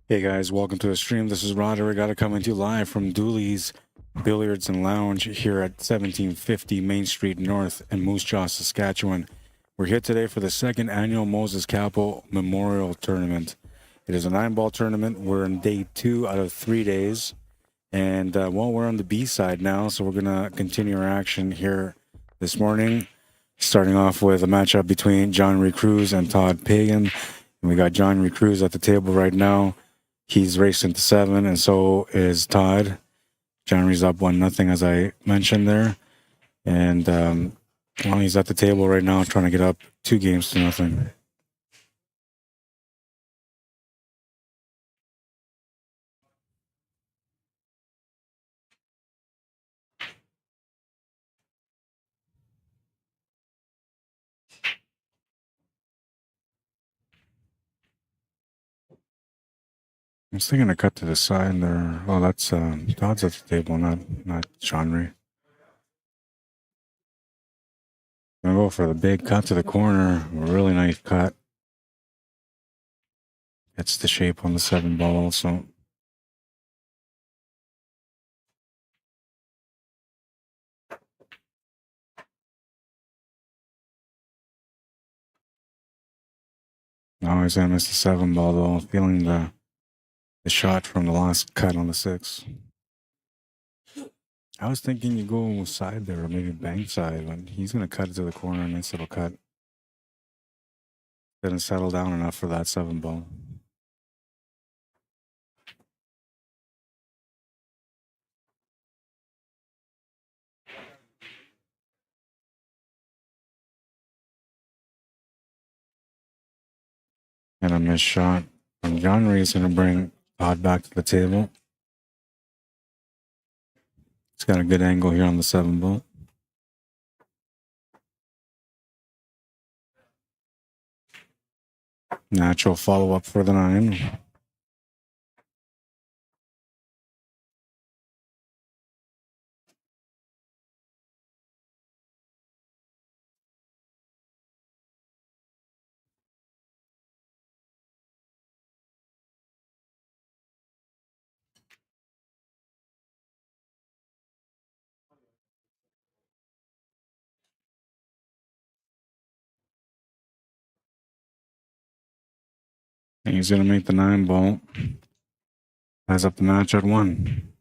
Hey guys, welcome to the stream. This is Arriagada coming to you live from Dooley's Billiards and Lounge here at 1750 Main Street North in Moose Jaw, Saskatchewan. We're here today for the second annual Moses Cappo Memorial Tournament. It is a 9-ball tournament. We're in day 2 out of 3 days. And well, we're on the B side now, so we're going to continue our action here this morning. Starting off with a matchup between JANRI CRUZ and TODD PEIGAN. And we got JANRI CRUZ at the table right now. He's racing to 7, and so is TODD. JANRI's up 1-0, as I mentioned there. And well, he's at the table right now trying to get up 2-0. I was thinking to cut to the side there. Oh, that's TODD's at the table, not JANRI. Gonna go for the big cut to the corner. A really nice cut. It's the shape on the 7-ball also. Now he's gonna miss the 7-ball though, feeling the shot from the last cut on the 6. I was thinking you go side there, or maybe bank side, but he's gonna cut it to the corner, a nice little cut. Didn't settle down enough for that 7-ball. And a missed shot from JANRI is gonna bring TODD back to the table. It's got a good angle here on the 7-ball. Natural follow-up for the 9. And he's gonna make the 9-ball. Ties up the match at 1.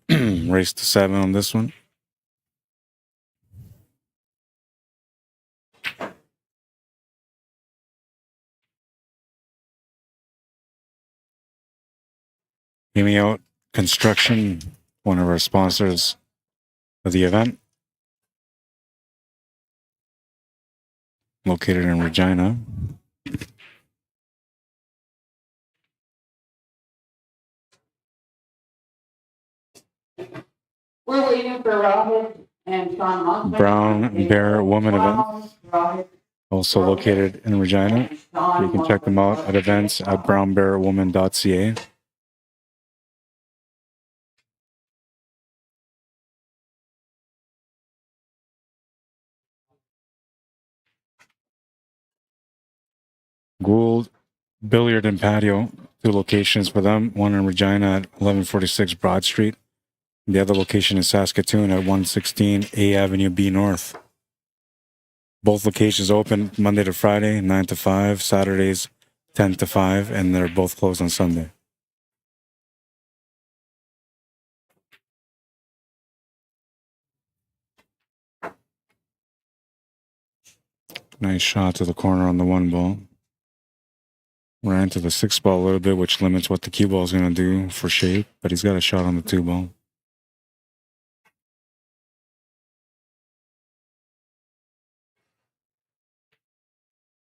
Race to 7 on this one. Hear Me Out Construction, one of our sponsors of the event, located in Regina. We're waiting for Robert and Sean Mossman. Brown Bear Woman event, also located in Regina. You can check them out at events at brownbearwoman.ca. Gould Billiard and Patio, 2 locations for them. One in Regina at 1146 Broad Street. The other location in Saskatoon at 116 A Avenue B North. Both locations open Monday to Friday, 9 to 5, Saturdays, 10 to 5, and they're both closed on Sunday. Nice shot to the corner on the 1-ball. Ran to the 6-ball a little bit, which limits what the cue ball is going to do for shape, but he's got a shot on the 2-ball.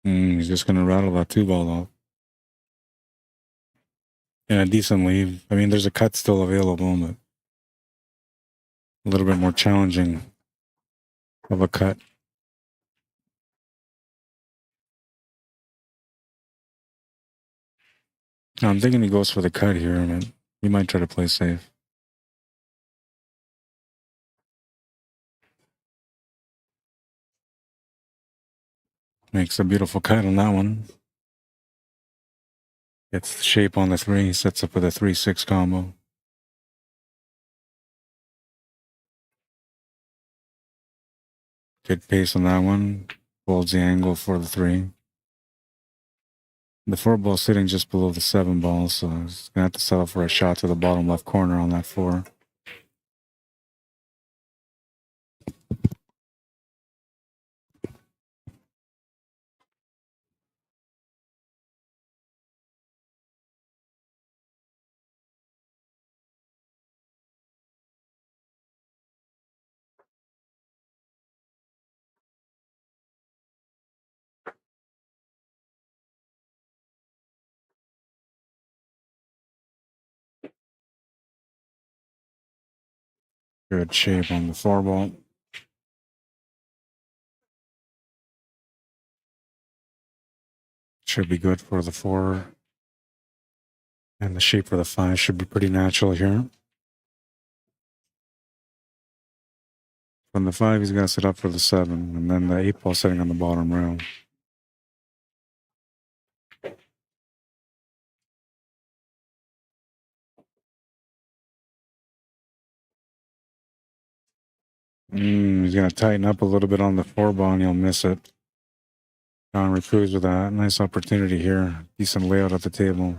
He's just going to rattle that 2-ball out. And a decent leave. I mean, there's a cut still available, but a little bit more challenging of a cut. I'm thinking he goes for the cut here, man. He might try to play safe. Makes a beautiful cut on that one. Gets the shape on the 3, sets up with a 3-6 combo. Good pace on that one. Holds the angle for the 3. The 4 ball sitting just below the 7 ball, so he's gonna have to settle for a shot to the bottom left corner on that 4. Good shape on the 4 ball. Should be good for the 4. And the shape for the 5 should be pretty natural here. From the 5, he's going to set up for the 7, and then the 8 ball setting on the bottom rail. He's going to tighten up a little bit on the 4 ball, and he'll miss it. JANRI CRUZ with that. Nice opportunity here. Decent layout at the table.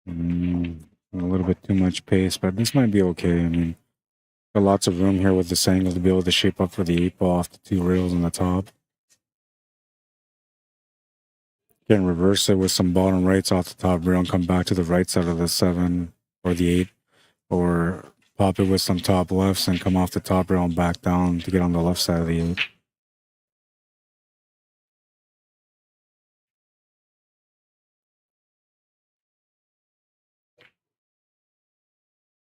A little bit too much pace, but this might be okay. I mean, got lots of room here with this angle to be able to shape up for the 8 ball off the 2 rails on the top. Can reverse it with some bottom rights off the top rail and come back to the right side of the 7 or the 8, or pop it with some top lefts and come off the top rail and back down to get on the left side of the 8.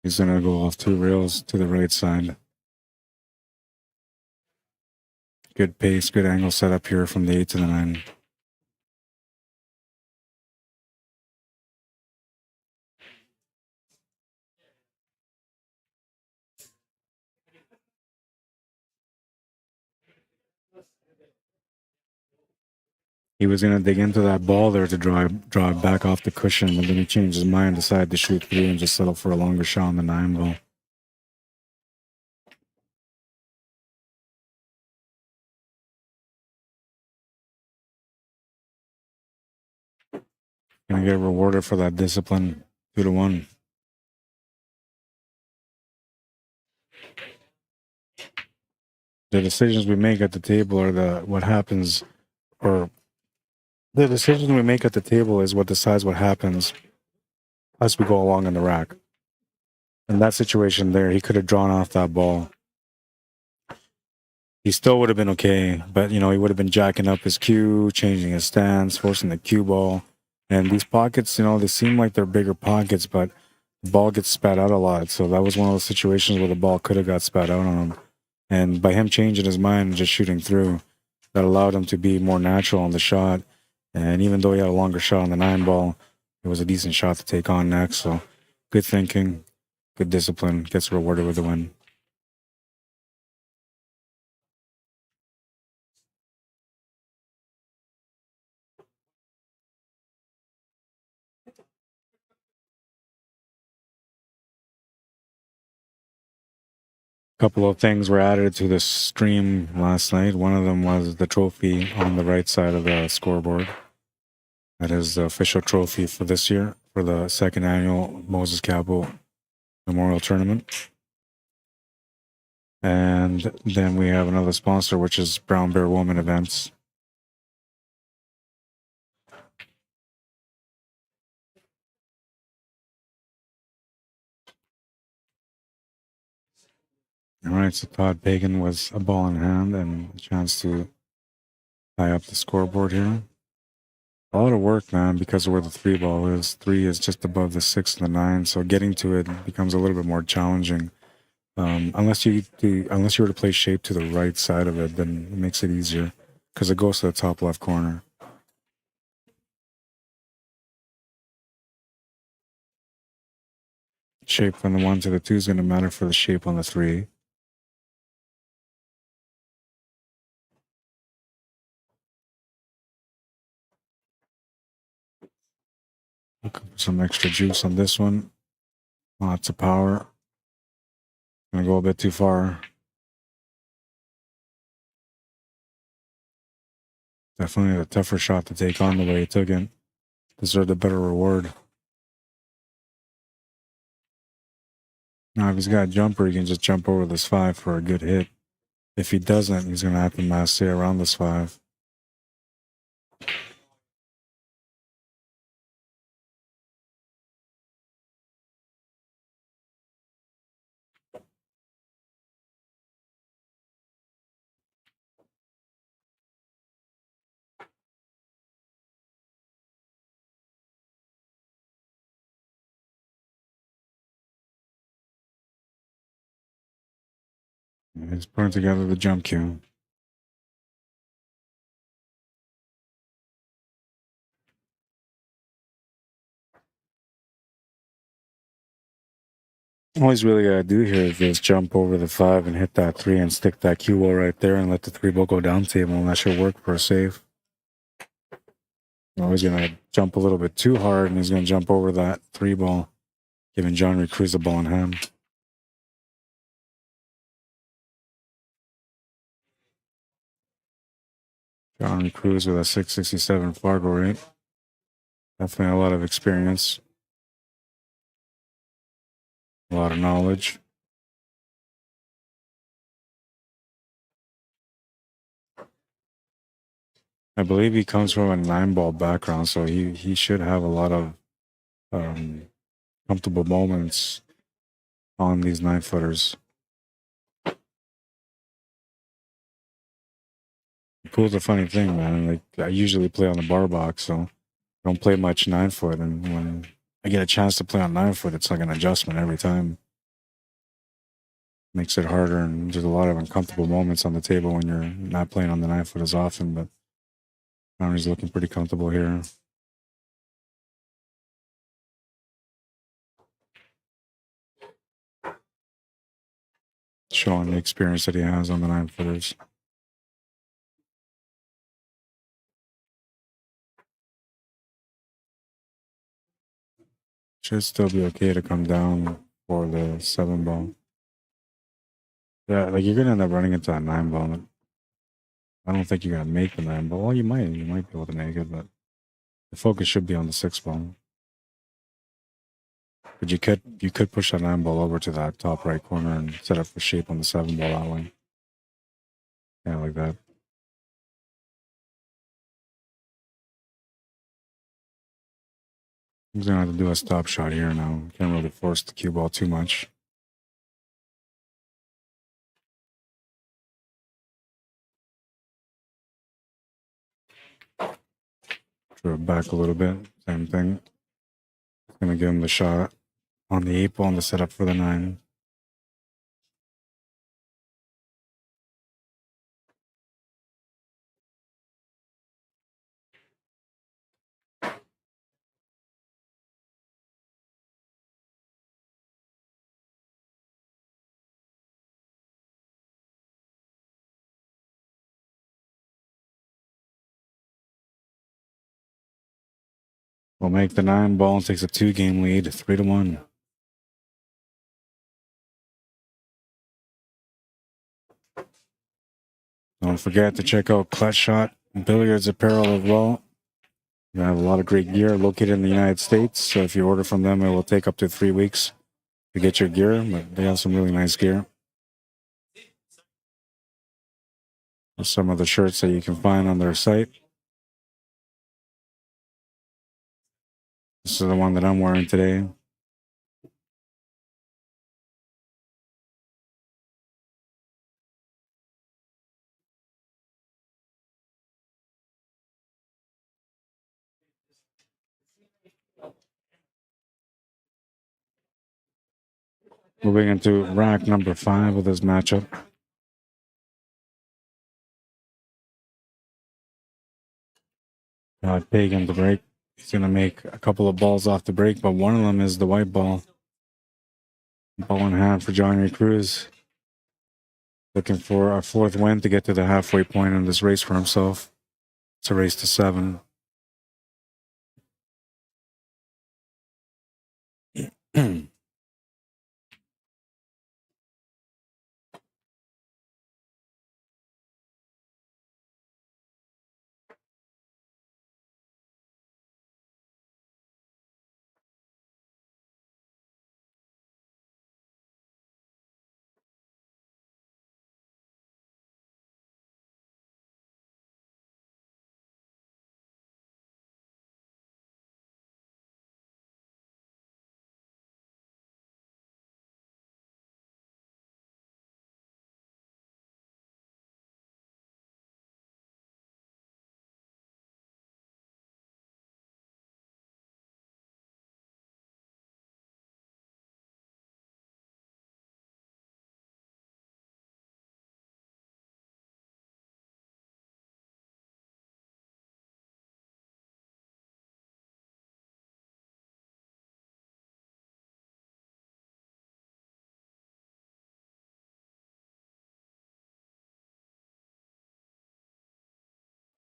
He's going to go off 2 rails to the right side. Good pace, good angle set up here from the 8 to the 9. He was going to dig into that ball there to draw it back off the cushion, but then he changed his mind, decided to shoot 3 and just settle for a longer shot on the 9 ball. Gonna get rewarded for that discipline, 2-1. The decisions we make at the table are the decision we make at the table is what decides what happens as we go along in the rack. In that situation there, he could have drawn off that ball. He still would have been okay, but he would have been jacking up his cue, changing his stance, forcing the cue ball. And these pockets, they seem like they're bigger pockets, but the ball gets spat out a lot. So that was one of those situations where the ball could have got spat out on him. And by him changing his mind and just shooting through, that allowed him to be more natural on the shot. And even though he had a longer shot on the 9 ball, it was a decent shot to take on next. So good thinking, good discipline, gets rewarded with the win. Couple of things were added to the stream last night. One of them was the trophy on the right side of the scoreboard. That is the official trophy for this year for the 2nd annual Moses Cappo Memorial Tournament. And then we have another sponsor, which is Brown Bear Woman Events. All right, so Todd PEIGAN was a ball in hand and a chance to tie up the scoreboard here. lot of work, man, because of where the 3 ball is. 3 is just above the 6 and the 9, so getting to it becomes a little bit more challenging. Unless you were to play shape to the right side of it, then it makes it easier because it goes to the top left corner. Shape from the 1 to the 2 is going to matter for the shape on the 3. Looking for some extra juice on this one. Lots of power. Gonna go a bit too far. Definitely a tougher shot to take on the way he took it. Deserved a better reward. Now, if he's got a jumper, he can just jump over this 5 for a good hit. If he doesn't, he's gonna have to mass around this 5. He's putting together the jump cue. All he's really gotta do here is just jump over the 5 and hit that 3 and stick that cue ball right there and let the 3 ball go down table, and that should work for a save. He's gonna jump a little bit too hard, and he's gonna jump over that 3 ball, giving JANRI CRUZ the ball in hand. JANRI CRUZ with a 667 Fargo rate. Definitely a lot of experience. A lot of knowledge. I believe he comes from a 9-ball background, so he should have a lot of comfortable moments on these 9-footers. Pool's a funny thing, man. Like, I usually play on the bar box, so I don't play much 9-foot, and when I get a chance to play on 9-foot, it's like an adjustment every time. Makes it harder, and there's a lot of uncomfortable moments on the table when you're not playing on the 9-foot as often, but JANRI's looking pretty comfortable here. Showing the experience that he has on the 9-footers. Should still be okay to come down for the 7-ball. Yeah, like you're gonna end up running into that 9-ball. I don't think you're gonna make the 9-ball. Well, you might be able to make it, but the focus should be on the 6-ball. But you could push that 9-ball over to that top right corner and set up for shape on the 7-ball that way. Yeah, like that. He's gonna have to do a stop shot here now. Can't really force the cue ball too much. Drew it back a little bit. Same thing. Gonna give him the shot on the 8-ball and the setup for the 9. Will make the 9-ball and takes a 2-game lead, 3-1. Don't forget to check out Clutch Shot Billiards Apparel as well. They have a lot of great gear located in the United States. So if you order from them, it will take up to 3 weeks to get your gear, but they have some really nice gear. There's some of the shirts that you can find on their site. This is the one that I'm wearing today. Moving into rack number 5 of this matchup. Peigan to break. He's going to make a couple of balls off the break, but one of them is the white ball. Ball in hand for JANRI CRUZ. Looking for a 4th win to get to the halfway point in this race for himself. It's a race to 7.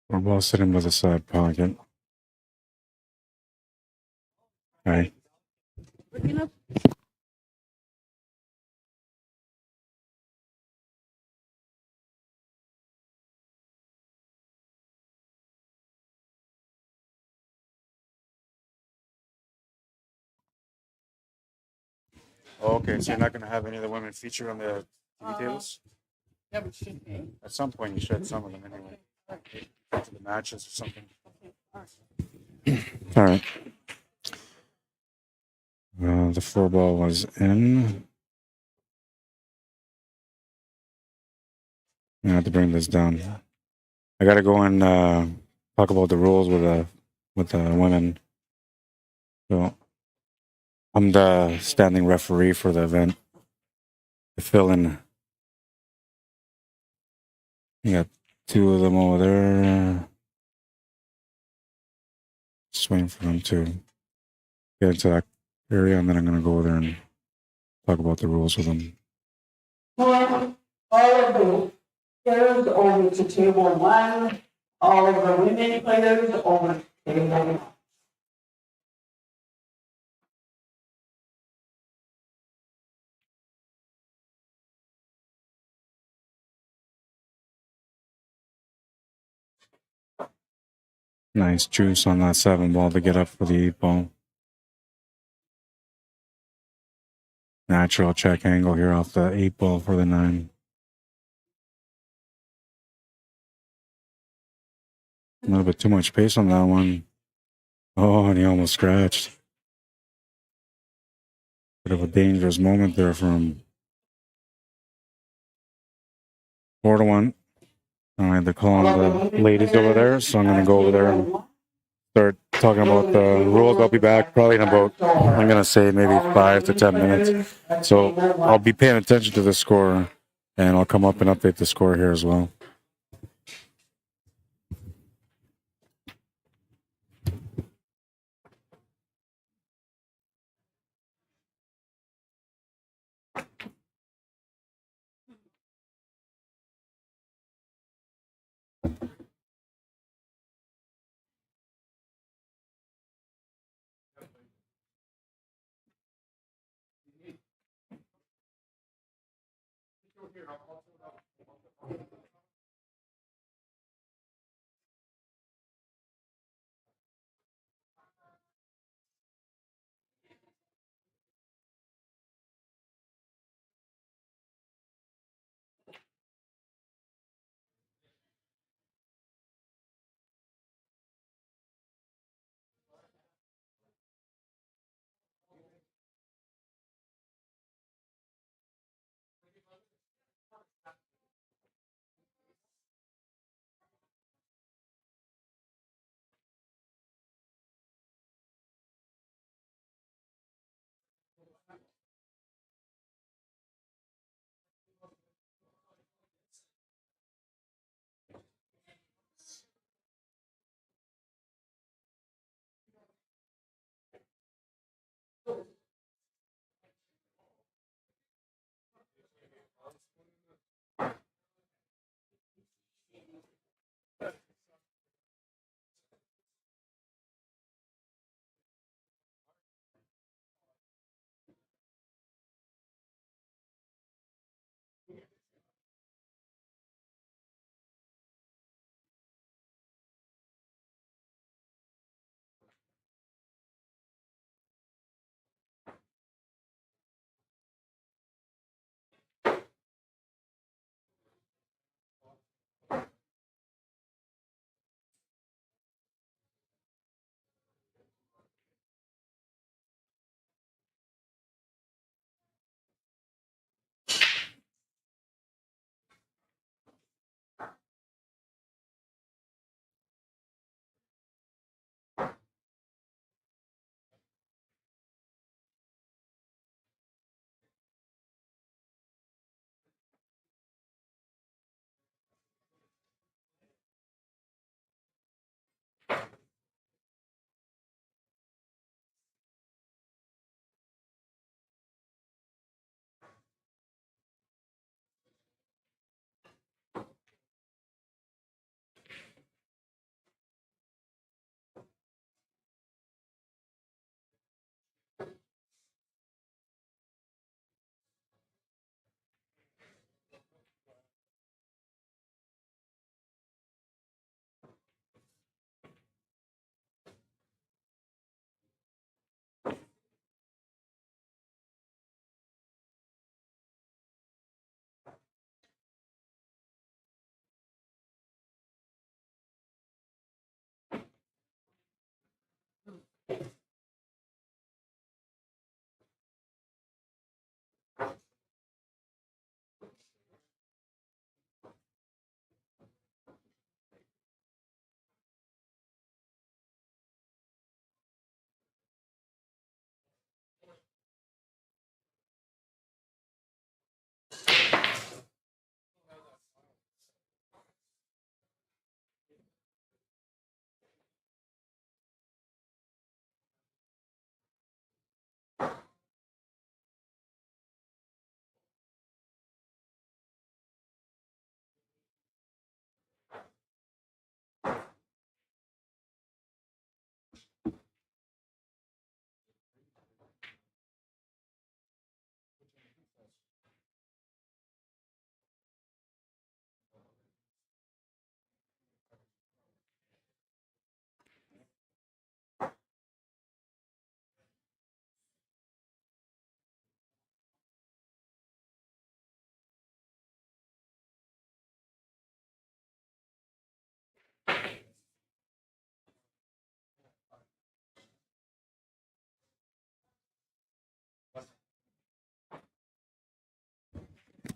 We're both sitting with a side pocket. Right. Okay, so you're not going to have any of the women featured on the TV tables? Yeah, but should be. At some point, you should some of them anyway. To the matches or something. All right. The 4 ball was in. I have to bring this down. I got to go and talk about the rules with the women. So I'm the standing referee for the event. To fill in. You got 2 of them over there. Just waiting for them to get into that area, and then I'm going to go over there and talk about the rules with them. All of the players over to table 1. All of the women players over to table 1. Nice juice on that 7 ball to get up for the 8 ball. Natural check angle here off the 8 ball for the 9. A little bit too much pace on that one. Oh, and he almost scratched. Bit of a dangerous moment there for him. 4-1. All right, they're calling the ladies over there, so I'm going to go over there and start talking about the rules. I'll be back probably in about, I'm going to say maybe 5 to 10 minutes. So I'll be paying attention to the score, and I'll come up and update the score here as well.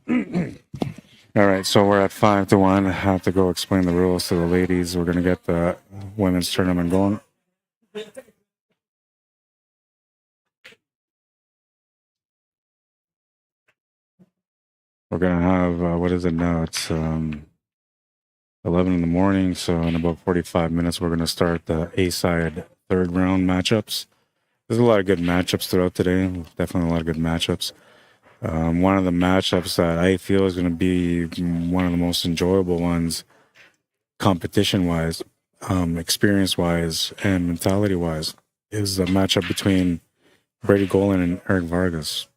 All right, so we're at 5-1. I have to go explain the rules to the ladies. We're going to get the women's tournament going. We're going to have, what is it now? It's 11 in the morning. So in about 45 minutes, we're going to start the A-side third round matchups. There's a lot of good matchups throughout today. Definitely a lot of good matchups. One of the matchups that I feel is going to be one of the most enjoyable ones, competition-wise, experience-wise, and mentality-wise, is the matchup between Brady Golan and Eric Vargas.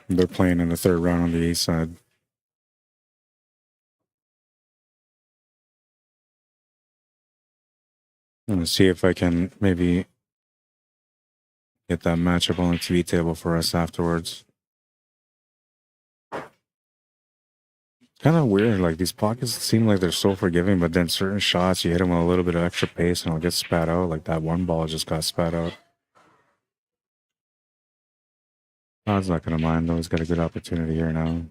They're playing in the third round on the A side. I'm going to see if I can maybe get that matchup on the TV table for us afterwards. Kind of weird. Like, these pockets seem like they're so forgiving, but then certain shots, you hit them with a little bit of extra pace and it'll get spat out. Like that one ball just got spat out. Todd's not going to mind, though. He's got a good opportunity here now.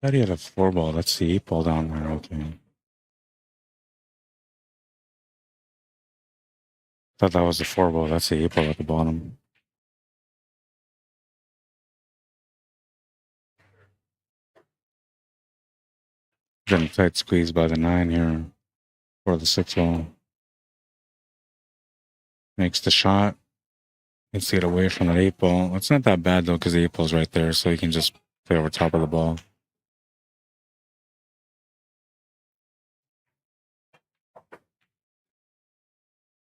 I thought he had a 4-ball. That's the 8-ball down there. Okay. Thought that was the 4-ball. That's the 8-ball at the bottom. Getting tight squeeze by the 9 here for the 6-ball. Makes the shot. Let's get away from that 8-ball. It's not that bad, though, because the 8-ball's right there, so you can just play over top of the ball.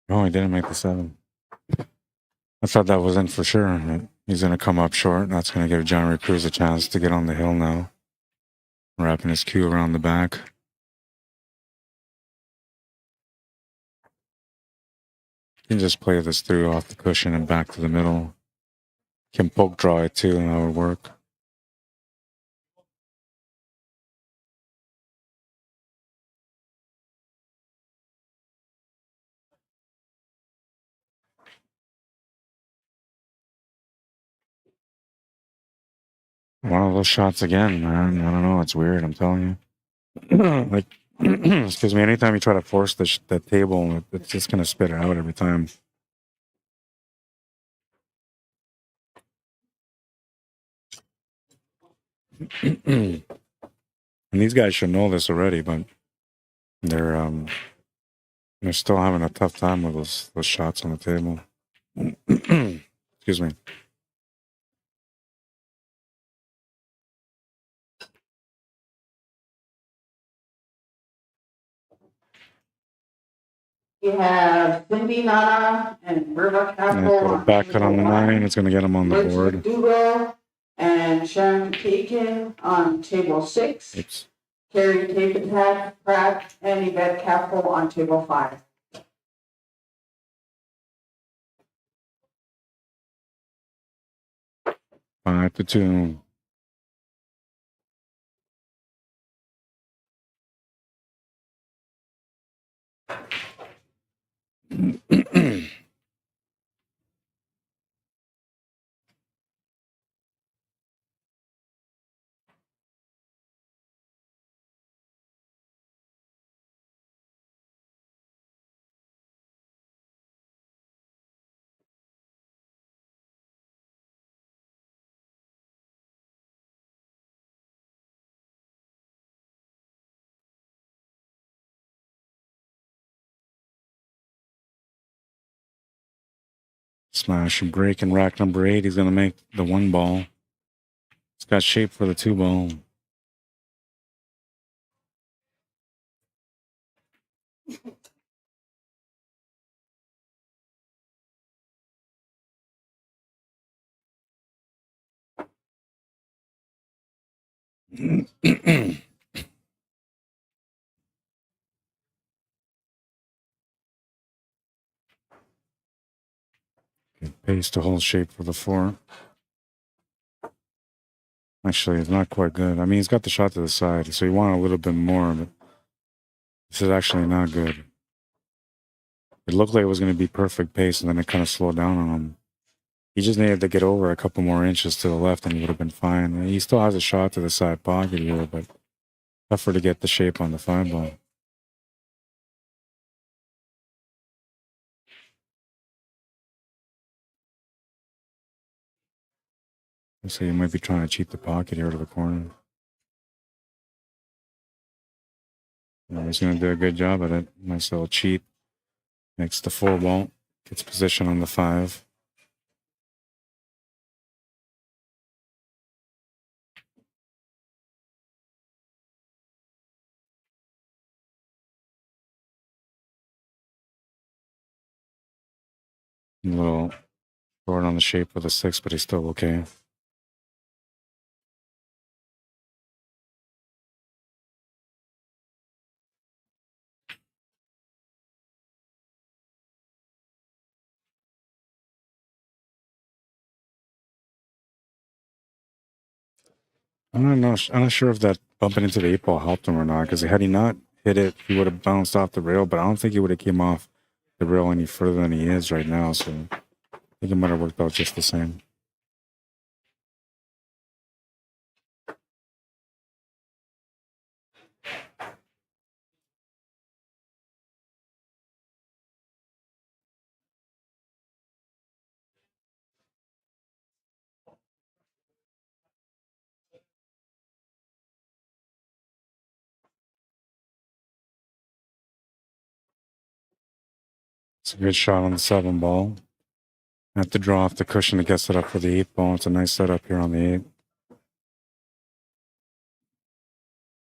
Oh, he didn't make the 7. I thought that was in for sure. He's going to come up short. That's going to give JANRI CRUZ a chance to get on the hill now. Wrapping his cue around the back. You can just play this through off the cushion and back to the middle. Can poke draw it too, and that would work. One of those shots again, man. I don't know. It's weird. I'm telling you. Like, excuse me. Anytime you try to force the table, it's just gonna spit it out every time. And these guys should know this already, but they're still having a tough time with those shots on the table. Excuse me. You have Cindy Nana and Riva Cappo. Put a back cut on the 9. It's going to get him on the board. McDougal and Sharon Kagan on table 6. Oops. Carrie Tapentat, Pratt, and Yvette Cappo on table 5. Five to 2. Smash and break in rack number 8. He's going to make the 1 ball. It's got shape for the 2 ball. Pace to hold shape for the 4. Actually, it's not quite good. I mean, he's got the shot to the side, so you want a little bit more, but this is actually not good. It looked like it was going to be perfect pace, and then it kind of slowed down on him. He just needed to get over a couple more inches to the left, and he would have been fine. He still has a shot to the side pocket here, but tougher to get the shape on the 5 ball. So you might be trying to cheat the pocket here to the corner. Yeah, he's going to do a good job at it. Nice little cheat. Makes the 4 ball. Gets position on the 5. A little short on the shape of the 6, but he's still okay. I'm not sure if that bumping into the 8 ball helped him or not, because had he not hit it, he would have bounced off the rail, but I don't think he would have came off the rail any further than he is right now, so I think it might have worked out just the same. It's a good shot on the 7 ball. I have to draw off the cushion to get set up for the 8 ball. It's a nice setup here on the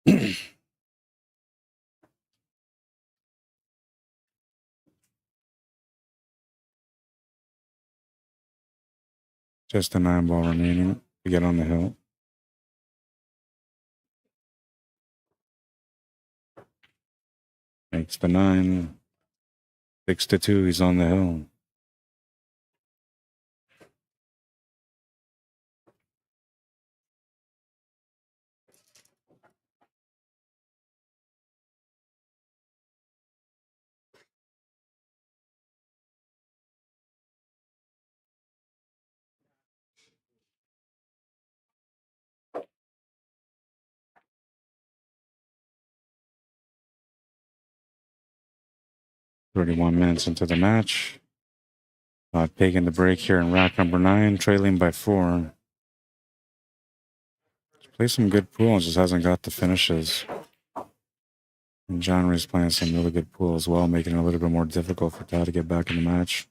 8. Just a 9 ball remaining to get on the hill. Makes the 9. 6-2, he's on the hill. .31 minutes into the match. Taking the break here in rack number 9, trailing by 4. Play some good pool and just hasn't got the finishes. And JANRI's playing some really good pool as well, making it a little bit more difficult for TODD to get back in the match.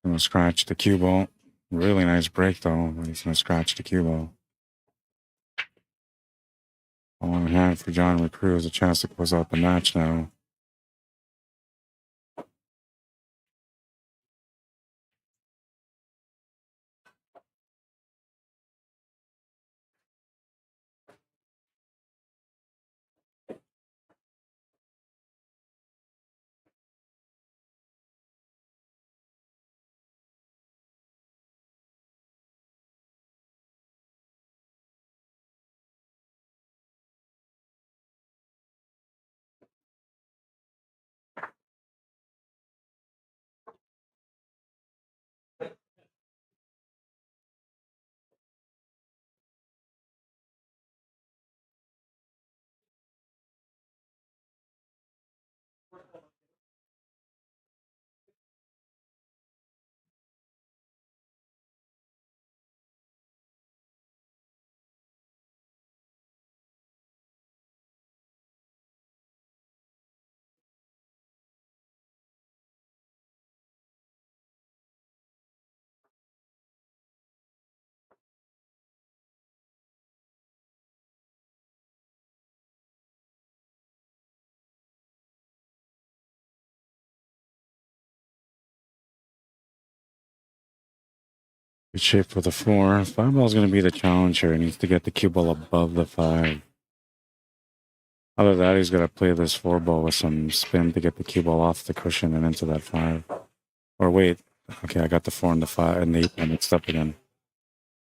Gonna scratch the cue ball. Really nice break though. He's gonna scratch the cue ball. A long hand for JANRI CRUZ, a chance to close out the match now. Good shape for the 4. 5 ball is going to be the challenge here. He needs to get the cue ball above the 5. Other than that, he's got to play this 4 ball with some spin to get the cue ball off the cushion and into that 5. Or wait, okay, I got the 4 and the 5 and the 8 ball mixed up again.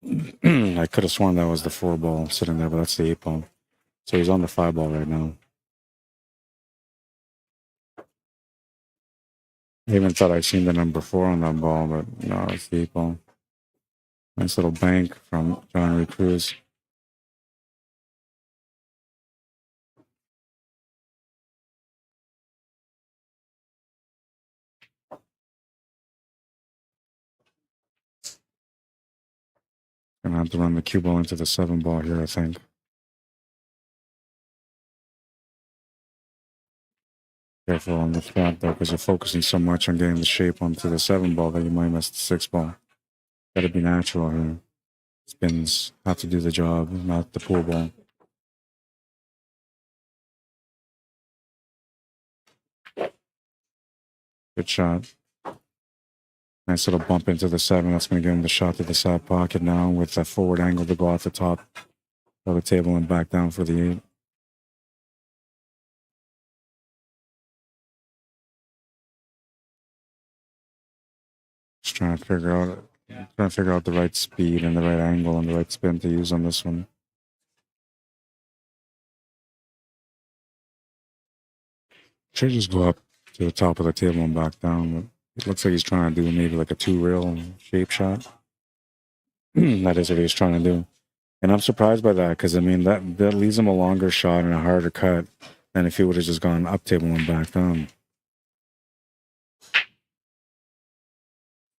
I could have sworn that was the 4 ball sitting there, but that's the 8 ball. So he's on the 5 ball right now. I even thought I'd seen the number 4 on that ball, but no, it's the 8 ball. Nice little bank from JANRI CRUZ. Gonna have to run the cue ball into the 7 ball here, I think. Careful on the flat though, because you're focusing so much on getting the shape onto the 7 ball that you might miss the 6 ball. Gotta be natural here. Spins have to do the job, not the pool ball. Good shot. Nice little bump into the 7. That's going to give him the shot to the side pocket now with a forward angle to go off the top of the table and back down for the 8. Just trying to figure out the right speed and the right angle and the right spin to use on this one. Should just go up to the top of the table and back down, but it looks like he's trying to do maybe like a 2-rail shape shot. That is what he's trying to do. And I'm surprised by that because, I mean, that leaves him a longer shot and a harder cut than if he would have just gone up table and back down.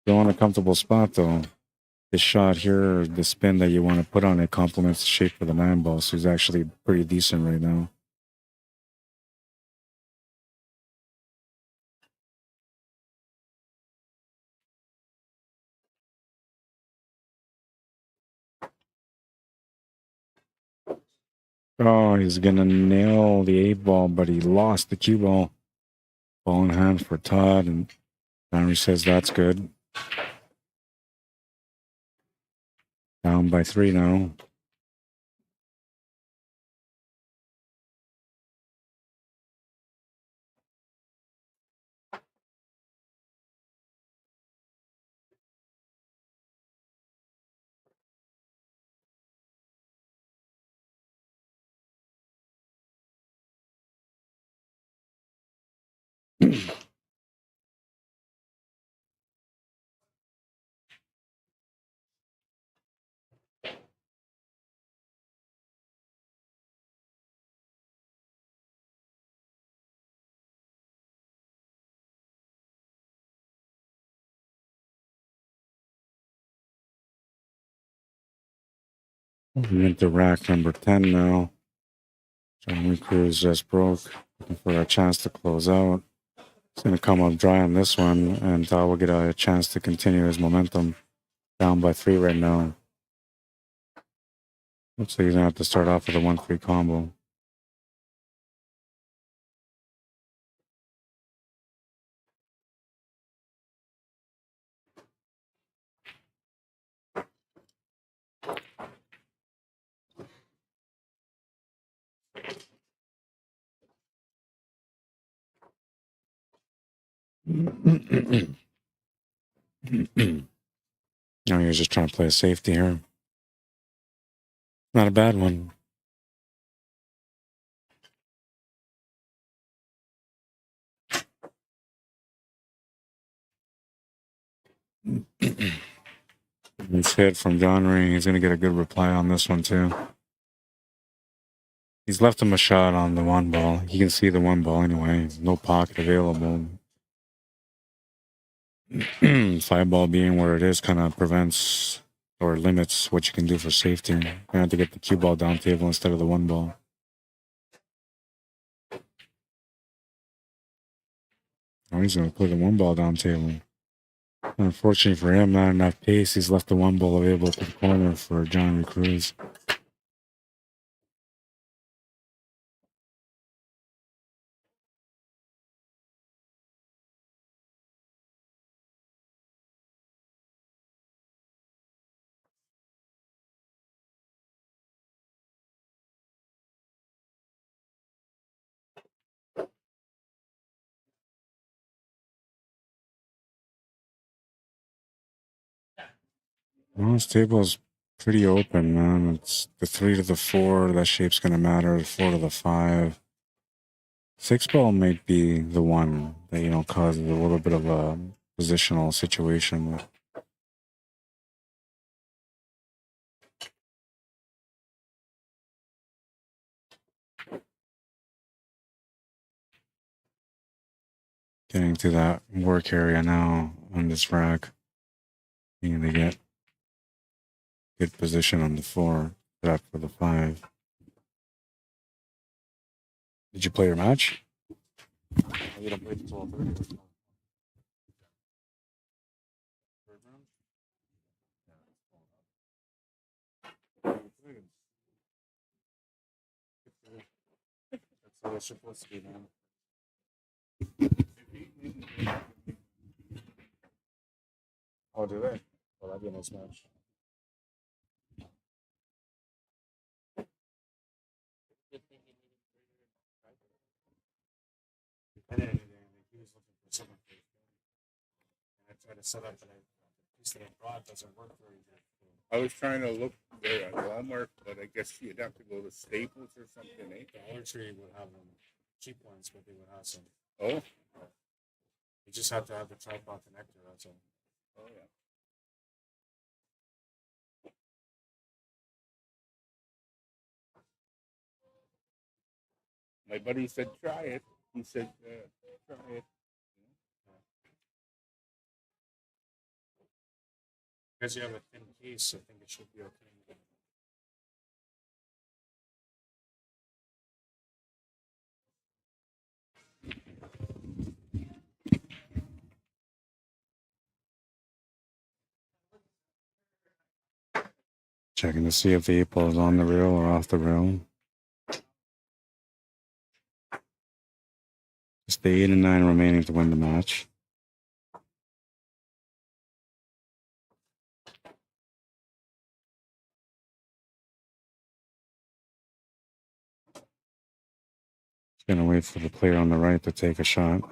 Still in a comfortable spot, though. This shot here, the spin that you want to put on it complements the shape of the 9 ball, so he's actually pretty decent right now. Oh, he's gonna nail the 8 ball, but he lost the cue ball. Ball in hand for Todd, and JANRI says that's good. Down by 3 now. We're into rack number 10 now. JANRI CRUZ just broke. Looking for a chance to close out. He's going to come up dry on this one, and Todd will get a chance to continue his momentum. Down by 3 right now. Looks like he's going to have to start off with a 1-3 combo. Now he's just trying to play a safety here. Not a bad one. Nice hit from JANRI. He's going to get a good reply on this one, too. He's left him a shot on the 1 ball. He can see the 1 ball anyway. No pocket available. 5 ball being where it is kind of prevents or limits what you can do for safety. You're going to have to get the cue ball down table instead of the 1 ball. Oh, he's going to play the 1 ball down table. Unfortunately for him, not enough pace. He's left the 1 ball available to the corner for JANRI CRUZ. Well, this table is pretty open, man. It's the 3 to the 4. That shape's gonna matter. The 4 to the 5. 6 ball might be the one that, you know, causes a little bit of a positional situation. Getting to that work area now on this rack. Needing to get good position on the 4. That for the 5. Did you play your match? You don't play the 12:30. That's how it's supposed to be, man. Oh, do they? Well, that'd be a nice match. And then he was looking for someone for his game. And I tried to set up, and the piece that I brought doesn't work very good. I was trying to look there at Walmart, but I guess you'd have to go to Staples or something, eh? Dollar Tree would have them cheap ones, but they would have some. Oh, You just have to have the tripod connector. That's all. oh yeah. My buddy said, try it. He said, try it. Because you have a thin case, I think it should be okay. Checking to see if the 8 ball is on the rail or off the rail. Just the 8 and 9 remaining to win the match. Just gonna wait for the player on the right to take a shot.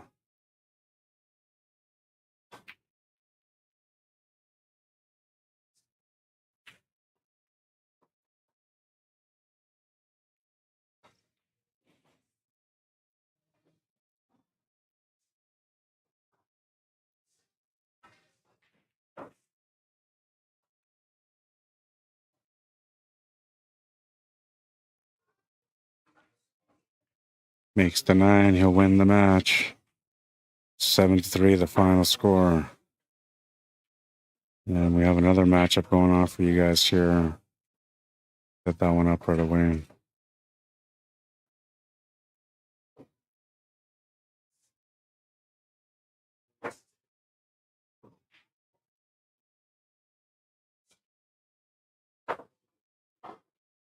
Makes the 9, he'll win the match. 7-3, the final score. And we have another matchup going on for you guys here. Set that one up right away.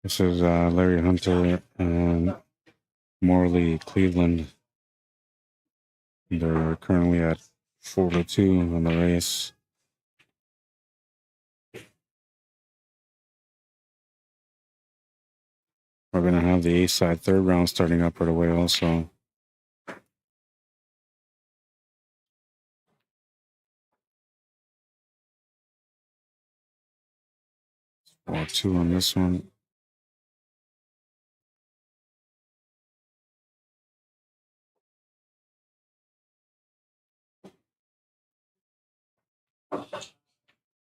This is Larry Hunter and Morley Cleveland. They're currently at 4-2 on the race. We're going to have the A-side third round starting up right away also. 4-2 on this one.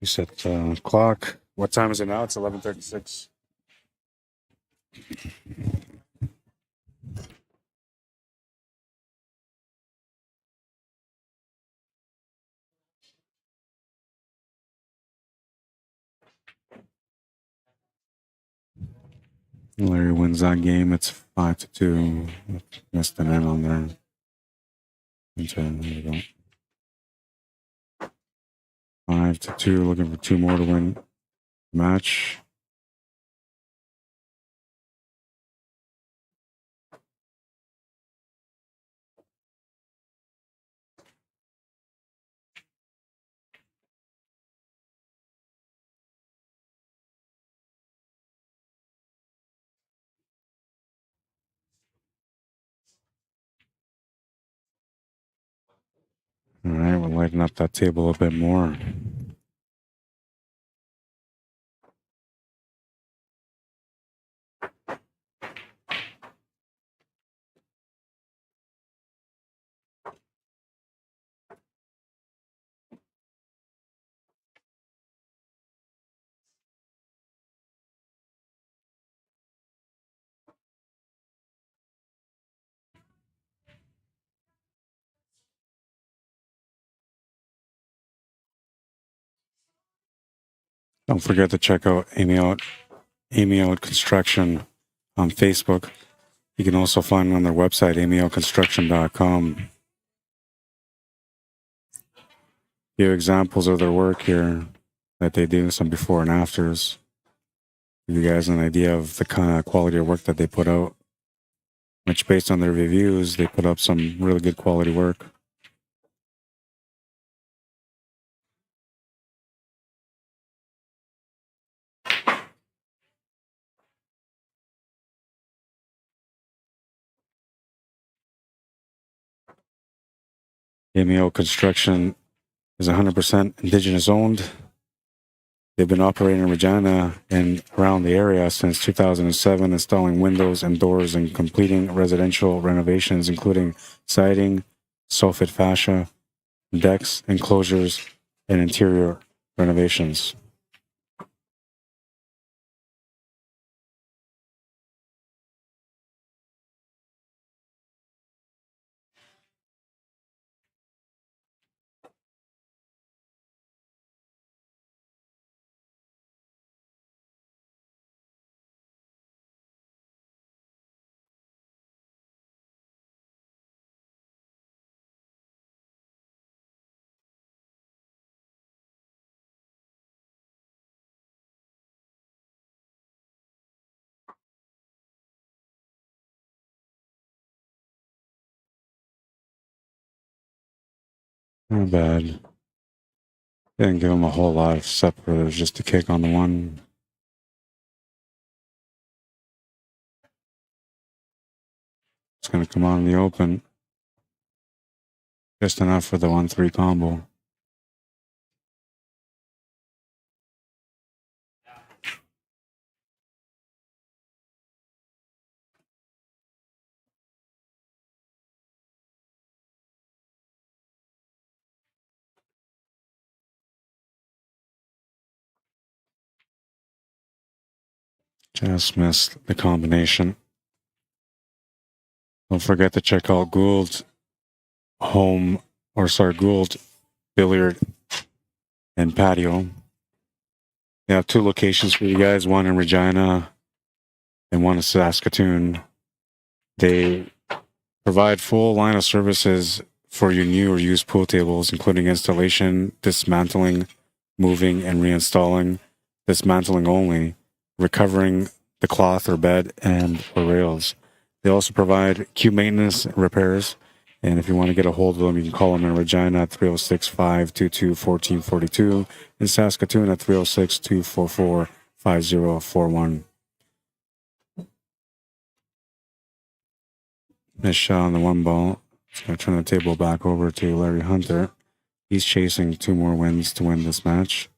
You set the clock. What time is it now? It's 11:36. Larry wins that game. It's 5-2. Missed an end on there. There you go. 5-2. Looking for 2 more to win the match. All right, we're lighting up that table a bit more. Don't forget to check out Amy Out Construction on Facebook. You can also find them on their website, amyoutconstruction.com. Few examples of their work here that they do, some before and afters. Give you guys an idea of the kind of quality of work that they put out, which based on their reviews, they put up some really good quality work. AMO Construction is 100% Indigenous owned. They've been operating in Regina and around the area since 2007, installing windows and doors and completing residential renovations, including siding, soffit fascia, decks, enclosures, and interior renovations. Not bad. Didn't give him a whole lot of separators, just a kick on the one. It's going to come out in the open. Just enough for the 1-3 combo. Just missed the combination. Don't forget to check out Gould's Gould Billiard and Patio. They have 2 locations for you guys, one in Regina and one in Saskatoon. They provide full line of services for your new or used pool tables, including installation, dismantling, moving, and reinstalling. Dismantling only, recovering the cloth or bed and or rails. They also provide queue maintenance repairs. And if you want to get a hold of them, you can call them in Regina at 306-522-1442, in Saskatoon at 306-244-5041. Nice shot on the one ball. Just going to turn the table back over to Larry Hunter. He's chasing 2 more wins to win this match.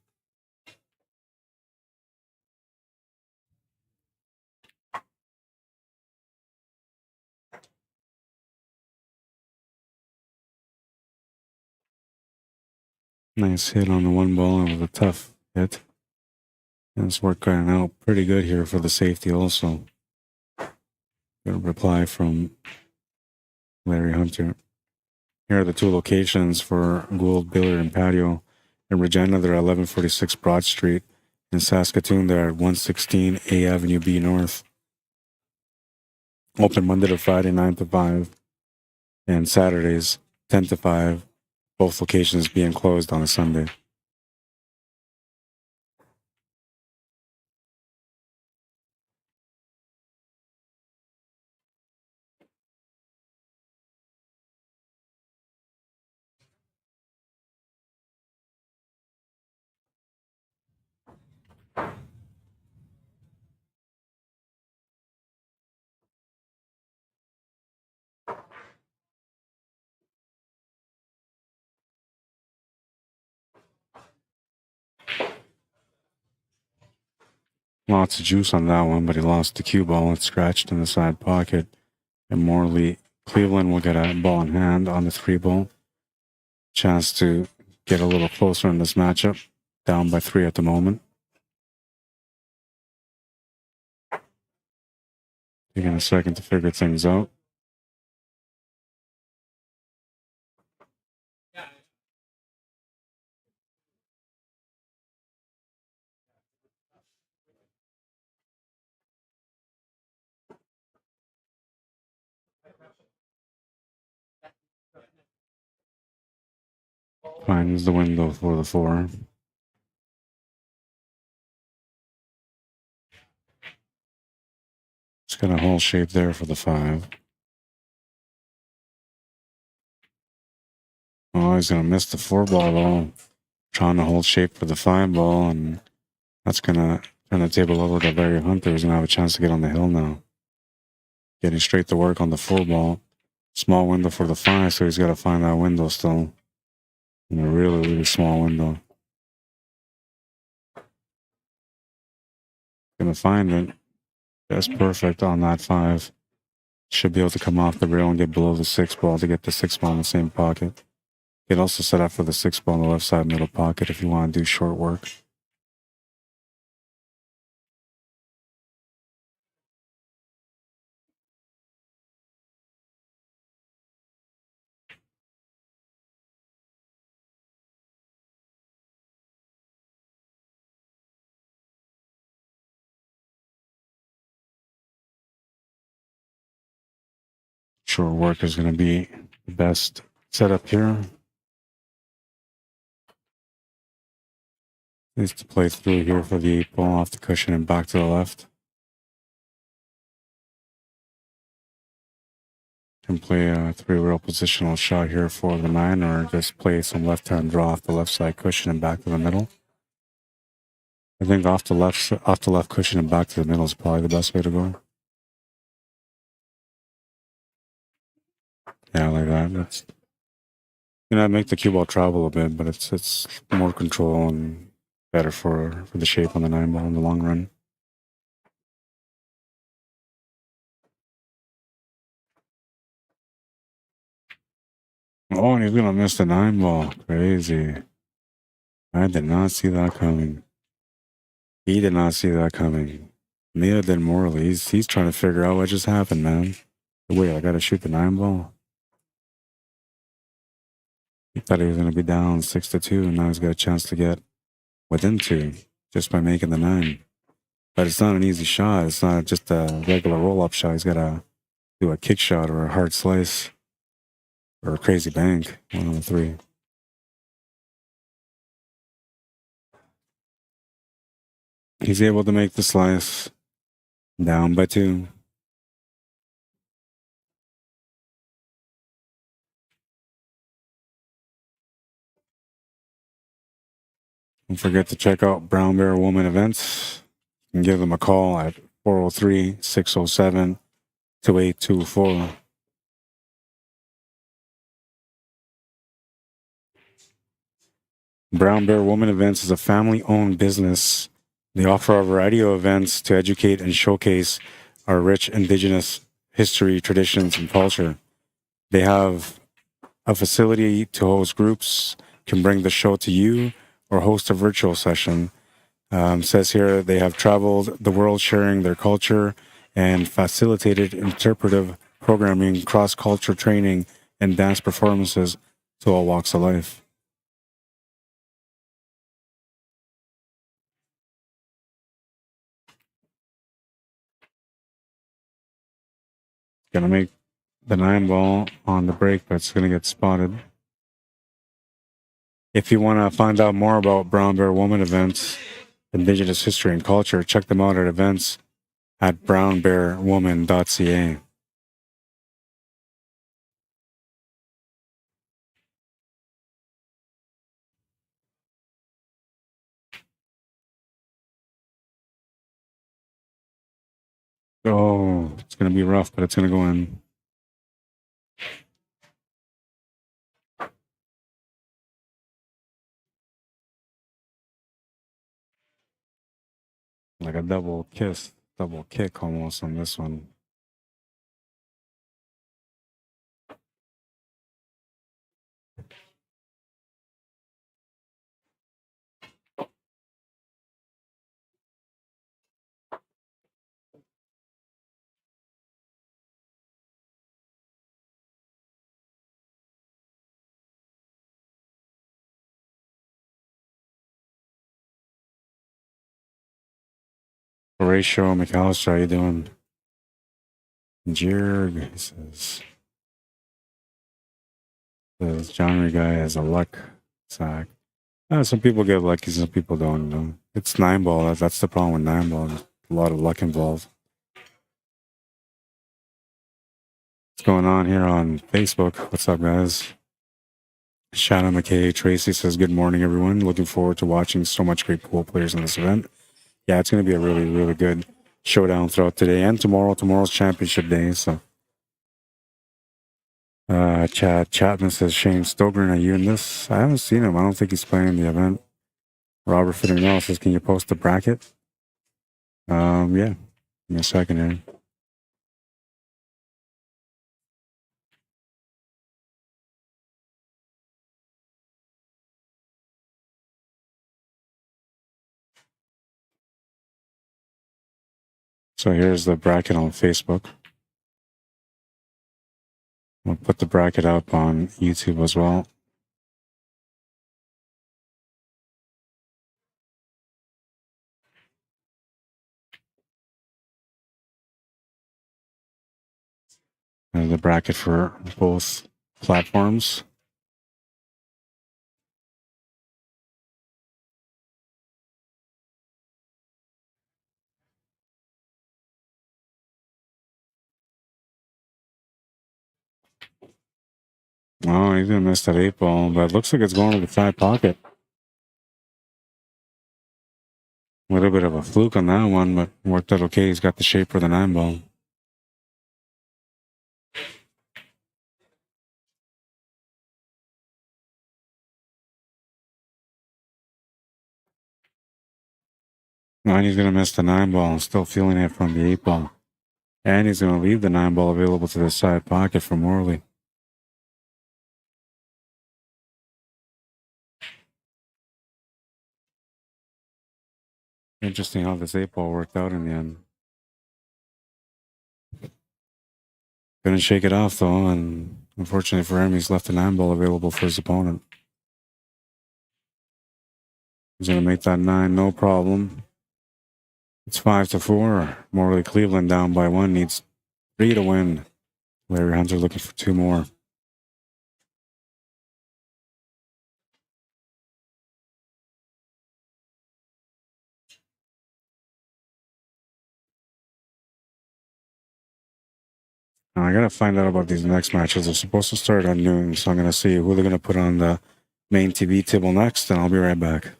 Nice hit on the one ball, and it was a tough hit. And it's working out pretty good here for the safety also. Good reply from Larry Hunter. Here are the 2 locations for Gould Billiard and Patio. In Regina, they're at 1146 Broad Street. In Saskatoon, they're at 116 A Avenue B North. Open Monday to Friday, 9 to 5. And Saturdays, 10 to 5. Both locations being closed on a Sunday. Lots of juice on that one, but he lost the cue ball. It scratched in the side pocket. And Morley Cleveland will get a ball in hand on the 3 ball. Chance to get a little closer in this matchup. Down by 3 at the moment. Taking a second to figure things out. Finds the window for the 4. Just got a hole shape there for the 5. Oh, he's gonna miss the 4 ball though. Trying to hold shape for the 5 ball, and that's gonna turn the table over to Larry Hunter. He's gonna have a chance to get on the hill now. Getting straight to work on the 4 ball. Small window for the 5, so he's got to find that window still. In a really, really small window. Gonna find it. That's perfect on that 5. Should be able to come off the rail and get below the 6 ball to get the 6 ball in the same pocket. You can also set up for the 6 ball in the left side middle pocket if you want to do short work. Short work is going to be the best setup here. Needs to play through here for the 8 ball off the cushion and back to the left. Can play a 3-rail positional shot here for the 9, or just play some left-hand draw off the left side cushion and back to the middle. I think off the left cushion and back to the middle is probably the best way to go. Yeah, like that. That's, you know, make the cue ball travel a bit, but it's more control and better for the shape on the 9 ball in the long run. Oh, and he's gonna miss the 9 ball. Crazy. I did not see that coming. He did not see that coming. Neither did Morley. He's trying to figure out what just happened, man. Wait, I gotta shoot the 9 ball. He thought he was gonna be down 6-2, and now he's got a chance to get within 2 just by making the 9. But it's not an easy shot. It's not just a regular roll-up shot. He's gotta do a kick shot or a hard slice or a crazy bank. 1 on the 3. He's able to make the slice. Down by 2. Don't forget to check out Brown Bear Woman Events. You can give them a call at 403-607-2824. Brown Bear Woman Events is a family-owned business. They offer a variety of events to educate and showcase our rich Indigenous history, traditions, and culture. They have a facility to host groups, can bring the show to you, or host a virtual session. Says here they have traveled the world sharing their culture and facilitated interpretive programming, cross-culture training, and dance performances to all walks of life. Gonna make the 9 ball on the break, but it's gonna get spotted. If you want to find out more about Brown Bear Woman Events, Indigenous history and culture, check them out at events at brownbearwoman.ca. Oh, it's going to be rough, but it's going to go in. Like a double kick almost on this one. Horatio McAllister, how you doing? Jerg, he says JANRI guy has a luck Zach. Some people get lucky, some people don't. You know, it's 9 ball. That's the problem with 9 ball. There's a lot of luck involved. What's going on here on Facebook? What's up, guys? Shanna McKay Tracy says, "Good morning, everyone. Looking forward to watching so much great pool players in this event. Yeah, it's going to be a really, really good showdown throughout today and tomorrow. Tomorrow's championship day. So, Chad Chapman says, Shane Stogren, are you in this? I haven't seen him. I don't think he's playing the event. Robert Fittermell says, can you post the bracket? Yeah. Give me a second here. So here's the bracket on Facebook. We'll put the bracket up on YouTube as well. And the bracket for both platforms. Oh, he's gonna miss that 8 ball, but it looks like it's going to the side pocket. A little bit of a fluke on that one, but worked out okay. He's got the shape for the 9 ball. And he's going to miss the 9 ball and still feeling it from the 8 ball. And he's going to leave the 9 ball available to the side pocket for Morley. Interesting how this 8 ball worked out in the end. Couldn't shake it off though, and unfortunately for him, he's left the 9 ball available for his opponent. He's going to make that 9, no problem. It's 5-4. Morley Cleveland down by 1, needs 3 to win. Larry Hunter looking for 2 more. Now, I got to find out about these next matches. They're supposed to start at noon, so I'm going to see who they're going to put on the main TV table next, and I'll be right back.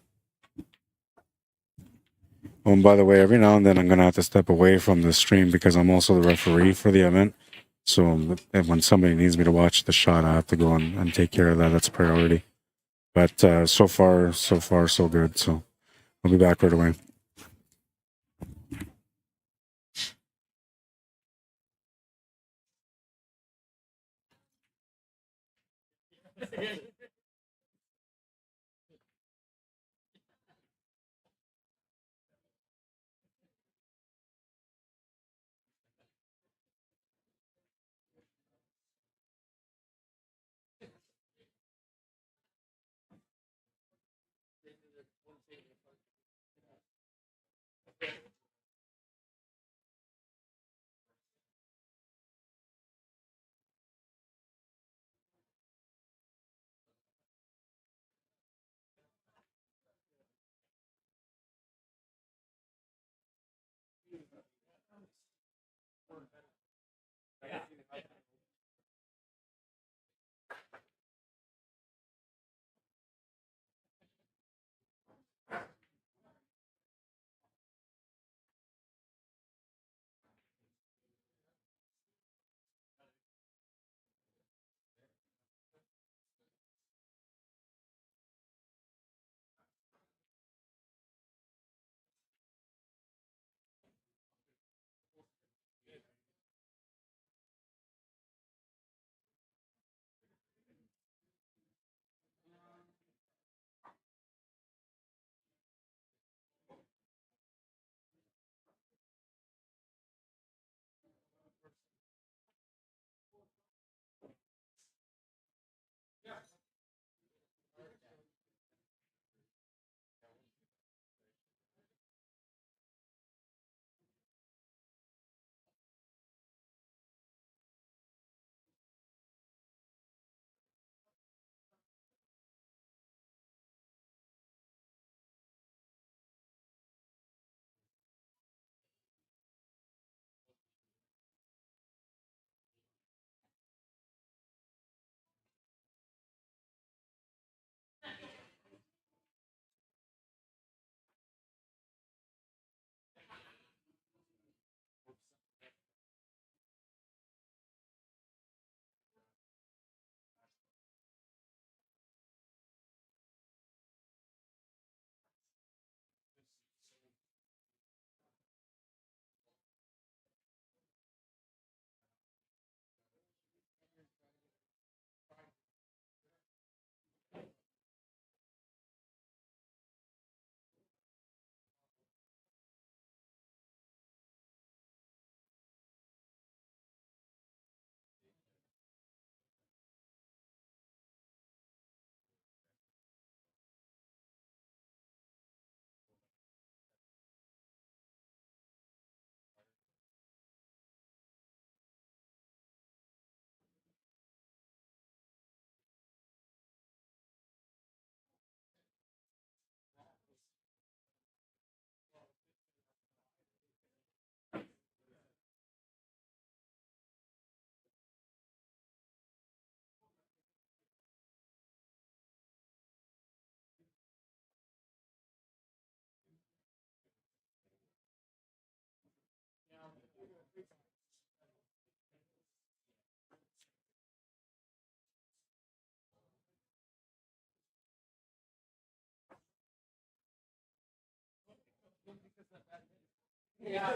Oh, and by the way, every now and then I'm going to have to step away from the stream because I'm also the referee for the event. So when somebody needs me to watch the shot, I have to go and take care of that. That's a priority. But so far, so good. So I'll be back right away. Yeah.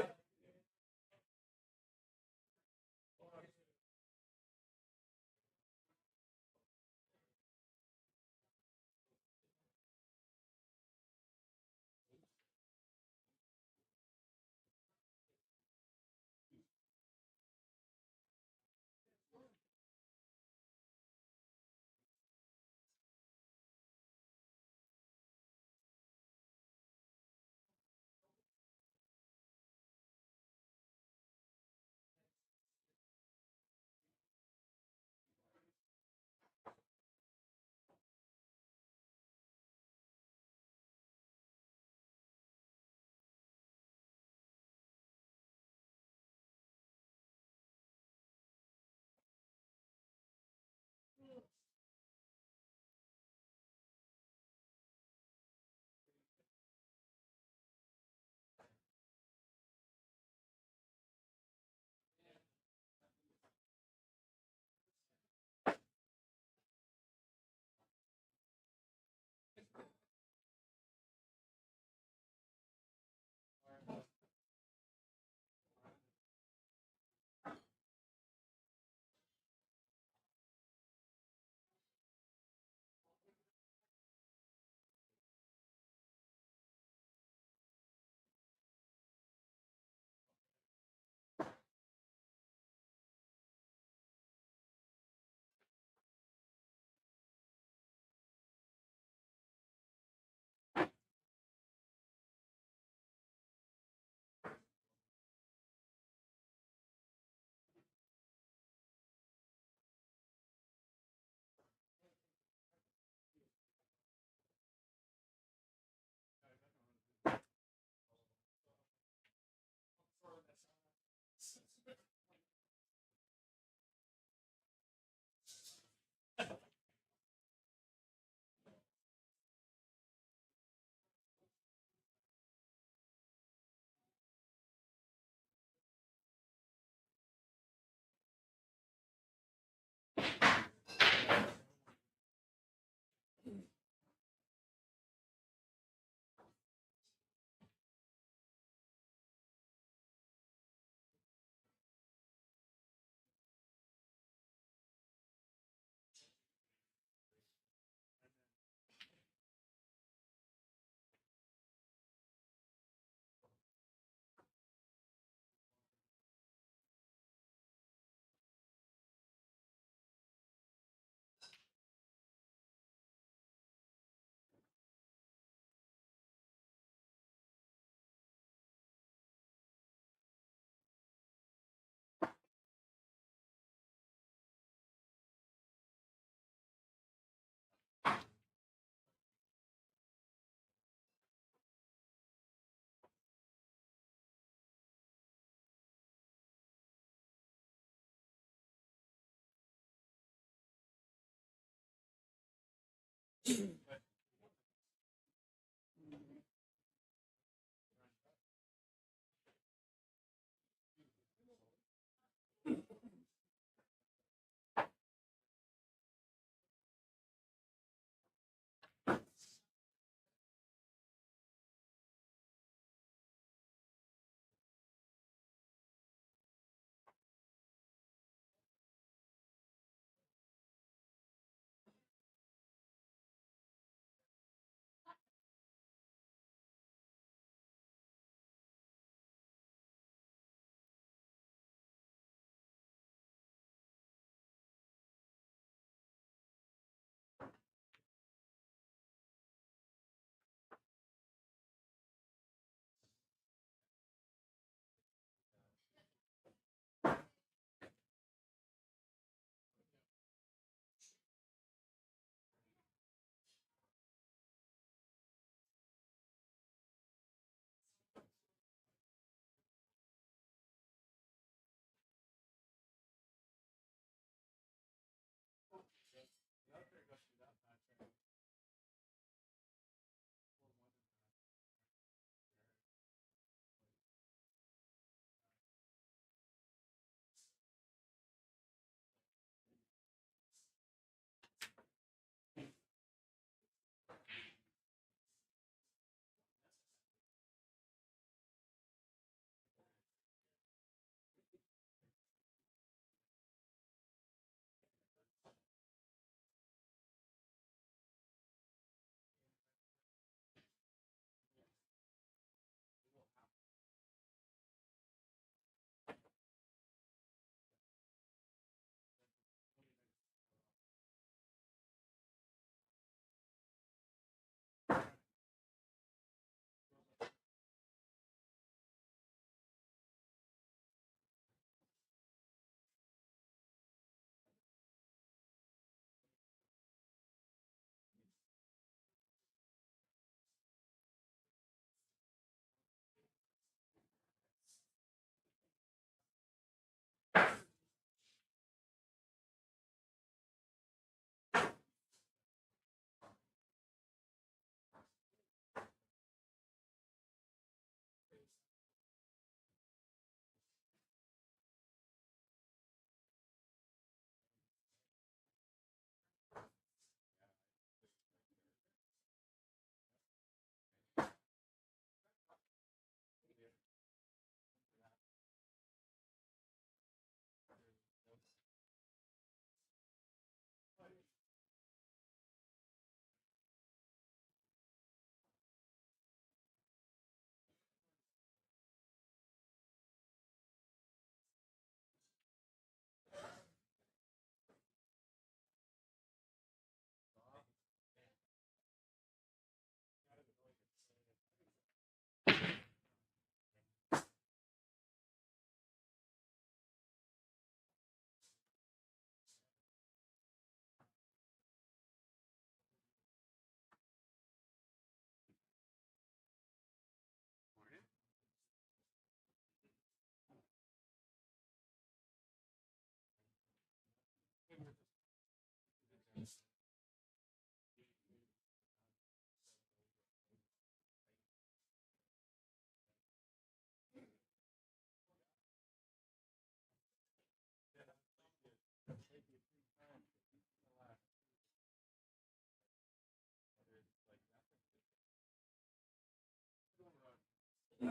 All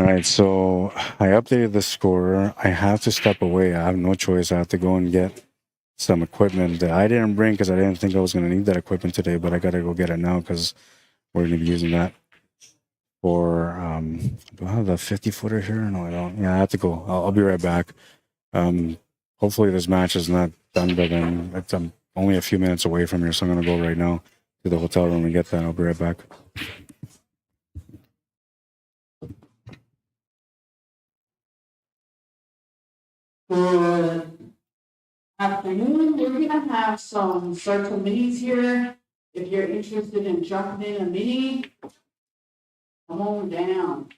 right, so I updated the score. I have to step away. I have no choice. I have to go and get some equipment that I didn't bring because I didn't think I was going to need that equipment today, but I got to go get it now because we're going to be using that for. Do I have the 50-footer here? No, I don't. Yeah, I have to go. I'll be right back. Hopefully, this match is not done by then. I'm only a few minutes away from here, so I'm going to go right now to the hotel room and get that. I'll be right back. Good afternoon. We're gonna have some circle minis here. If you're interested in jumping in a mini, come on down.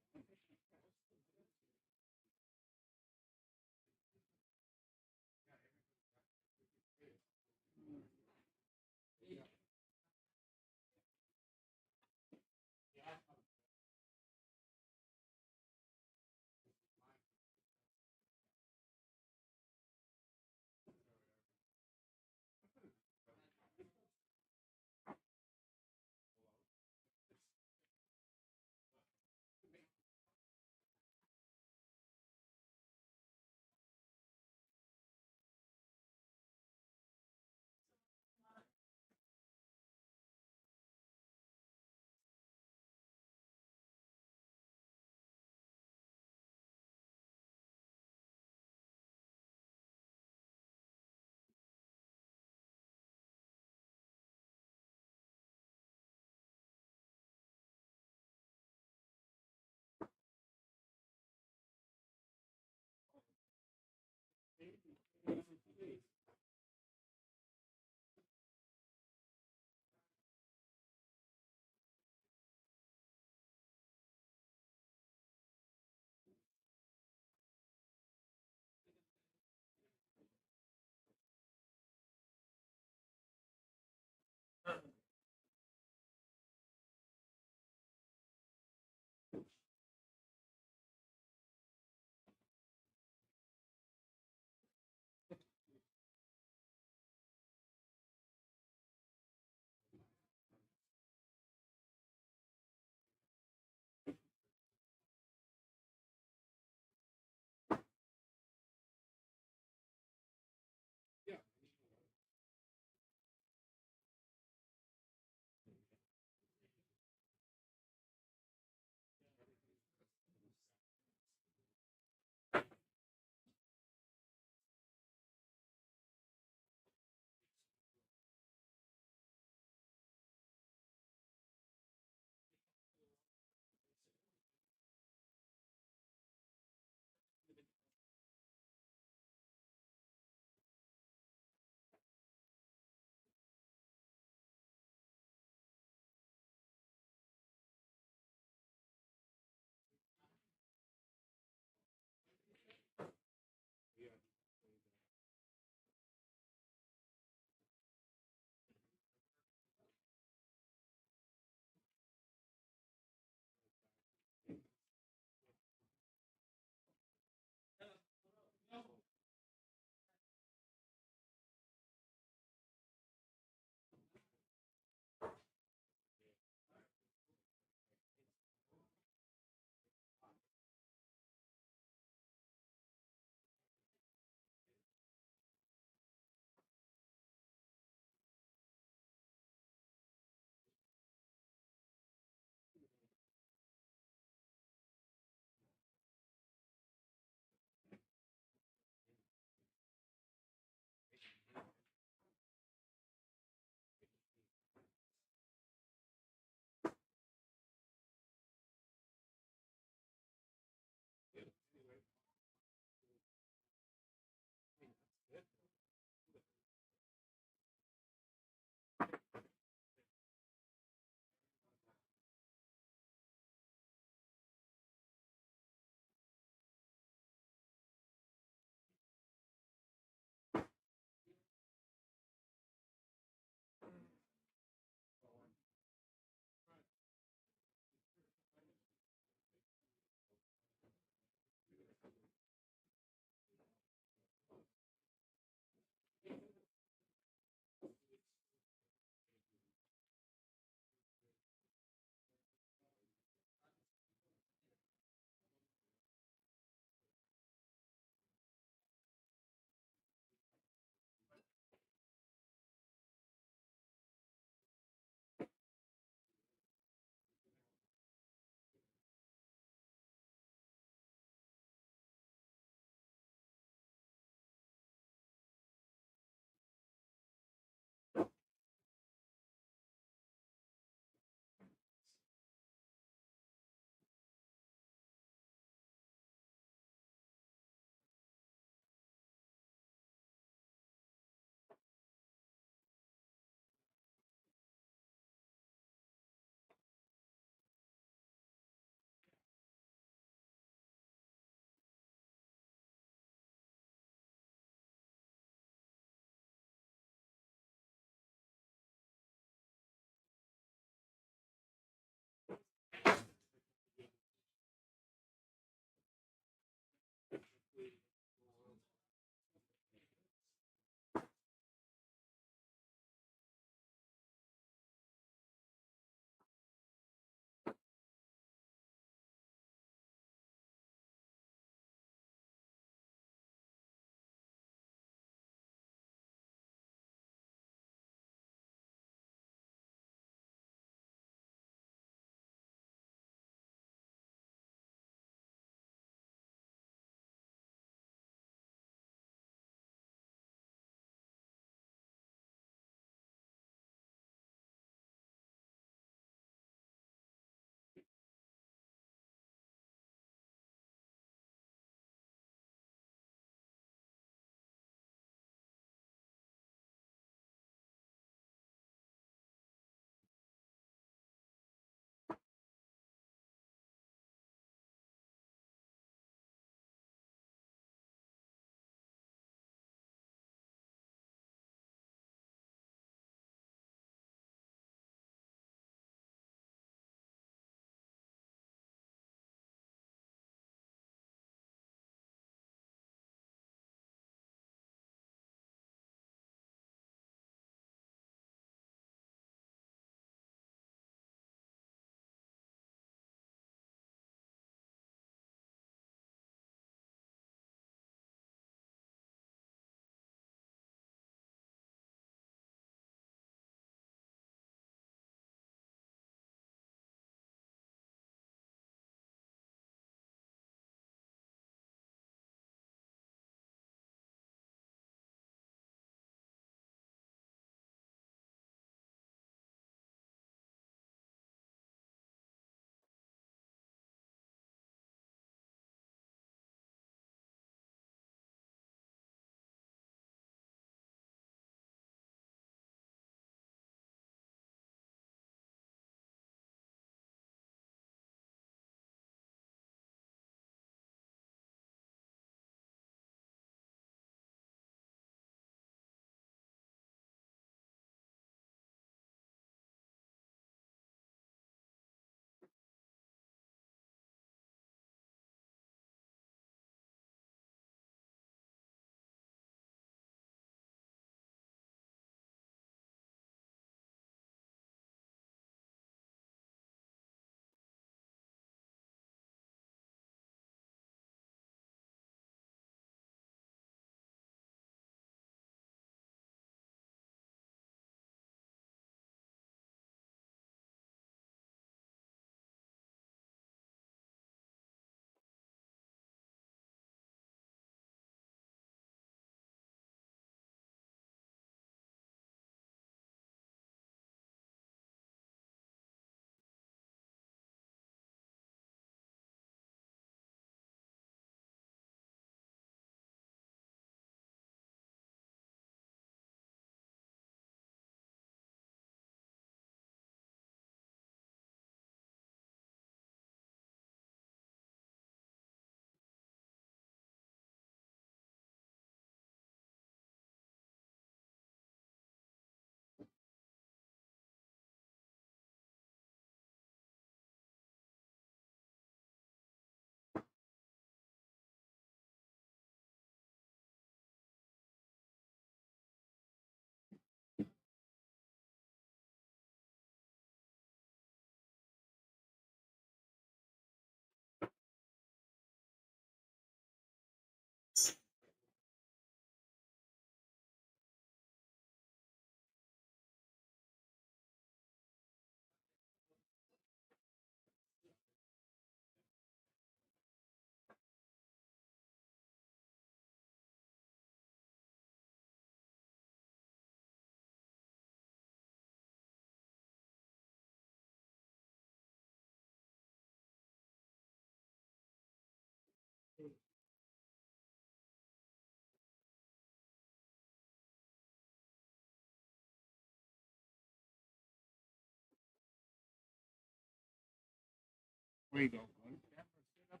Wait, don't one camera set up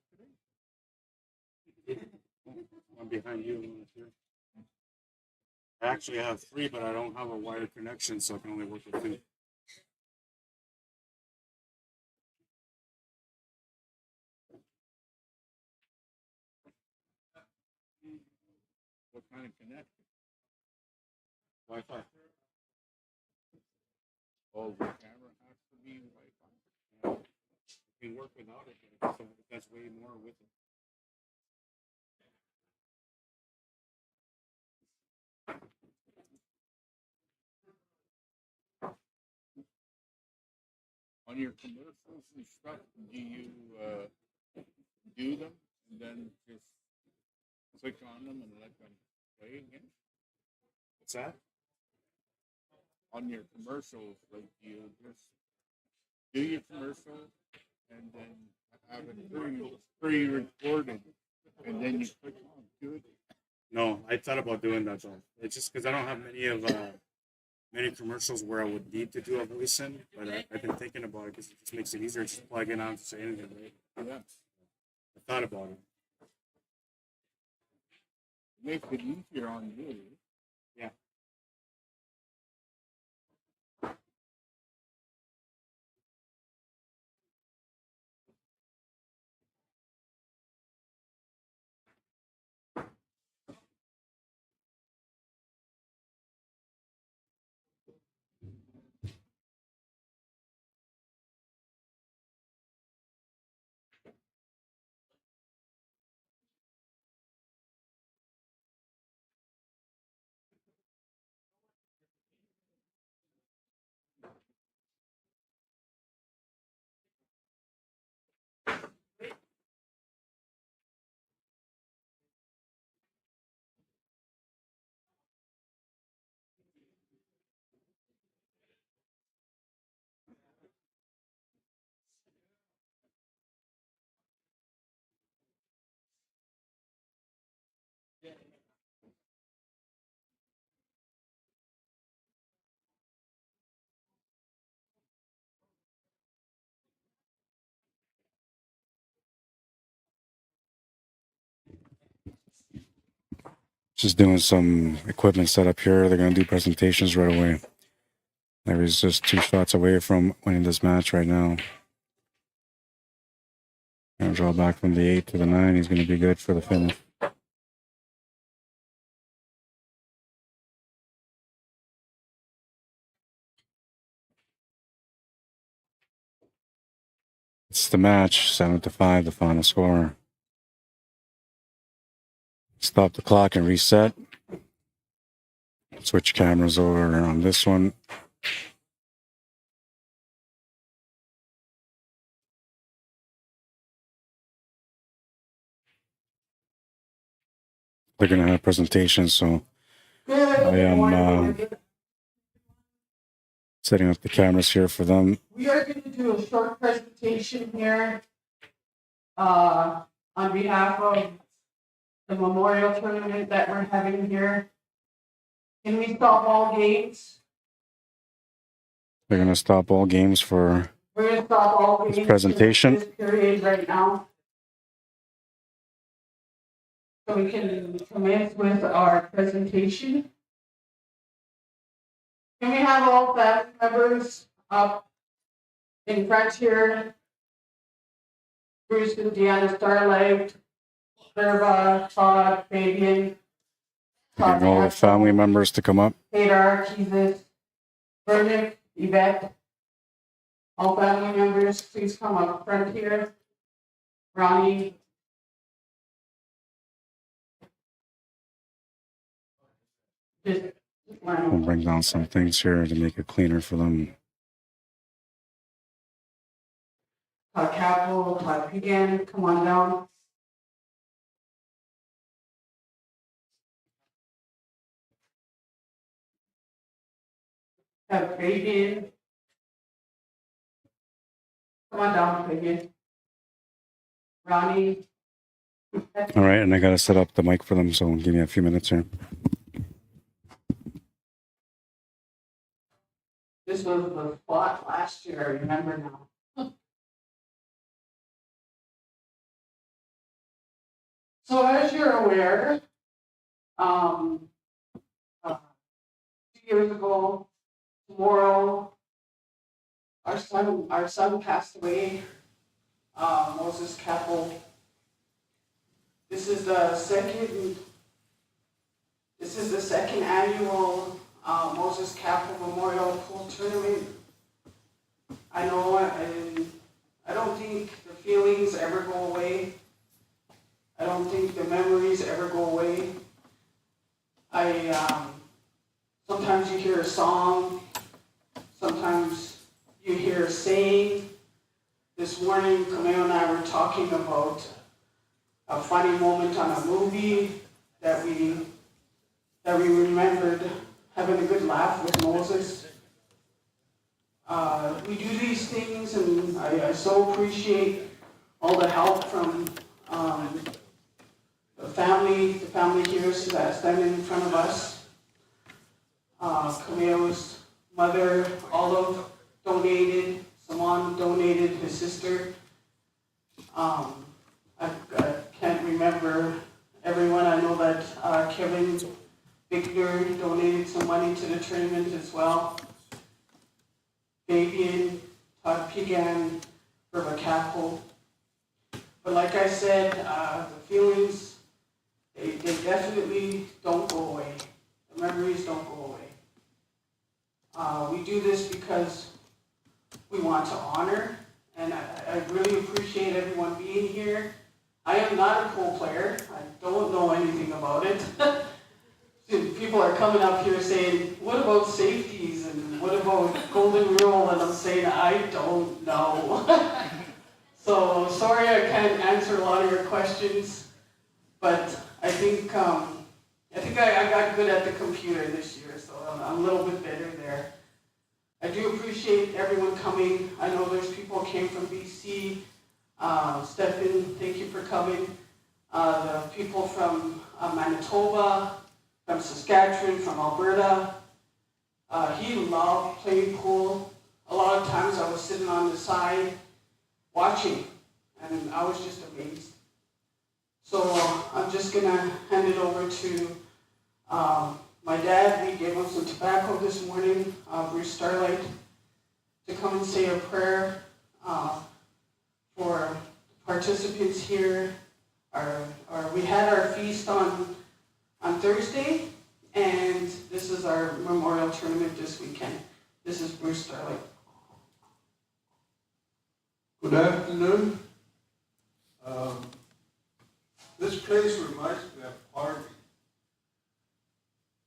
today? One behind you, one up here. I actually have 3, but I don't have a wired connection, so I can only work with 2. What kind of connection? Wi-Fi. Oh, the camera has to be Wi-Fi. You can work without it, but that's way more with it. On your commercials and stuff, do you do them and then just click on them and let them play again? What's that? On your commercials, like do you just do your commercial and then have it pre-recorded and then you click on do it? No, I thought about doing that though. It's just because I don't have many commercials where I would need to do a voice in, but I've been thinking about it because it just makes it easier to just plug in on to say anything, right? Yeah. I thought about it. Makes it easier on you. Yeah. Just doing some equipment setup here. They're going to do presentations right away. Larry's just 2 shots away from winning this match right now. Going to draw back from the 8 to the 9. He's going to be good for the finish. It's the match, 7-5, the final score. Stop the clock and reset. Switch cameras over on this one. They're going to have presentations, so I am setting up the cameras here for them. We are going to do a short presentation here on behalf of the memorial tournament that we're having here. Can we stop all games? They're going to stop all games for We're going to stop all this games presentation. for this period right now. So we can commence with our presentation. Can we have all family members up in front here? Bruce and Deanna Starlight, Serva, Todd, Fabian, Getting all the family members to come up. Hadar, Jesus, Vernon, Yvette. All family members, please come up front here. Ronnie. Just We'll bring down some things here to make it cleaner for them. Cappo, PEIGAN, come on down. Have Fabian. Come on down, Fabian. Ronnie. All right, and I got to set up the mic for them, so give me a few minutes here. This was the spot last year, I remember now. So as you're aware, 2 years ago, tomorrow, our son passed away, Moses Cappo. This is the second annual Moses Cappo Memorial Pool Tournament. I know, and I don't think the feelings ever go away. I don't think the memories ever go away. Sometimes you hear a song, sometimes you hear a saying. This morning, Camille and I were talking about a funny moment on a movie that we remembered having a good laugh with Moses. We do these things, and I so appreciate all the help from the family here that's standing in front of us. Camille's mother, Olive, donated. Simon donated, his sister. I can't remember everyone. I know that Kevin Victor donated some money to the tournament as well. Fabian, Todd PEIGAN, Cappo. But like I said, the feelings, they definitely don't go away. The memories don't go away. We do this because we want to honor, and I really appreciate everyone being here. I am not a pool player. I don't know anything about it. People are coming up here saying, what about safeties and what about golden rule? And I'm saying, I don't know. So sorry I can't answer a lot of your questions, but I think I got good at the computer this year, so I'm a little bit better there. I do appreciate everyone coming. I know there's people who came from BC. Stephen, thank you for coming. The people from Manitoba, from Saskatchewan, from Alberta. He loved playing pool. A lot of times I was sitting on the side watching, and I was just amazed. So I'm just gonna hand it over to my dad. We gave him some tobacco this morning, Bruce Starlight, to come and say a prayer for participants here. We had our feast on Thursday, and this is our memorial tournament this weekend. This is Bruce Starlight. Good afternoon. This place reminds me of Harvey.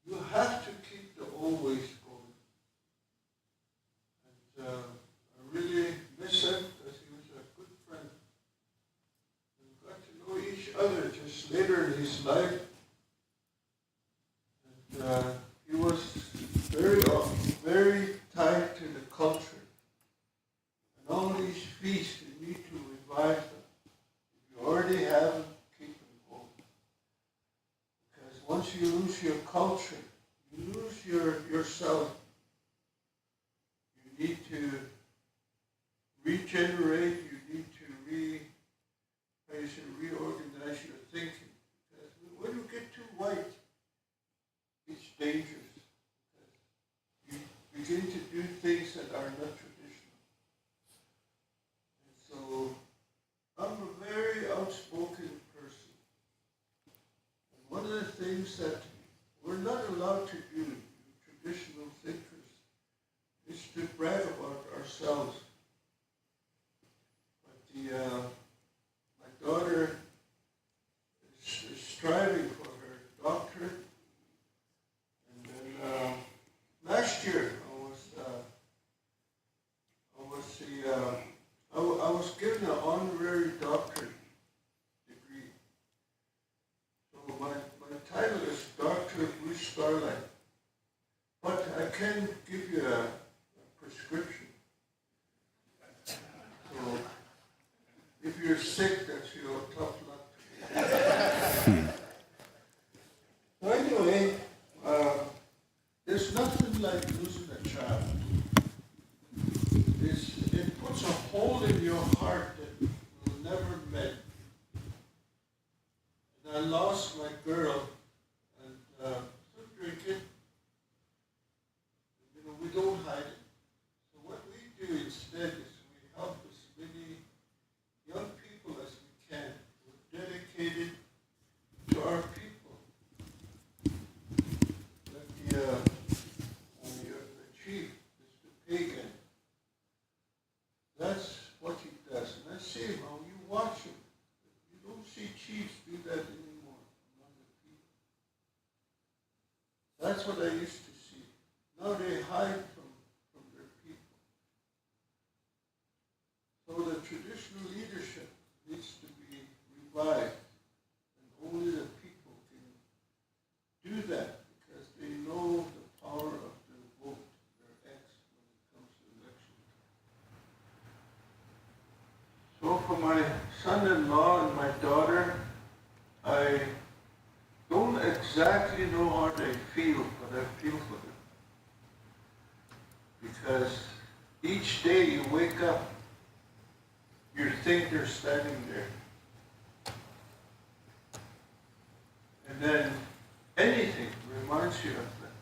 You have to keep the old ways going. And I really miss him because he was a good friend. We got to know each other just later in his life. And he was very tied to the culture. And all these feasts, you need to revive them. If you already have them, keep them going. Because once you lose your culture, you lose yourself. You need to regenerate, you need to reorganize your thinking. Because when you get too white, it's dangerous. Because you begin to do things that are not traditional. And so I'm a very outspoken person. And one of the things that we're not allowed to do, traditional thinkers, is to brag about ourselves. But my daughter is striving for her doctorate. And then last year I was given an honorary doctorate degree. So my title is Dr. Bruce Starlight. But I can give you a prescription. So if you're sick, that's your tough luck. So anyway, there's nothing like losing a child. It puts a hole in your heart that will never mend. And girl, and still drinking. You know, we don't hide it. So what we do instead is we help as many young people as we can. We're dedicated to our people. Like the chief, Mr. PEIGAN, that's what he does. And I see him, how you watch him. You don't see chiefs do that anymore among the people. That's what I used to see. Now they hide from their people. So the traditional leadership needs to be revived. And only the people can do that because they know the power of their vote, their X, when it comes to election time. So for my son-in-law and my daughter, I don't exactly know how they feel, but I feel for them. Because each day you wake up, you think they're standing there. And then anything reminds you of them.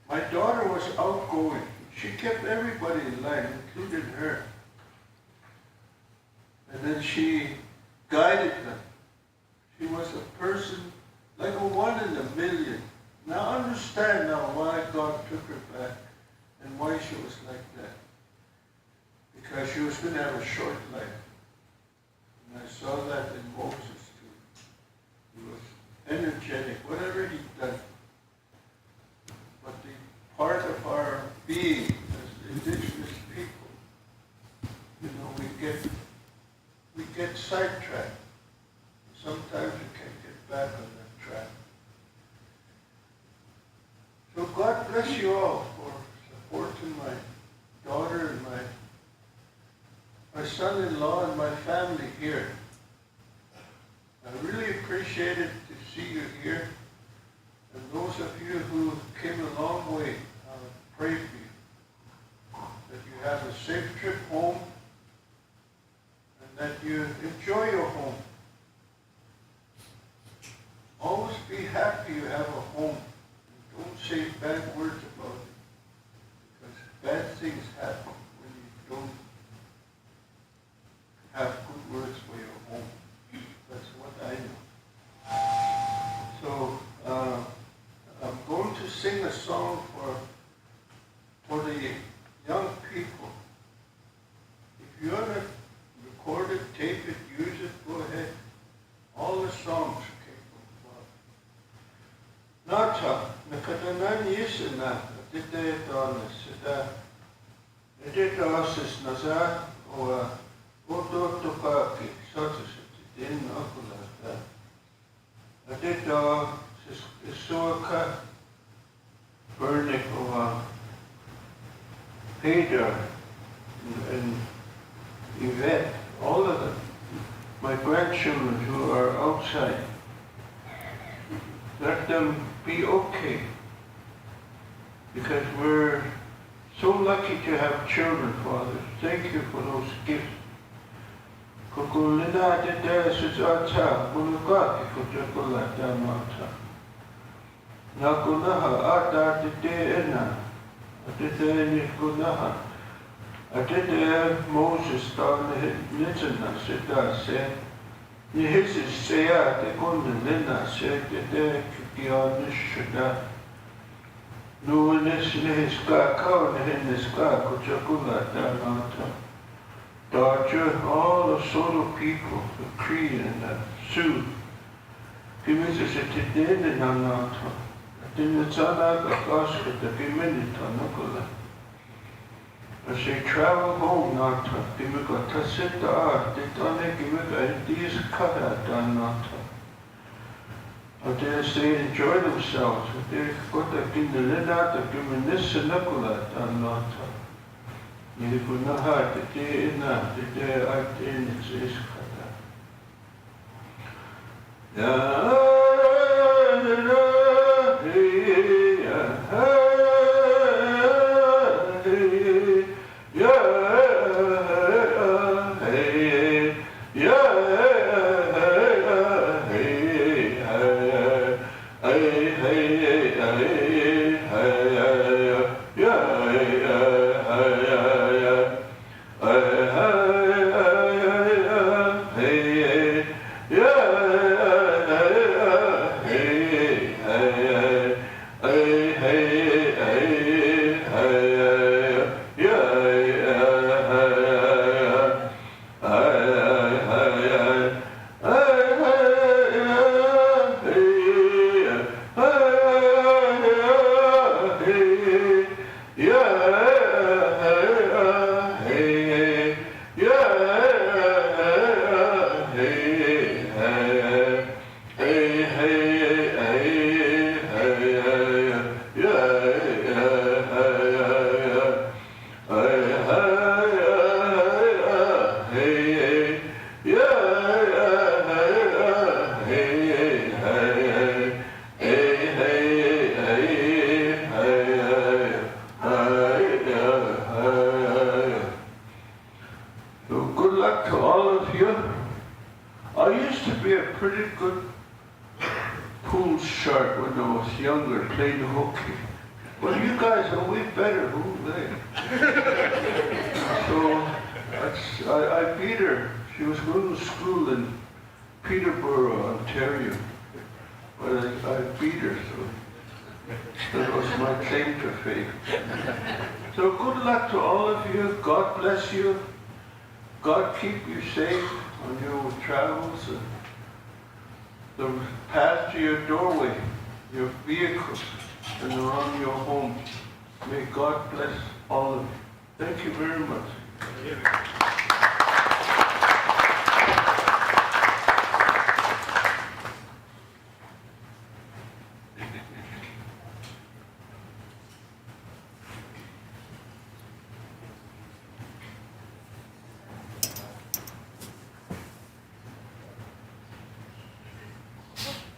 My daughter was outgoing. She kept everybody in line, including her. And then she guided them. She was a person like a 1 in a million. Now I understand now why God took her back and why she was like that. Because she was going to have a short life. And I saw that in Moses too. He was energetic, whatever he'd done. But the part of our being as indigenous people, you know, we get sidetracked. Sometimes we can't get back on that track. So God bless you all for supporting my daughter and my son-in-law and my family here. I really appreciate it to see you here. And those of you who came a long way, I pray for you that you have a safe trip home and that you enjoy your home. Always be happy you have a home. And don't say bad words about it. Because bad things happen when you don't have good words for your home. That's what I know. So I'm going to sing a song for the young people. If you want to record it, tape it, use it, go ahead. All the songs came from God. Nata, nakatanan yisina, atite donis, atite osis naza, o oto topaki, sotis, din okulata. Atite isoka, burnik, o Peter, and Yvette, all of them, my grandchildren who are outside, let them be okay. Because we're so lucky to have children, Father. Thank you for those gifts. Kukulina de suzata, kulukaki kujakulata mata. Nakunaha ata de ena. Atite kunaha. Atite Moses down Nitana Sita said, Nihisis Sea de Kundalina said de Kianishada. Nuanis Nihiska Kaun Hiniska Kujakula Danata. Dodger, all the Soto people, the Cree and the Sioux, Kimisis at Tidin and Anata. Dinatana Gaska the Giminita Nukula. As they travel home, Nata, Gimika Tasita, they don't Gimika and these Kata Nata. As they enjoy themselves, they got the Gindalina, the Giminissa Nukula Nata. Nilikunaha, the day in that, the day I did is Kata. playing hooky. Well, you guys are way better, who they? So I beat her. She was going to school in Peterborough, Ontario. But I beat her, so that was my claim to fame. So good luck to all of you. God bless you. God keep you safe on your travels and the path to your doorway, your vehicle, and around your home. May God bless all of you. Thank you very much.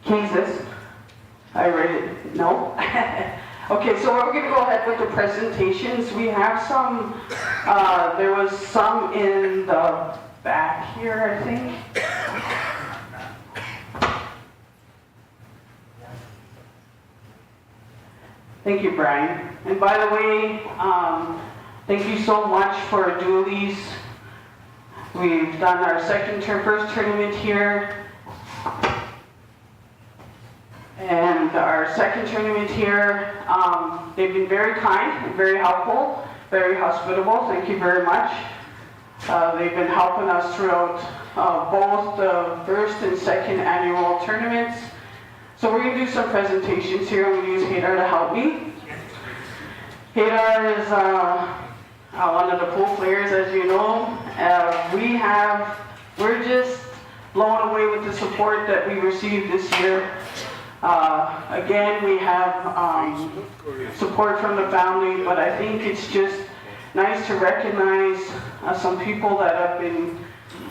Kansas. I read it. No? Okay, so we're going to go ahead with the presentations. We have some, there was some in the back here, I think. Thank you, Brian. And by the way, thank you so much for Dooley's. We've done our first tournament here. And our second tournament here, they've been very kind, very helpful, very hospitable. Thank you very much. They've been helping us throughout both the first and second annual tournaments. So we're going to do some presentations here. I'm going to use Hadar to help me. Hadar is one of the pool players, as you know. We're just blown away with the support that we received this year. Again, we have support from the family, but I think it's just nice to recognize some people that have been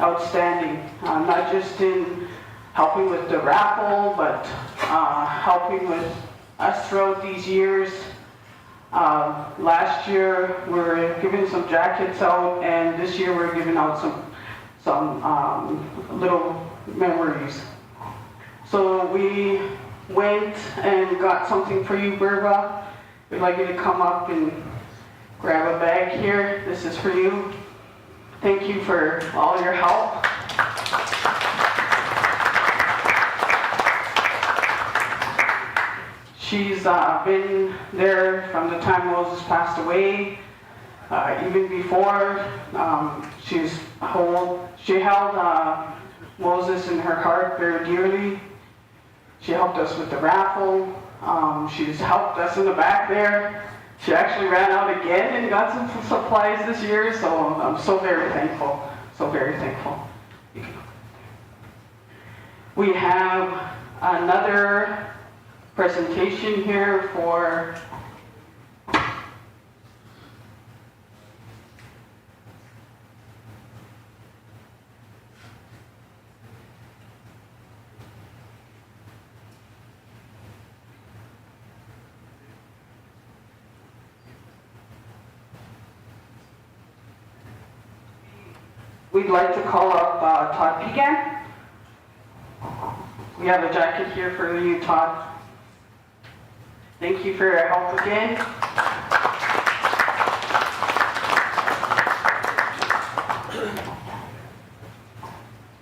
outstanding, not just in helping with the raffle, but helping with us throughout these years. Last year, we were giving some jackets out, and this year we're giving out some little memories. So we went and got something for you, Burba. We'd like you to come up and grab a bag here. This is for you. Thank you for all your help. She's been there from the time Moses passed away, even before. She held Moses in her heart very dearly. She helped us with the raffle. She's helped us in the back there. She actually ran out again and got some supplies this year, so I'm so very thankful. So very thankful. We have another presentation here for we'd like to call up Todd PEIGAN. We have a jacket here for you, Todd. Thank you for your help again.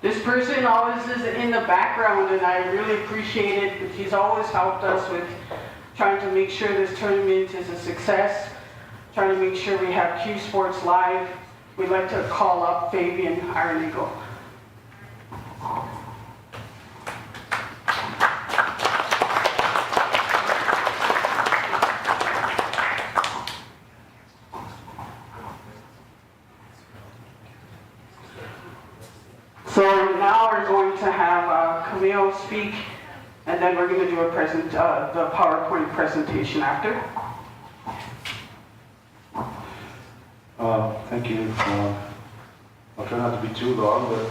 This person always is in the background, and I really appreciate it, but he's always helped us with trying to make sure this tournament is a success, trying to make sure we have Q Sports live. We'd like to call up Fabian Arnigo. So now we're going to have Camille speak, and then we're going to do the PowerPoint presentation after. Thank you. I'll try not to be too long, but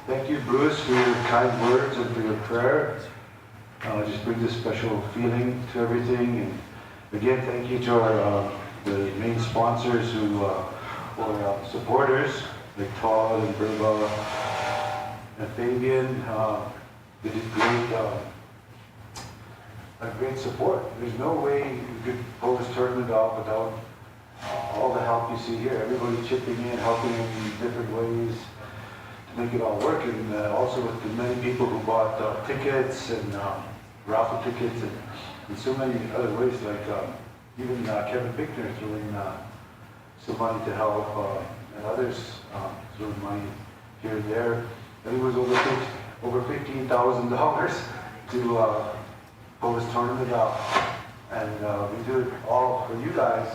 thank you, Bruce, for your kind words and for your prayer. It just brings a special feeling to everything. And again, thank you to our the main sponsors who or supporters like Todd and Burba and Fabian. They did great. a great support. There's no way you could pull this tournament off without all the help you see here. Everybody chipping in, helping in different ways to make it all work. And also with the many people who bought tickets and raffle tickets and so many other ways, like even Kevin Bickner throwing some money to help, and others throwing money here and there. I think it was over $15,000 to pull this tournament off. And we do it all for you guys,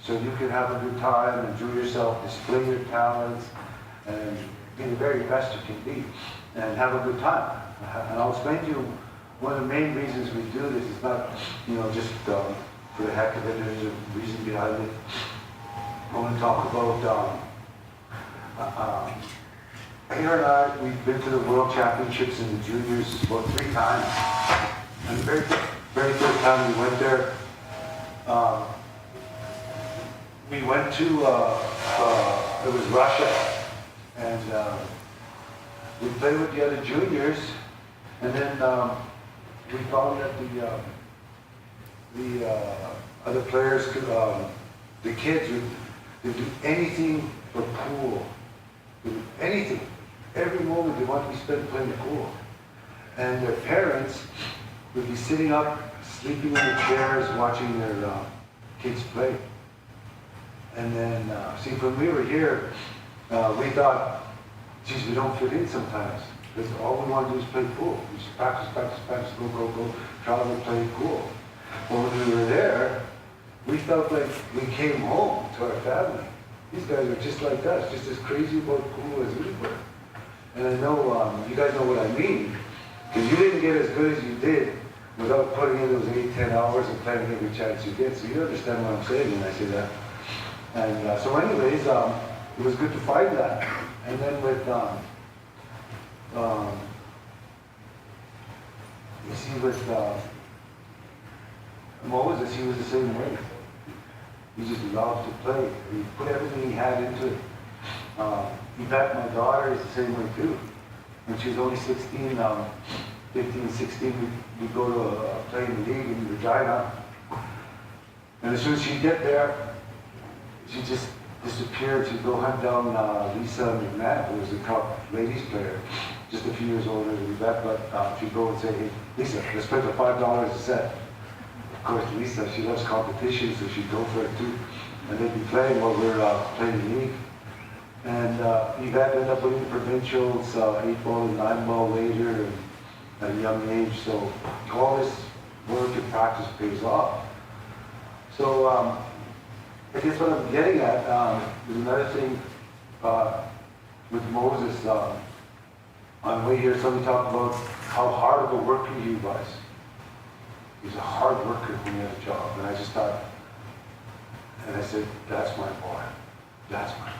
so you can have a good time, enjoy yourself, display your talents, and be the very best you can be, and have a good time. And I'll explain to you one of the main reasons we do this. Is not, just for the heck of it. There's a reason behind it. I want to talk about Peter and I. We've been to the World Championships in the juniors about 3 times. And the very first time we went there, we went to, it was Russia, and we played with the other juniors, and then we found that the other players, the kids would do anything for pool, anything. Every moment they wanted to be spent playing pool. And their parents would be sitting up, sleeping in the chairs, watching their kids play. And then, see, when we were here, we thought, geez, we don't fit in sometimes. Because all we want to do is play pool. We just practice, go, travel, play pool. But when we were there, we felt like we came home to our family. These guys are just like us, just as crazy about pool as we were. And I know, you guys know what I mean, because you didn't get as good as you did without putting in those 8-10 hours and playing every chance you get. So you understand what I'm saying when I say that. And so anyways, it was good to find that. And then with, you see with Moses, he was the same way. He just loved to play. He put everything he had into it. Yvette, my daughter, is the same way too. When she was only 16, 15, 16, we go to a playing league in Regina. And as soon as she'd get there, she just disappeared. She'd go hunt down Lisa McMahon, who was the top ladies player, just a few years older than Yvette, but she'd go and say, hey, Lisa, let's play for $5 a set. Of course, Lisa, she loves competition, so she'd go for it too. And they'd be playing while we were playing the league. And Yvette ended up winning provincials, 8-ball and 9-ball later, at a young age. So all this work and practice pays off. So I guess what I'm getting at is another thing with Moses. On the way here, somebody talked about how hard of a worker he was. He's a hard worker when he had a job. And I just thought, and I said, that's my boy. That's my boy.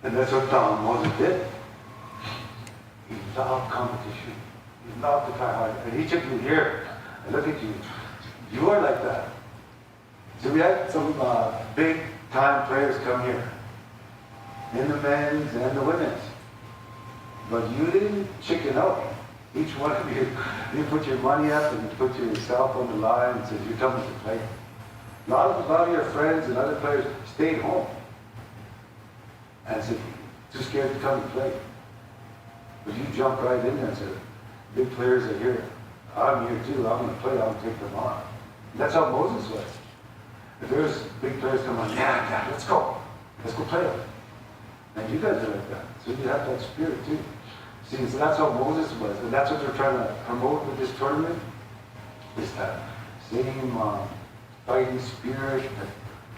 And that's what Moses did. He loved competition. He loved to try hard. And each of you here, I look at you, you are like that. So we had some big time players come here, in the men's and the women's. But you didn't chicken out. Each one of you, you put your money up and you put yourself on the line and said, you're coming to play. A lot of your friends and other players stayed home. And said, too scared to come and play. But you jumped right in there and said, big players are here. I'm here too. I'm going to play. I'll take them on. And that's how Moses was. If there's big players come on, yeah, let's go. Let's go play them. And you guys are like that. So you have that spirit too. See, so that's how Moses was. And that's what they're trying to promote with this tournament. Is that same fighting spirit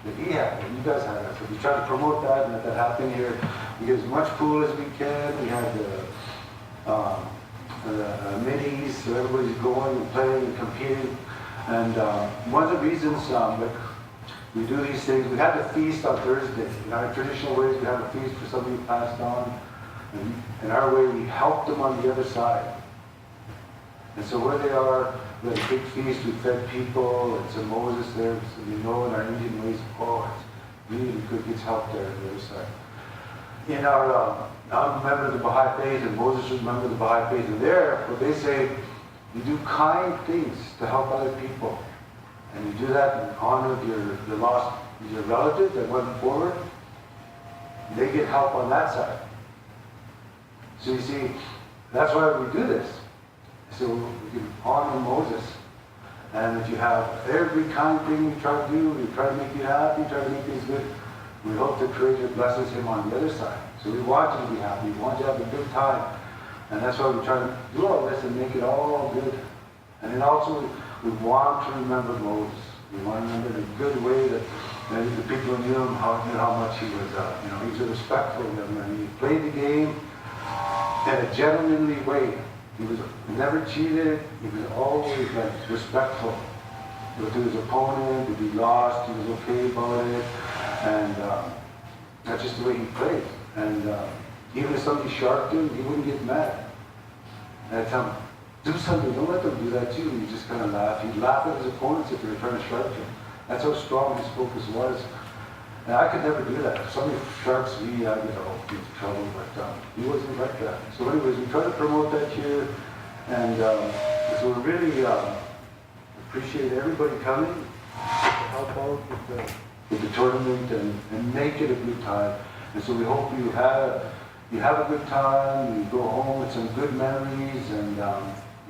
that he had, and you guys had that. So we try to promote that and let that happen here. We get as much pool as we can. We have the minis, so everybody's going and playing and competing. And one of the reasons that we do these things, we have a feast on Thursday. In our traditional ways, we have a feast for somebody who passed on. And in our way, we help them on the other side. And so where they are, we had a big feast, we fed people, and some Moses there, so we know in our Indian ways, oh, it's really good, gets help there on the other side. In our, I'm a member of the Baha'i Faith, and Moses was a member of the Baha'i Faith, and there, what they say, you do kind things to help other people, and you do that in honor of your lost, your relative that went forward, they get help on that side. So you see, that's why we do this. So we can honor Moses. And if you have every kind thing you try to do, we try to make you happy, try to make things good, we hope the Creator blesses him on the other side. So we want you to be happy, we want you to have a good time. And that's why we try to do all this and make it all good. And then also, we want to remember Moses. We want to remember in a good way that the people who knew him, knew how much he was, he was a respectful young man. He played the game in a gentlemanly way. He was never cheated. He was always like respectful to his opponent. If he lost, he was okay about it. And that's just the way he played. And even if somebody sharked him, he wouldn't get mad. And I'd tell him, do something. Don't let them do that to you. And he just kind of laugh. He'd laugh at his opponents if they were trying to shark him. That's how strong his focus was. And I could never do that. If somebody sharks me, I get all into trouble, but he wasn't like that. So anyways, we try to promote that here, and so we really appreciate everybody coming to help out with the tournament and make it a good time. And so we hope you have a good time, you go home with some good memories, and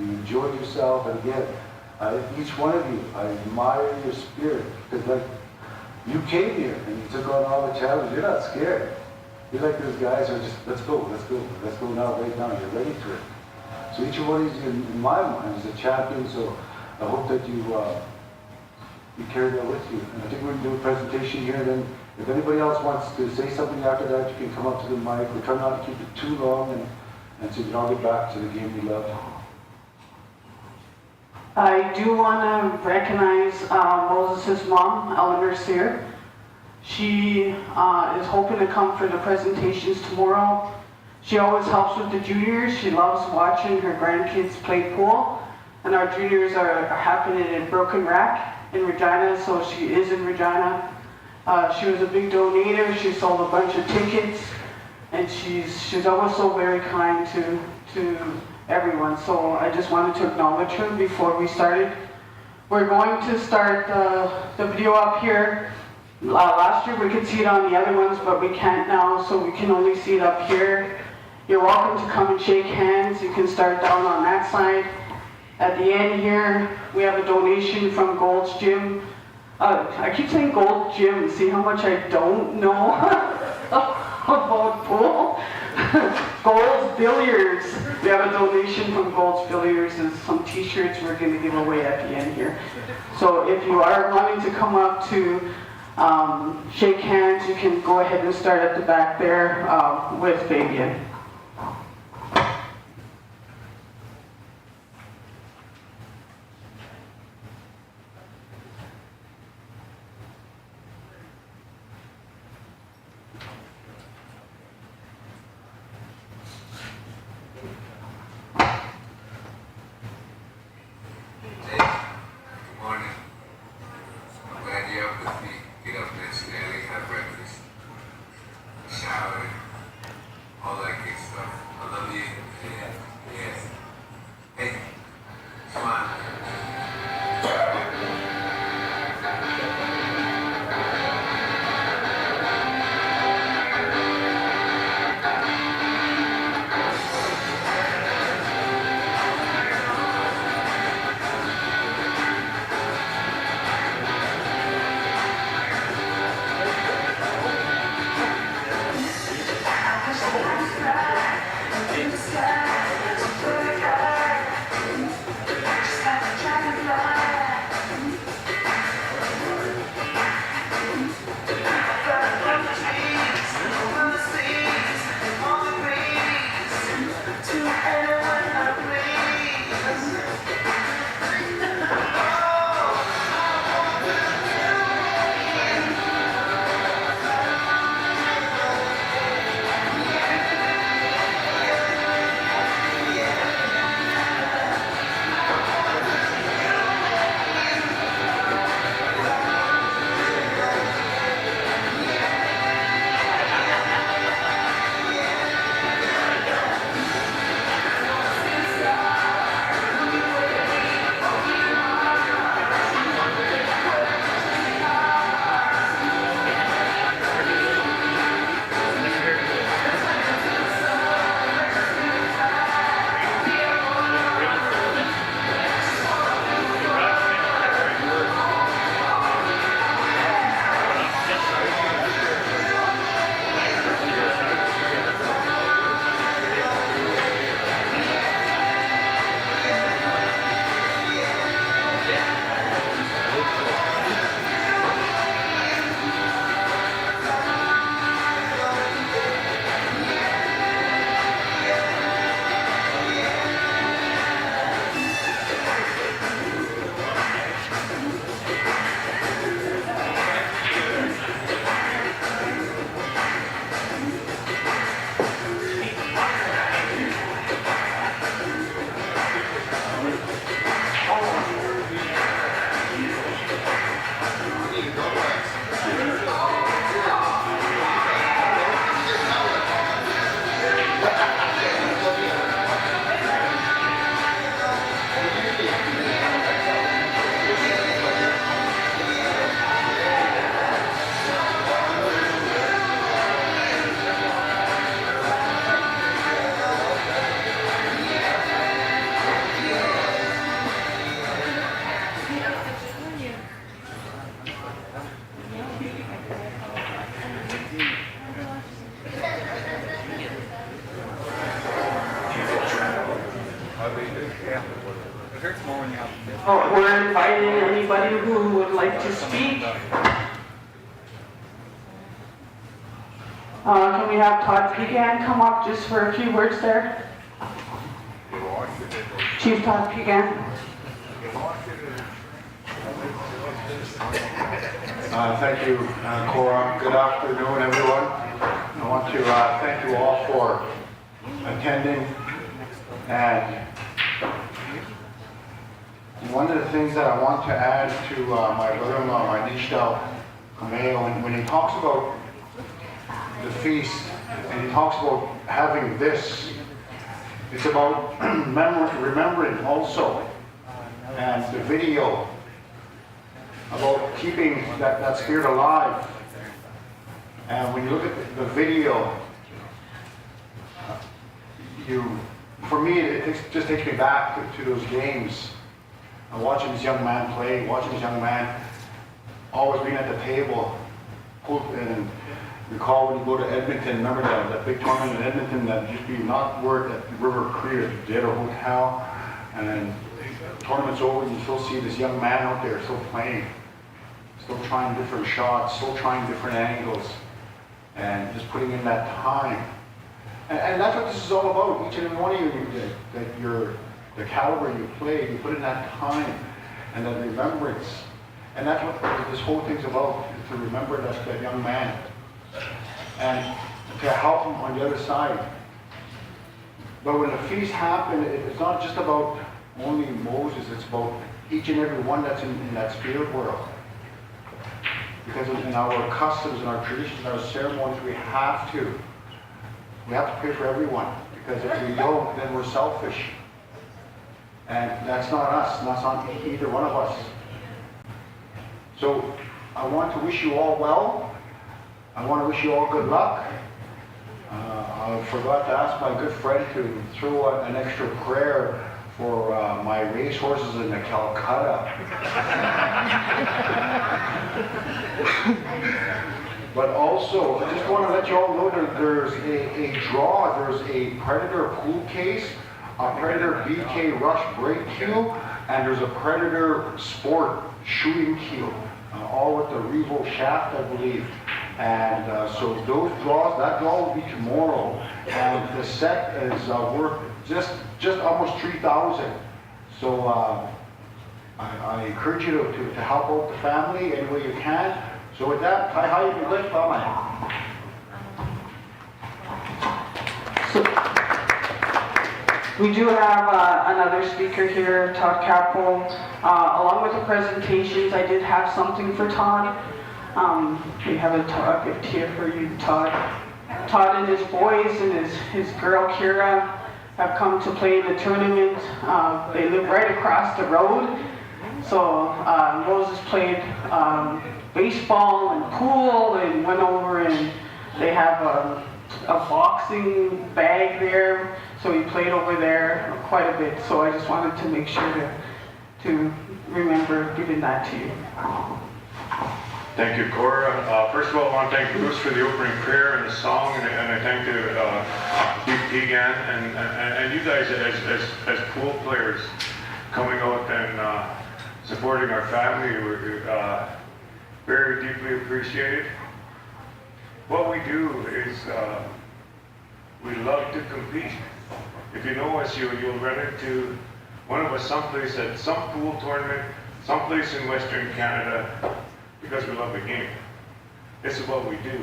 you enjoy yourself. And again, each one of you, I admire your spirit, because like, you came here and you took on all the challenges. You're not scared. You're like those guys who are just, let's go now, right now. You're ready for it. So each one of you, in my mind, is a champion. So I hope that you carry that with you. And I think we're going to do a presentation here. Then, if anybody else wants to say something after that, you can come up to the mic. We're trying not to keep it too long, and so you can all get back to the game we love. I do want to recognize Moses' mom, Eleanor Sear. She is hoping to come for the presentations tomorrow. She always helps with the juniors. She loves watching her grandkids play pool. And our juniors are happening in Broken Rack in Regina, so she is in Regina. She was a big donator. She sold a bunch of tickets. And she's always so very kind to everyone. So I just wanted to acknowledge her before we started. We're going to start the video up here. Last year we could see it on the other ones, but we can't now, so we can only see it up here. You're welcome to come and shake hands. You can start down on that side. At the end here, we have a donation from Gold's Gym. I keep saying Gold's Gym. See how much I don't know about pool? Gold's Billiards. We have a donation from Gold's Billiards and some t-shirts we're going to give away at the end here. So if you are wanting to come up to shake hands, you can go ahead and start at the back there with Fabian. Shower, all that good hurts more when you have We're inviting anybody who would like to speak. Can we have Todd Peigan come up just for a few words there? Chief Todd Peigan. Thank you, Cora. Good afternoon, everyone. I want to thank you all for attending. And one of the things that I want to add to my brother-in-law, my Nishtal Kameo, when he talks about the feast and he talks about having this, it's about remembering also, and the video about keeping that spirit alive. And when you look at the video, for me, it just takes me back to those games. Watching this young man play, watching this young man always being at the table. And recall when you go to Edmonton, remember that big tournament in Edmonton that used to be not where at the River Cree, they had a hotel, and then the tournament's over, you still see this young man out there still playing, still trying different shots, still trying different angles, and just putting in that time. And that's what this is all about. Each and every one of you, that you're the caliber you play, you put in that time and that remembrance. And that's what this whole thing's about, is to remember that young man and to help him on the other side. But when the feast happened, it's not just about only Moses, it's about each and every one that's in that spirit world. Because in our customs, in our traditions, in our ceremonies, we have to pray for everyone. Because if we don't, then we're selfish. And that's not us, and that's not either one of us. So I want to wish you all well. I want to wish you all good luck. I forgot to ask my good friend to throw an extra prayer for my racehorses in the Calcutta. But also, I just want to let you all know that there's a draw. There's a Predator pool case, a Predator BK Rush brake cue, and there's a Predator Sport shooting cue, all with the Revo shaft, I believe. And so those draws, that draw will be tomorrow, and the set is worth just almost 3,000. So I encourage you to help out the family any way you can. So with that, hi, you good, bye. We do have another speaker here, Todd Cappo. Along with the presentations, I did have something for Todd. We have a gift here for you, Todd. Todd and his boys and his girl, Kira, have come to play in the tournament. They live right across the road. So Moses played baseball and pool and went over, and they have a boxing bag there. So he played over there quite a bit. So I just wanted to make sure to remember giving that to you. Thank you, Cora. First of all, I want to thank Bruce for the opening prayer and the song, and I thank Chief PEIGAN and you guys as pool players coming out and supporting our family. We're very deeply appreciated. What we do is we love to compete. If you know us, you'll run into one of us someplace at some pool tournament, someplace in Western Canada, because we love the game. This is what we do.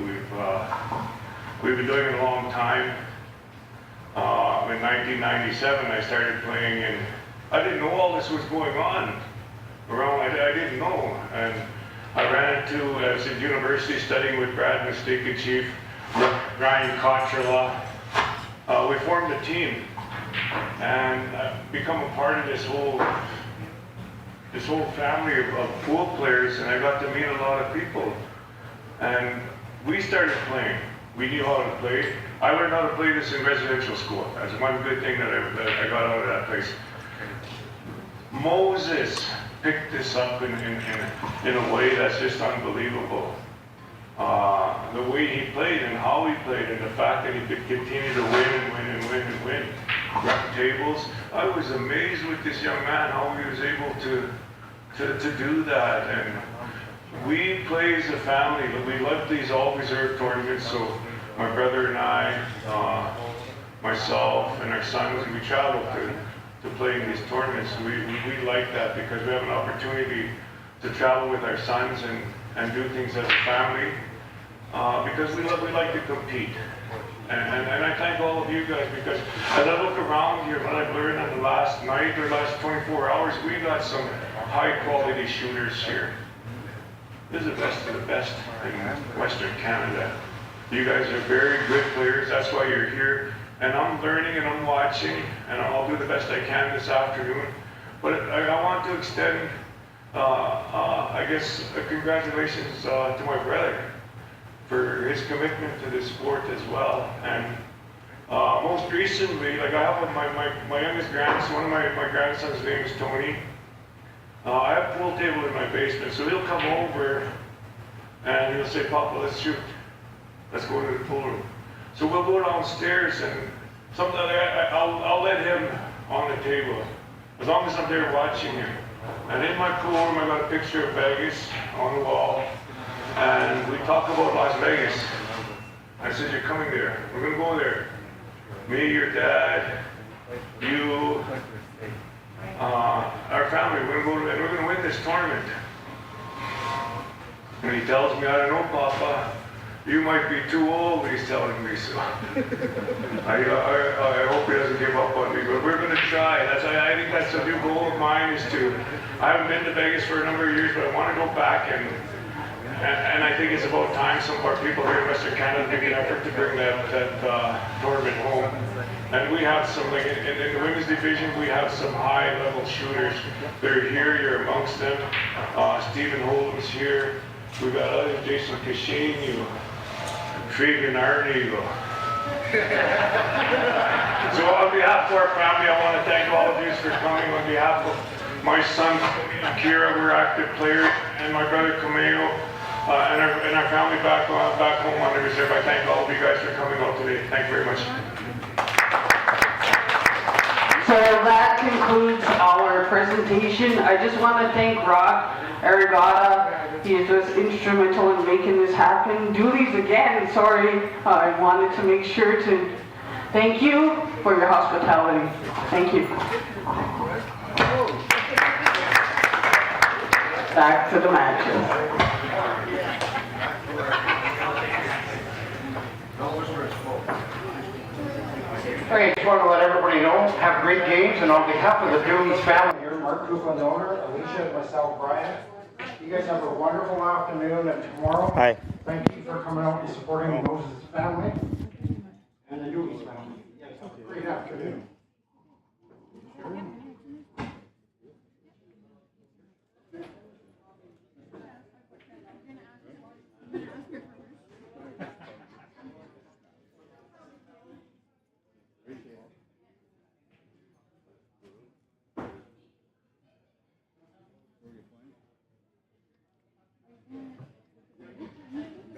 We've been doing it a long time. In 1997, I started playing, and I didn't know all this was going on around. I didn't know, and I ran into, I was at university studying with Brad Mystique and Chief Ryan Kotrala. We formed a team and become a part of this whole family of pool players, and I got to meet a lot of people. And we started playing. We knew how to play. I learned how to play this in residential school. That's one good thing that I got out of that place. Moses picked this up in a way that's just unbelievable. The way he played and how he played, and the fact that he could continue to win and win and win and win. round tables. I was amazed with this young man, how he was able to do that. And we play as a family. We love these all-reserve tournaments, so my brother and I, myself and our sons, we travel to play in these tournaments. We like that because we have an opportunity to travel with our sons and do things as a family because we like to compete. And I thank all of you guys because as I look around here, what I've learned in the last night or last 24 hours, we got some high-quality shooters here. This is the best of the best in Western Canada. You guys are very good players, that's why you're here. And I'm learning and I'm watching, and I'll do the best I can this afternoon. But I want to extend, I guess, congratulations to my brother for his commitment to this sport as well. And most recently, like I have my youngest grandson, one of my grandson's name is Tony. I have a pool table in my basement, so he'll come over and he'll say, Papa, let's shoot. Let's go to the pool room. So we'll go downstairs and I'll let him on the table, as long as I'm there watching him. And in my pool room, I got a picture of Vegas on the wall. And we talk about Las Vegas. I said, you're coming there. We're gonna go there. Me, your dad, you, our family, we're gonna go and we're gonna win this tournament. And he tells me, I don't know, Papa, you might be too old, he's telling me so. I hope he doesn't give up on me, but we're gonna try. I think that's a new goal of mine is I haven't been to Vegas for a number of years, but I wanna go back and I think it's about time some of our people here in Western Canada make an effort to bring that tournament home. And we have some, like in the women's division, we have some high-level shooters. They're here, you're amongst them. Stephen Holden's here. We've got others, Jason Cashin, Fabian Arnie. So on behalf of our family, I want to thank all of you for coming. On behalf of my son, Kira, we're active players, and my brother, Cameo. And our family back home on the reserve. I thank all of you guys for coming out today. Thank you very much. So that concludes our presentation. I just want to thank Arriagada. He is just instrumental in making this happen. Dooley's again, sorry. I wanted to make sure to thank you for your hospitality. Thank you. Back to the matches. Okay, just want to let everybody know, have great games, and on behalf of the Dooley's family here, Mark Krupa, the owner, Alicia, and myself, Brian, you guys have a wonderful afternoon, and tomorrow, Hi. thank you for coming out and supporting Moses' family and the Dooley's family. You guys have a great afternoon.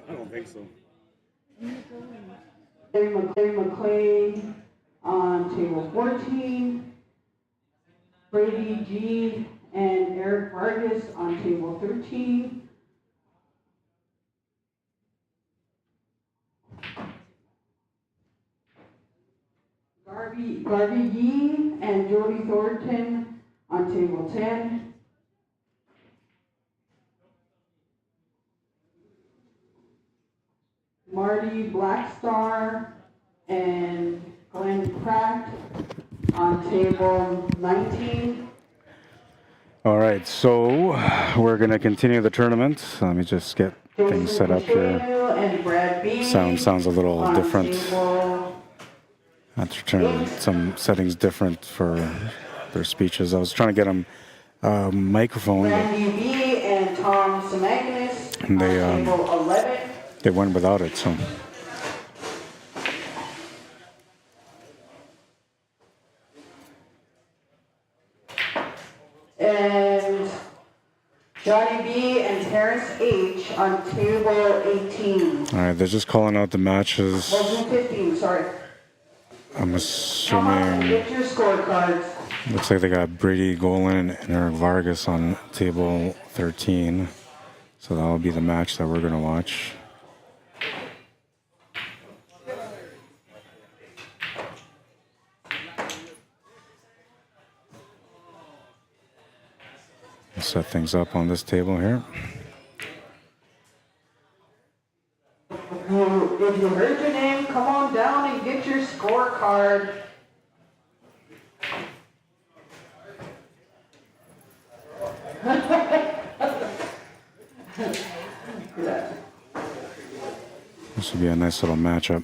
I don't think so. Terry McLean on table 14. Brady G and Eric Vargas on table 13. Garvey Yee and Jody Thornton on table 10. Marty Blackstar and Glenn Pratt on table 19. All right, so we're going to continue the tournament. Let me just get things set up here. And Brad B. Sounds a little on different. table I have to turn some settings different for their speeches. I was trying to get them a microphone, Randy B. and Tom Semagnis and on table 11. they went without it. So And Johnny B. and Terrence H. on table 18. all right, they're just calling out the matches. Well, 15, sorry. I'm Come on, assuming, get your scorecards. looks like they got Brady Golan and Eric Vargas on table 13. So that'll be the match that we're going to watch. Set things up on this table here. If you heard your name, come on down and get your scorecard. This would be a nice little matchup.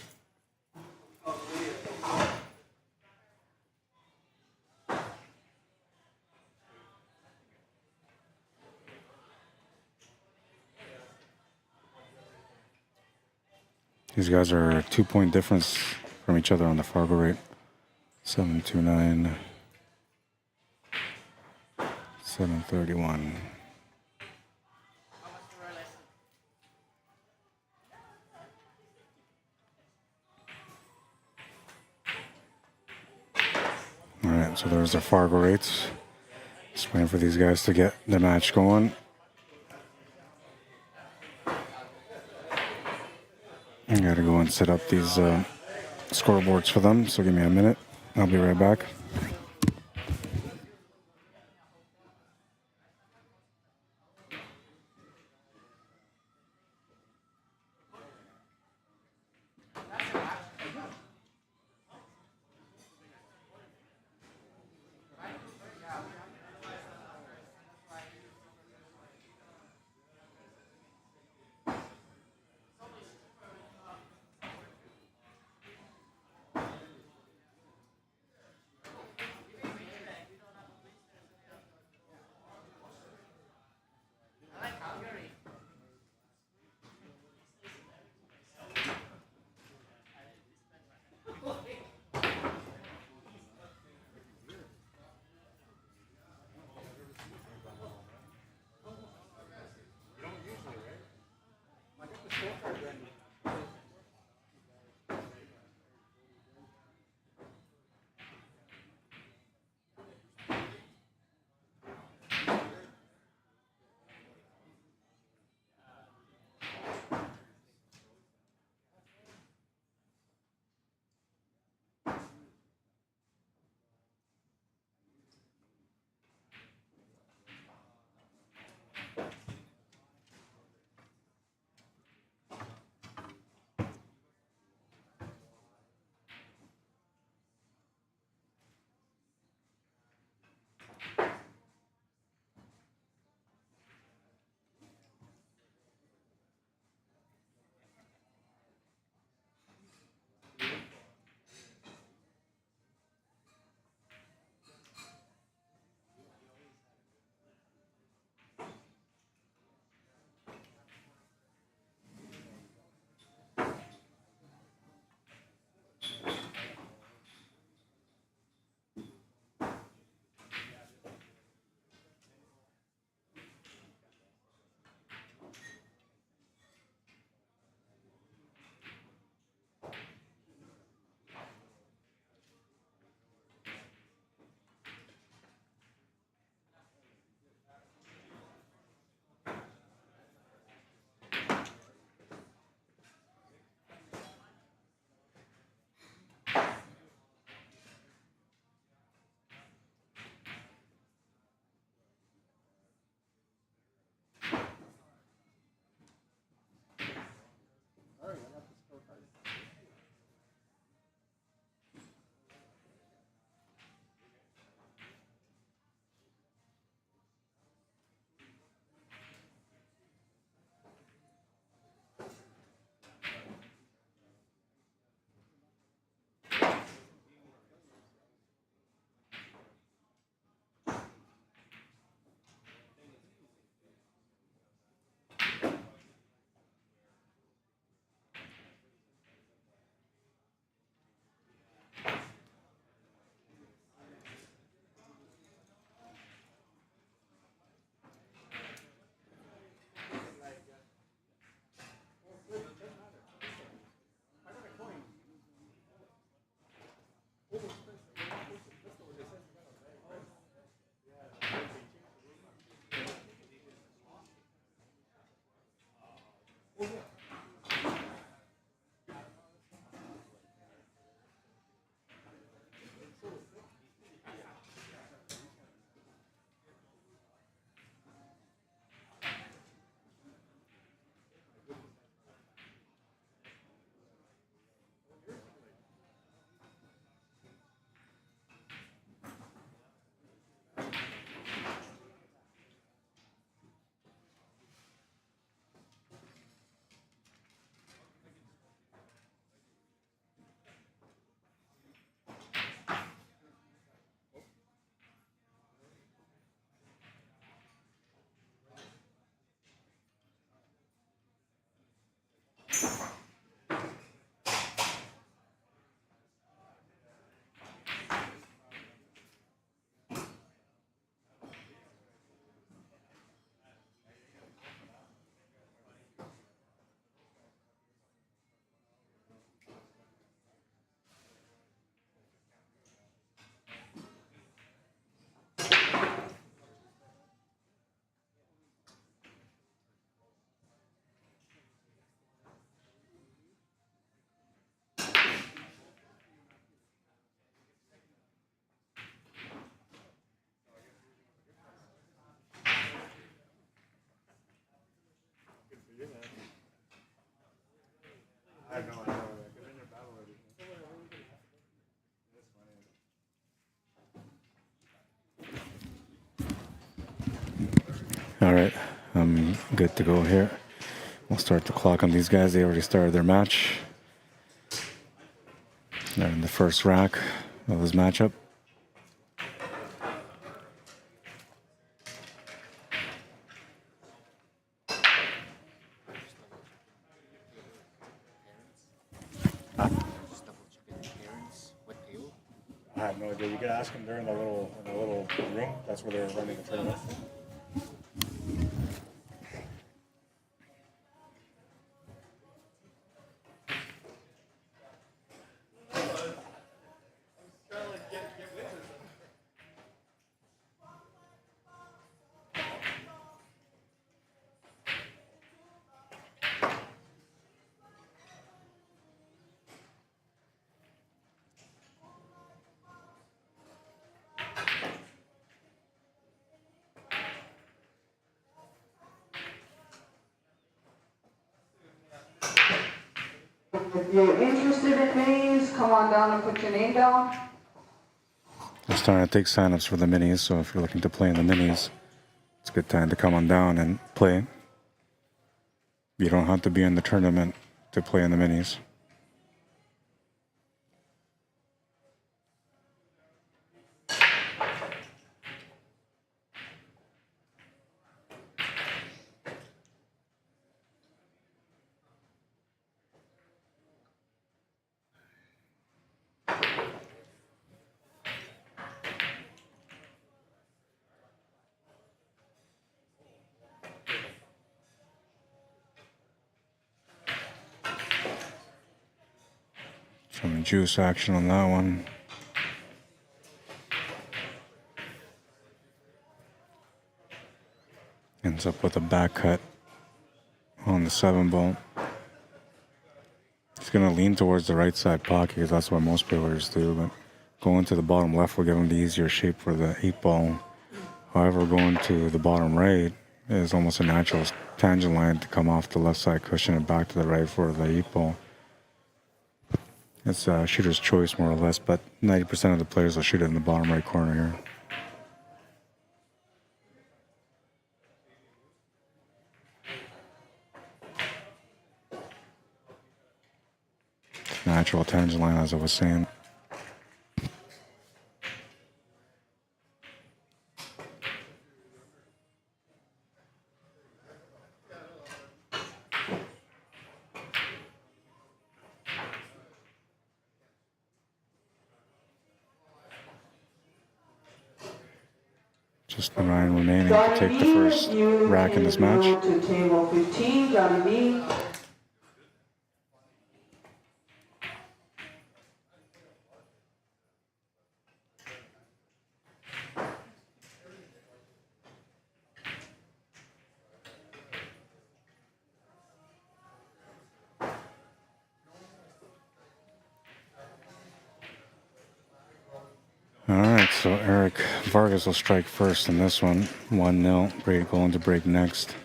These guys are a 2-point difference from each other on the Fargo rate. 729, 731. All right, so there's the Fargo rates. Just waiting for these guys to get the match going. I gotta go and set up these scoreboards for them, so give me a minute. I'll be right back. All right, I'm good to go here. We'll start the clock on these guys. They already started their match. They're in the first rack of this matchup. I have no idea. You could ask them. They're in the little room. That's where they're running the tournament. If you're interested in minis, come on down and put your name down. We're starting to take signups for the minis, so if you're looking to play in the minis, it's a good time to come on down and play. You don't have to be in the tournament to play in the minis. Some juice action on that one. Ends up with a back cut on the 7 ball. He's going to lean towards the right side pocket because that's what most players do, but going to the bottom left will give him the easier shape for the 8 ball. However, going to the bottom right is almost a natural tangent line to come off the left side cushion and back to the right for the 8 ball. It's a shooter's choice, more or less, but 90% of the players will shoot it in the bottom right corner here. Natural tangent line, as I was saying. Just the 9 remaining to take the first rack in this match. To table 15, Johnny B. All right, so Eric Vargas will strike first in this one. 1-0. Brady going to break next.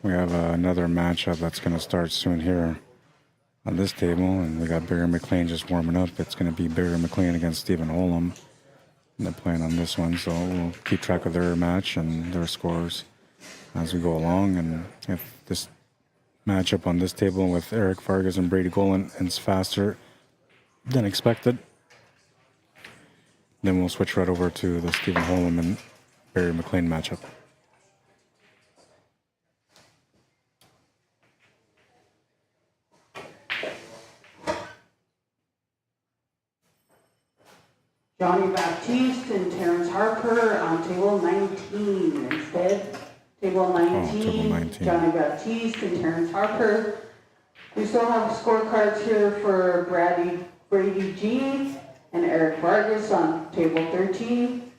We have another matchup that's going to start soon here on this table, and we got Barry McLean just warming up. It's going to be Barry McLean against Stephen Olam. And they're playing on this one, so we'll keep track of their match and their scores as we go along. And if this matchup on this table with Eric Vargas and Brady Golan ends faster than expected, then we'll switch right over to the Stephen Olam and Barry McLean matchup. Johnny Baptiste and Terrence Harper on table 19 instead. Table 19, table 19. Johnny Baptiste and Terrence Harper. We still have scorecards here for Brady G and Eric Vargas on table 13.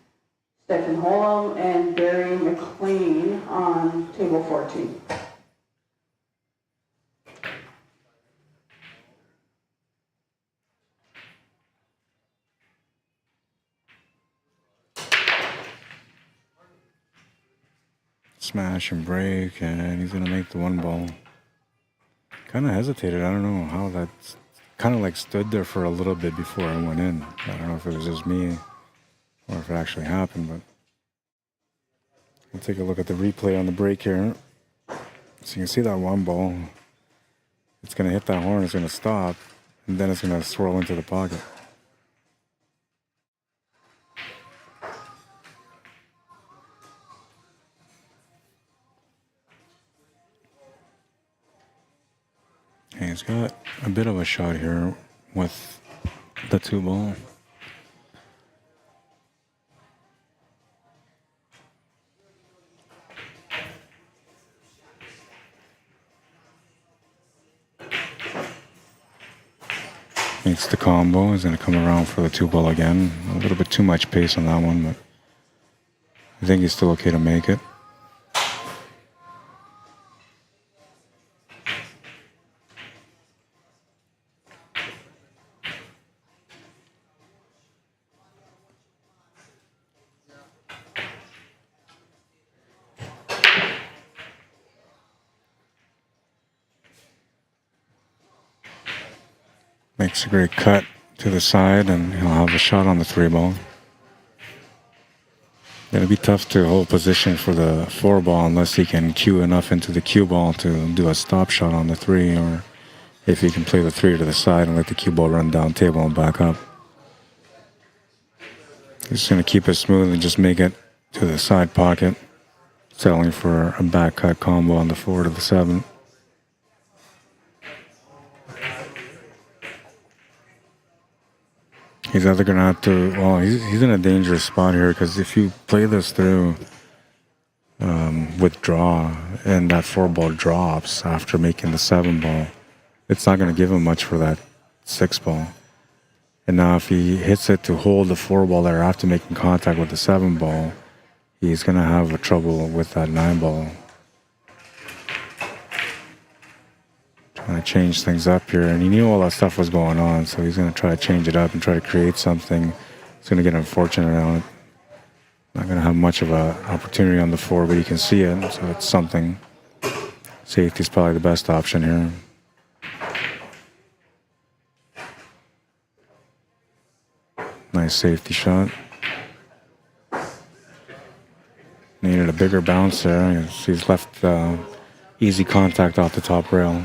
Stephen Holm and Barry McLean on table 14. smash and break, and he's gonna make the one ball. Kind of hesitated. I don't know how that's kind of like stood there for a little bit before I went in. I don't know if it was just me or if it actually happened, but we'll take a look at the replay on the break here. So you can see that one ball. It's gonna hit that horn. It's gonna stop, and then it's gonna swirl into the pocket. Okay, he's got a bit of a shot here with the two ball. Makes the combo. He's going to come around for the two ball again. A little bit too much pace on that one, but I think he's still okay to make it. Makes a great cut to the side, and he'll have a shot on the three ball. It'll be tough to hold position for the four ball unless he can cue enough into the cue ball to do a stop shot on the three, or if he can play the three to the side and let the cue ball run down table and back up. He's just going to keep it smooth and just make it to the side pocket, settling for a back cut combo on the 4 to the 7. He's either going to have to, well, he's in a dangerous spot here, because if you play this through with draw and that 4 ball drops after making the 7 ball, it's not going to give him much for that 6 ball. And now if he hits it to hold the 4 ball there after making contact with the 7 ball, he's going to have a trouble with that 9 ball. Trying to change things up here, and he knew all that stuff was going on, so he's going to try to change it up and try to create something. He's going to get unfortunate on it. Not going to have much of an opportunity on the 4, but you can see it, so it's something. Safety's probably the best option here. Nice safety shot. Needed a bigger bounce there. He's left easy contact off the top rail.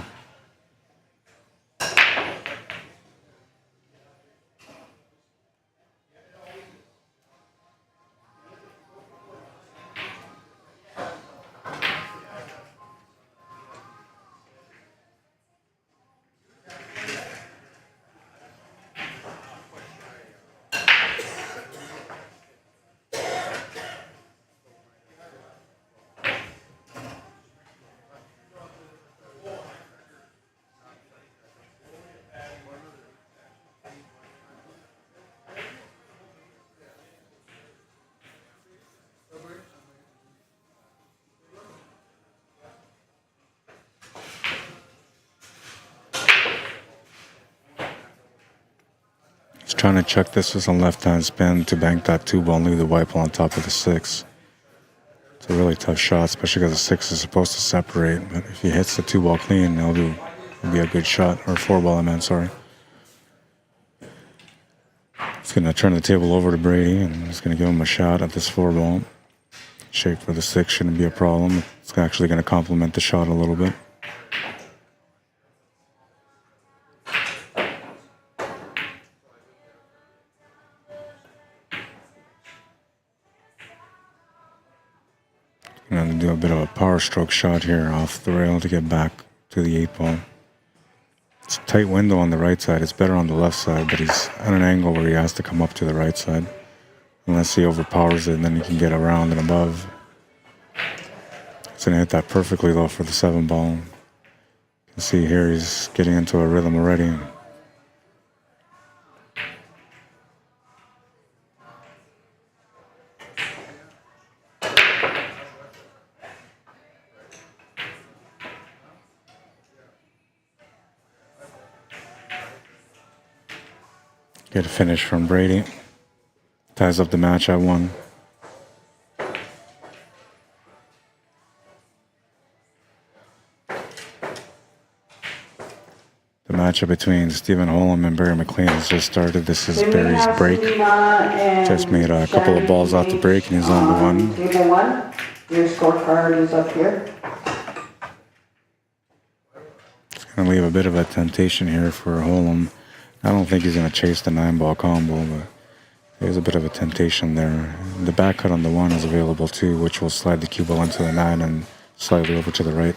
Trying to check this with some left-hand spin to bank that 2 ball and leave the white ball on top of the 6. It's a really tough shot, especially because the 6 is supposed to separate. But if he hits the 2 ball clean, it'll be a good shot. Or 4 ball, I meant, sorry. It's going to turn the table over to Brady, and he's going to give him a shot at this 4 ball. Shape for the 6 shouldn't be a problem. It's actually going to complement the shot a little bit. Going to do a bit of a power stroke shot here off the rail to get back to the 8 ball. It's a tight window on the right side. It's better on the left side, but he's at an angle where he has to come up to the right side. Unless he overpowers it, and then he can get around and above. He's going to hit that perfectly though for the 7 ball. You can see here he's getting into a rhythm already. Get a finish from Brady. Ties up the match at 1. matchup between Stephen Holm and Barry McLean has just started. This is Then we Barry's have break. Selena and Just made a couple of balls off the break and he's on the one. Table 1. Your scorecard is up here. It's going to leave a bit of a temptation here for Holm. I don't think he's going to chase the 9-ball combo, but there's a bit of a temptation there. The back cut on the 1 is available too, which will slide the cue ball into the 9 and slightly over to the right.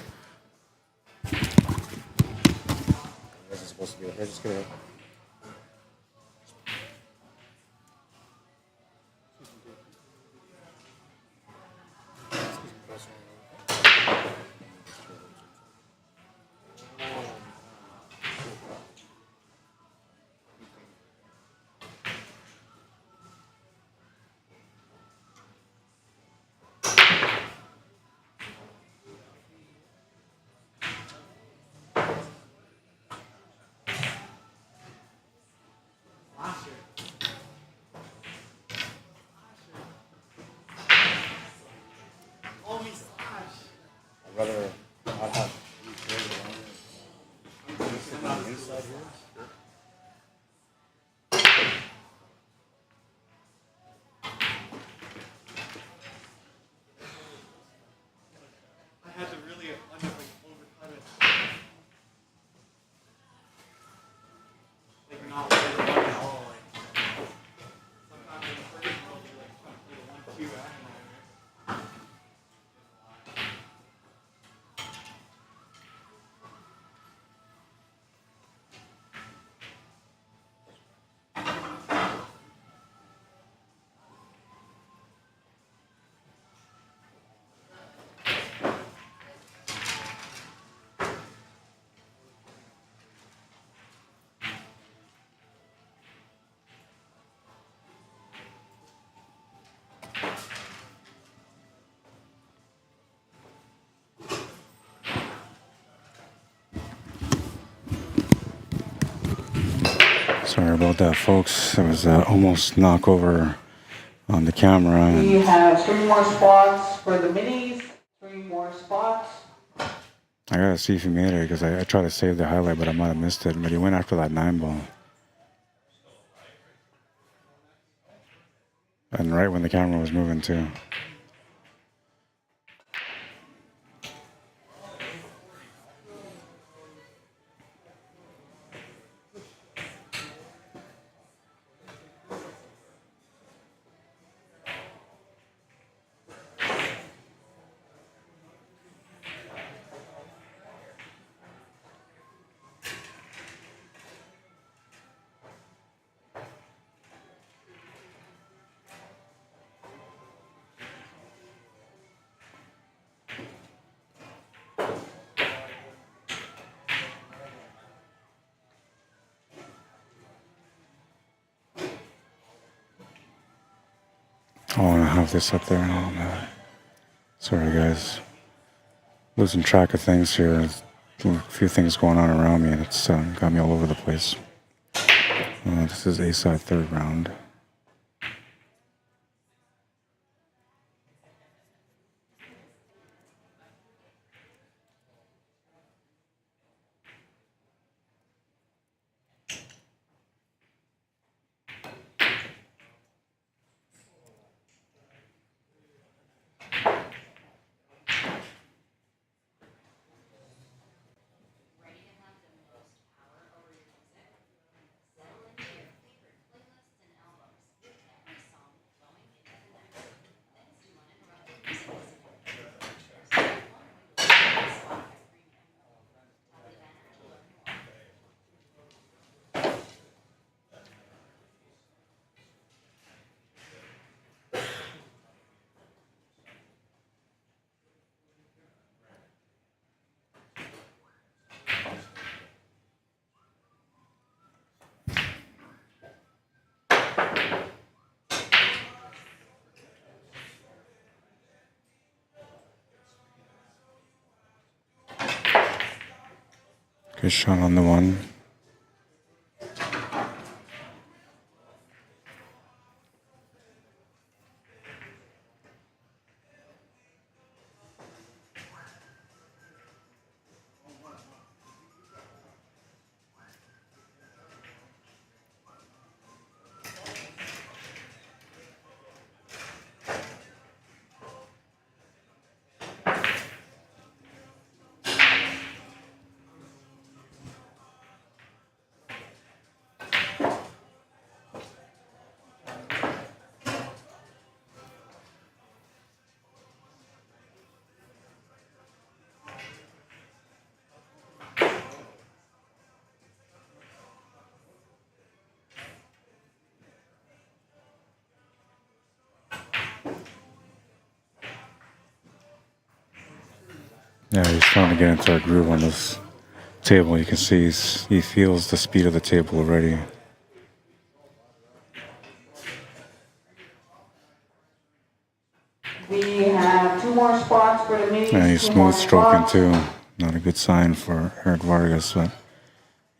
Sorry about that, folks. It was almost knockover on the camera. We have 3 more spots for the minis. 3 more spots. I gotta see if he made it because I tried to save the highlight, but I might have missed it. But he went after that 9-ball. And right when the camera was moving too. I want to have this up there. Oh, no. Sorry, guys. Losing track of things here. A few things going on around me, and it's got me all over the place. This is A-side 3rd round. Good shot on the 1. Yeah, he's trying to get into a groove on this table. You can see he feels the speed of the table already. We have 2 more spots for the minis. And he's 2 more smooth stroking spots. too. Not a good sign for Eric Vargas, but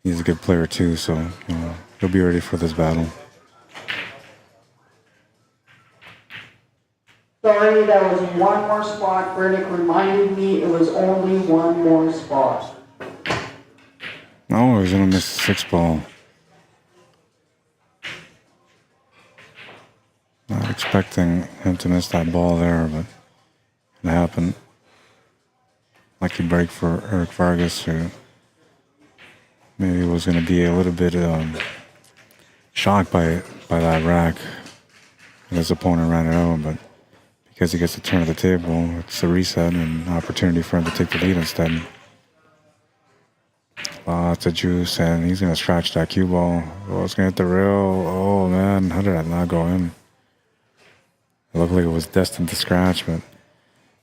he's a good player too, so you know, he'll be ready for this battle. Sorry, that was 1 more spot. Verdict reminded me it was only 1 more spot. Oh, he's gonna miss the 6 ball. Not expecting him to miss that ball there, but it happened. Lucky break for Eric Vargas, who maybe was going to be a little bit shocked by that rack. His opponent ran it out, but because he gets the turn of the table, it's a reset and an opportunity for him to take the lead instead. Lots of juice, and he's going to scratch that cue ball. Oh, it's going to hit the rail. Oh, man, how did that not go in? It looked like it was destined to scratch, but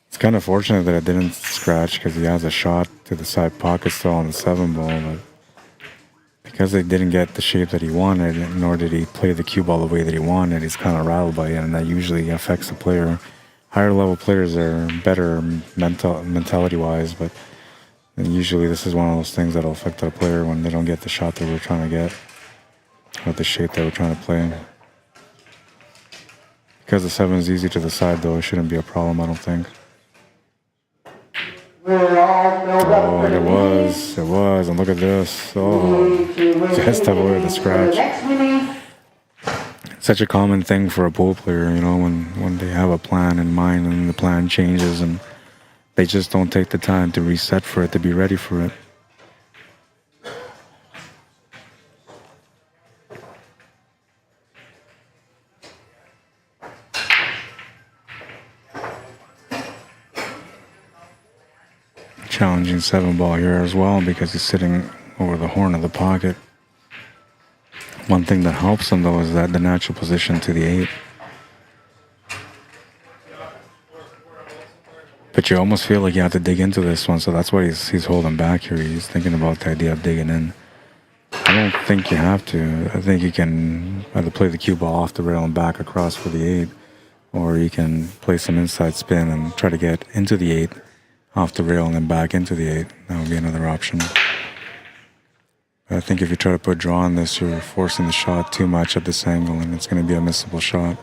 it's kind of fortunate that it didn't scratch because he has a shot to the side pocket still on the 7 ball, but because they didn't get the shape that he wanted, nor did he play the cue ball the way that he wanted, he's kind of rattled by it, and that usually affects the player. Higher level players are better mentality-wise, but usually this is one of those things that'll affect the player when they don't get the shot that we're trying to get, or the shape that we're trying to play. Because the 7 is easy to the side, though, it shouldn't be a problem, I don't think. We're all filled up Oh, for the it was, and look at this. Oh, just avoided the scratch. Next mini. Such a common thing for a pool player, you know, when they have a plan in mind and the plan changes and they just don't take the time to reset for it, to be ready for it. Challenging 7 ball here as well because he's sitting over the horn of the pocket. One thing that helps him though is that the natural position to the 8. But you almost feel like you have to dig into this one, so that's why he's holding back here. He's thinking about the idea of digging in. I don't think you have to. I think you can either play the cue ball off the rail and back across for the 8, or you can play some inside spin and try to get into the 8 off the rail and then back into the 8. That would be another option. But I think if you try to put draw on this, you're forcing the shot too much at this angle, and it's going to be a missable shot.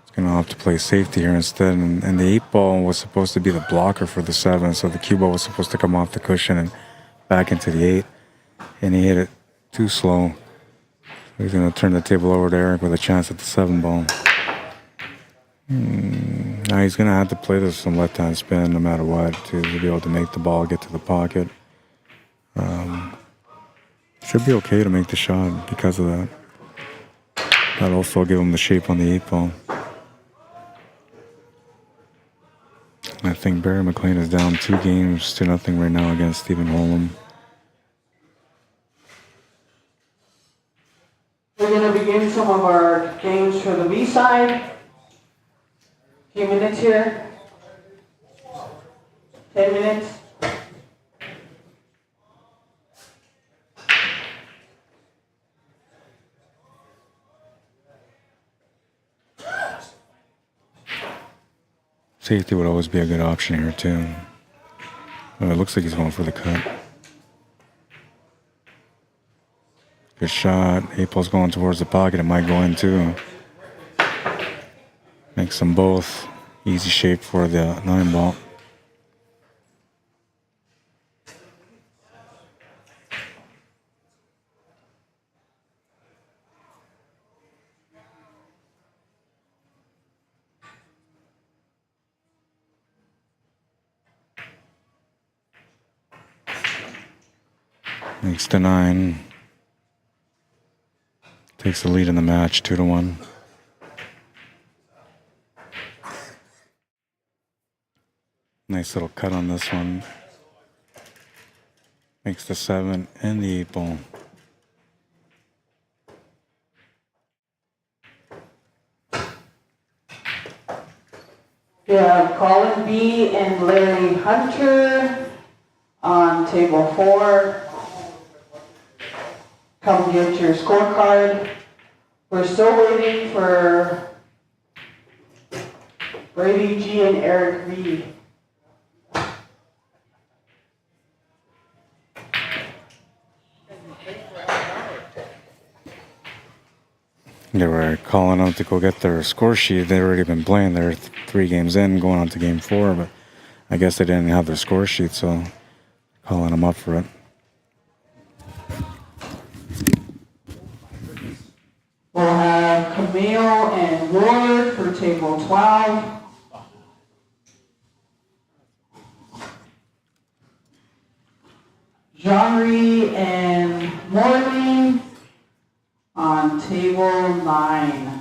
It's going to have to play safety here instead. And the 8 ball was supposed to be the blocker for the 7, so the cue ball was supposed to come off the cushion and back into the 8. And he hit it too slow. He's going to turn the table over to Eric with a chance at the 7 ball. Now he's going to have to play this some left-hand spin no matter what to be able to make the ball get to the pocket. Should be okay to make the shot because of that. That'll also give him the shape on the 8 ball. I think Barry McLean is down 2-0 right now against Stephen Holm. We're going to begin some of our games for the B side. Few minutes here. 10 minutes. Safety would always be a good option here too. It looks like he's going for the cut. Good shot. 8 ball's going towards the pocket. It might go in too. Makes them both easy shape for the 9 ball. Makes the 9. Takes the lead in the match, 2-1. Nice little cut on this one. Makes the 7 and the 8 ball. We have Colin B. and Larry Hunter on table 4. Come get your scorecard. We're still waiting for Brady G. and Eric Reed. They were calling them to go get their score sheet. They'd already been playing. They're 3 games in, going on to game 4, but I guess they didn't have their score sheet, so calling them up for it. We'll have Camille and Ward for table 12. JANRI and Morley on table 9.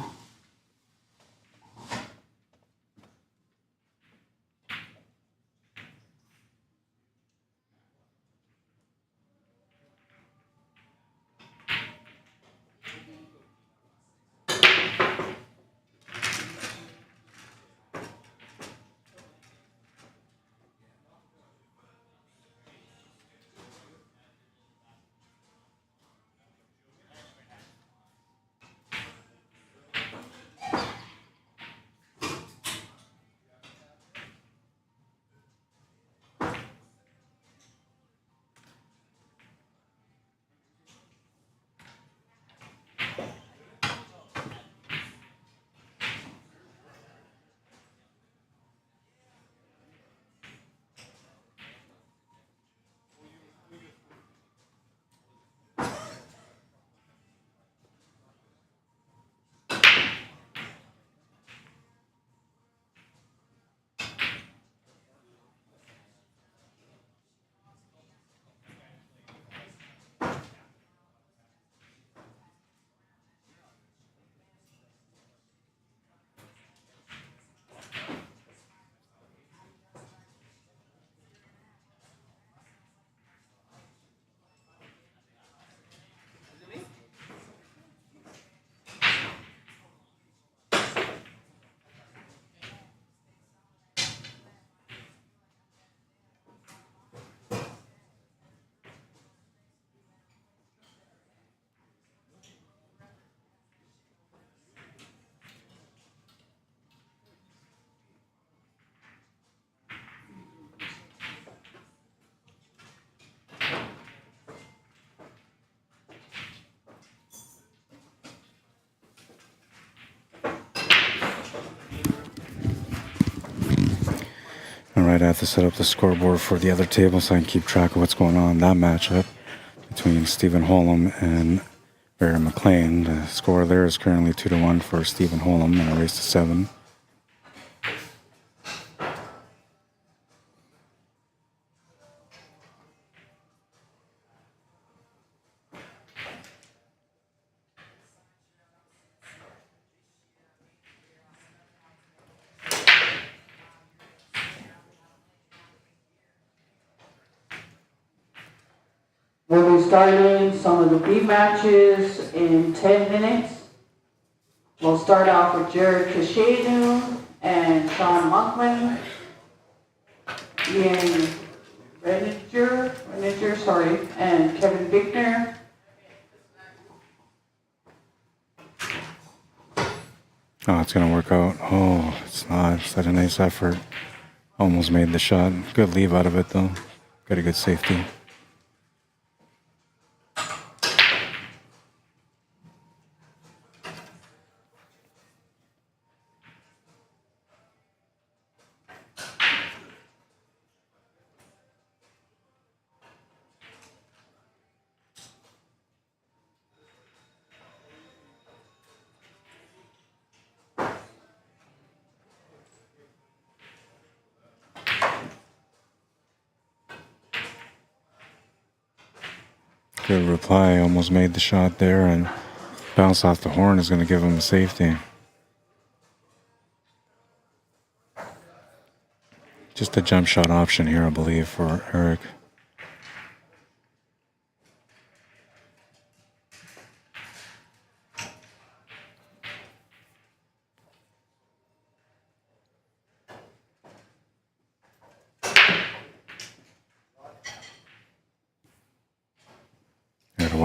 All right, I have to set up the scoreboard for the other table so I can keep track of what's going on in that matchup between Stephen Holm and Barry McLean. The score there is currently 2-1 for Stephen Holm in a race to 7. We'll be starting some of the B matches in 10 minutes. We'll start off with Jared Kashanu and Sean Monkman. Ian Reniger, and Kevin Bickner. Oh, it's going to work out. Oh, it's not. It's had a nice effort. Almost made the shot. Good leave out of it, though. Got a good safety. Good reply, almost made the shot there, and bounce off the horn is going to give him a safety. Just a jump shot option here, I believe, for Eric.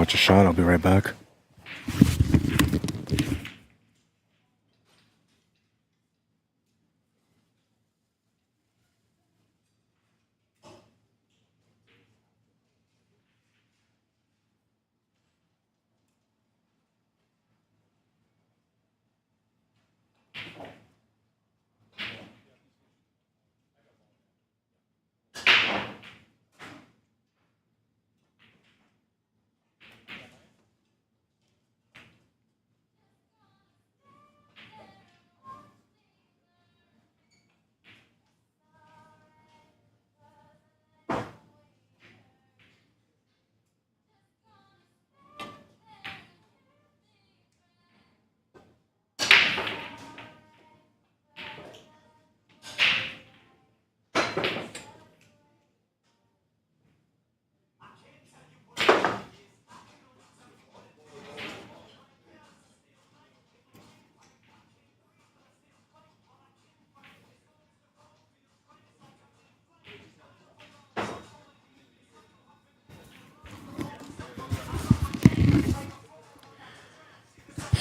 watch a shot. I'll be right back.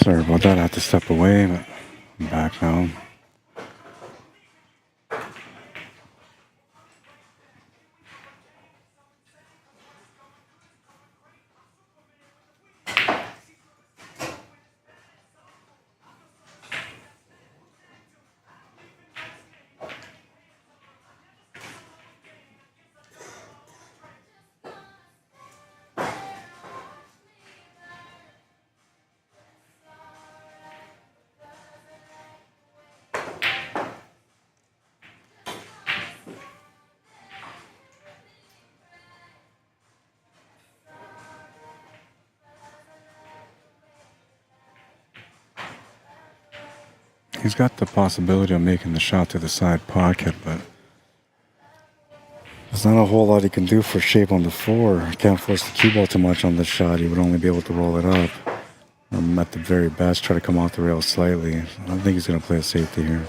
Sorry about that. I had to step away, but I'm back now. He's got the possibility of making the shot to the side pocket, but there's not a whole lot he can do for shape on the floor. He can't force the cue ball too much on the shot. He would only be able to roll it up. At the very best, try to come off the rail slightly. I don't think he's going to play a safety here.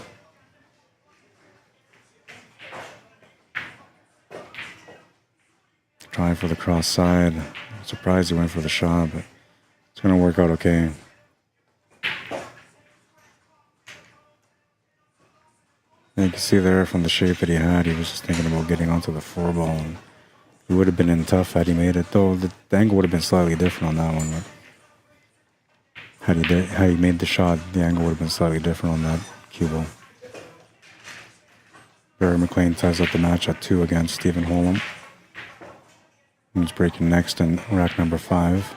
Trying for the cross side. I'm surprised he went for the shot, but it's going to work out okay. And you can see there from the shape that he had, he was just thinking about getting onto the four ball. And he would have been in tough had he made it, though the angle would have been slightly different on that one. But had he made the shot, the angle would have been slightly different on that cue ball. Barry McLean ties up the match at 2 against Stephen Holm. He's breaking next in rack number 5.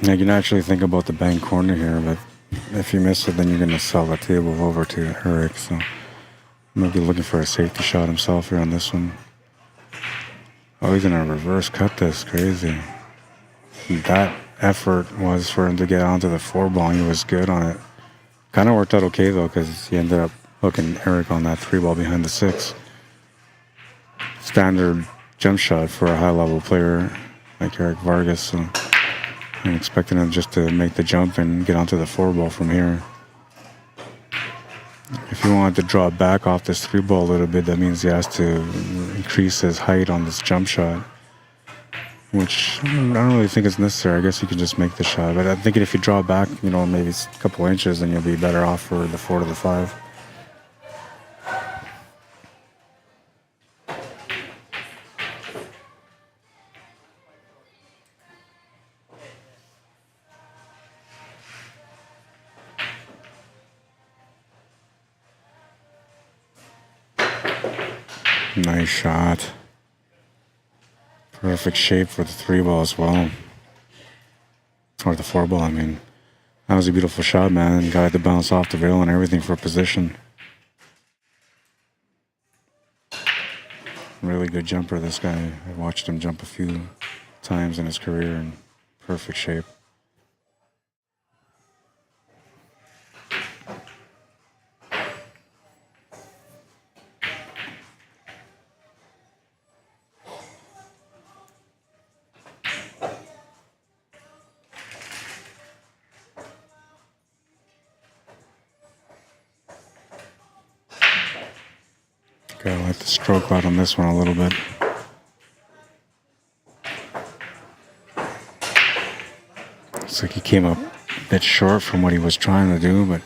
Now you can actually think about the bank corner here, but if you miss it, then you're going to sell the table over to Eric. So maybe looking for a safety shot himself here on this one. Oh, he's going to reverse cut this. Crazy. That effort was for him to get onto the 4 ball. He was good on it. Kind of worked out okay, though, because he ended up hooking Eric on that 3 ball behind the 6. Standard jump shot for a high-level player like Eric Vargas. So I'm expecting him just to make the jump and get onto the 4 ball from here. If he wanted to draw back off this 3 ball a little bit, that means he has to increase his height on this jump shot, which I don't really think is necessary. I guess you can just make the shot. But I'm thinking if you draw back, you know, maybe a couple inches, then you'll be better off for the 4 to the 5. Nice shot. Perfect shape for the 3 ball as well. Or the 4 ball, I mean. That was a beautiful shot, man. Got to bounce off the rail and everything for position. Really good jumper, this guy. I watched him jump a few times in his career in perfect shape. Okay, I like the stroke out on this one a little bit. Looks like he came up a bit short from what he was trying to do, but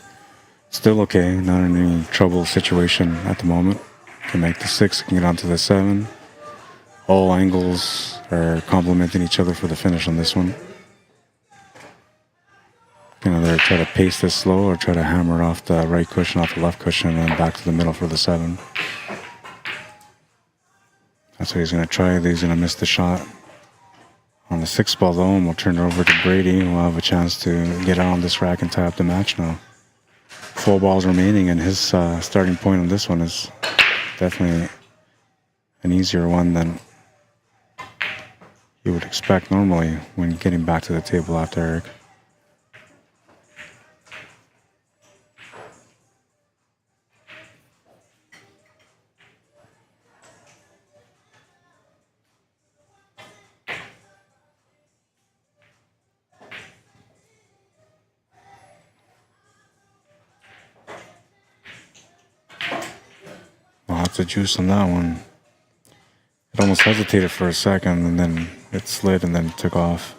still okay. Not in any trouble situation at the moment. Can make the 6, can get onto the 7. All angles are complementing each other for the finish on this one. Can either try to pace this slow or try to hammer it off the right cushion, off the left cushion, and then back to the middle for the 7. That's what he's going to try. He's going to miss the shot. On the 6 ball though, and we'll turn it over to Brady. We'll have a chance to get on this rack and tie up the match now. 4 balls remaining, and his starting point on this one is definitely an easier one than you would expect normally when getting back to the table after Eric. Lots of juice on that one. It almost hesitated for a second, and then it slid and then took off.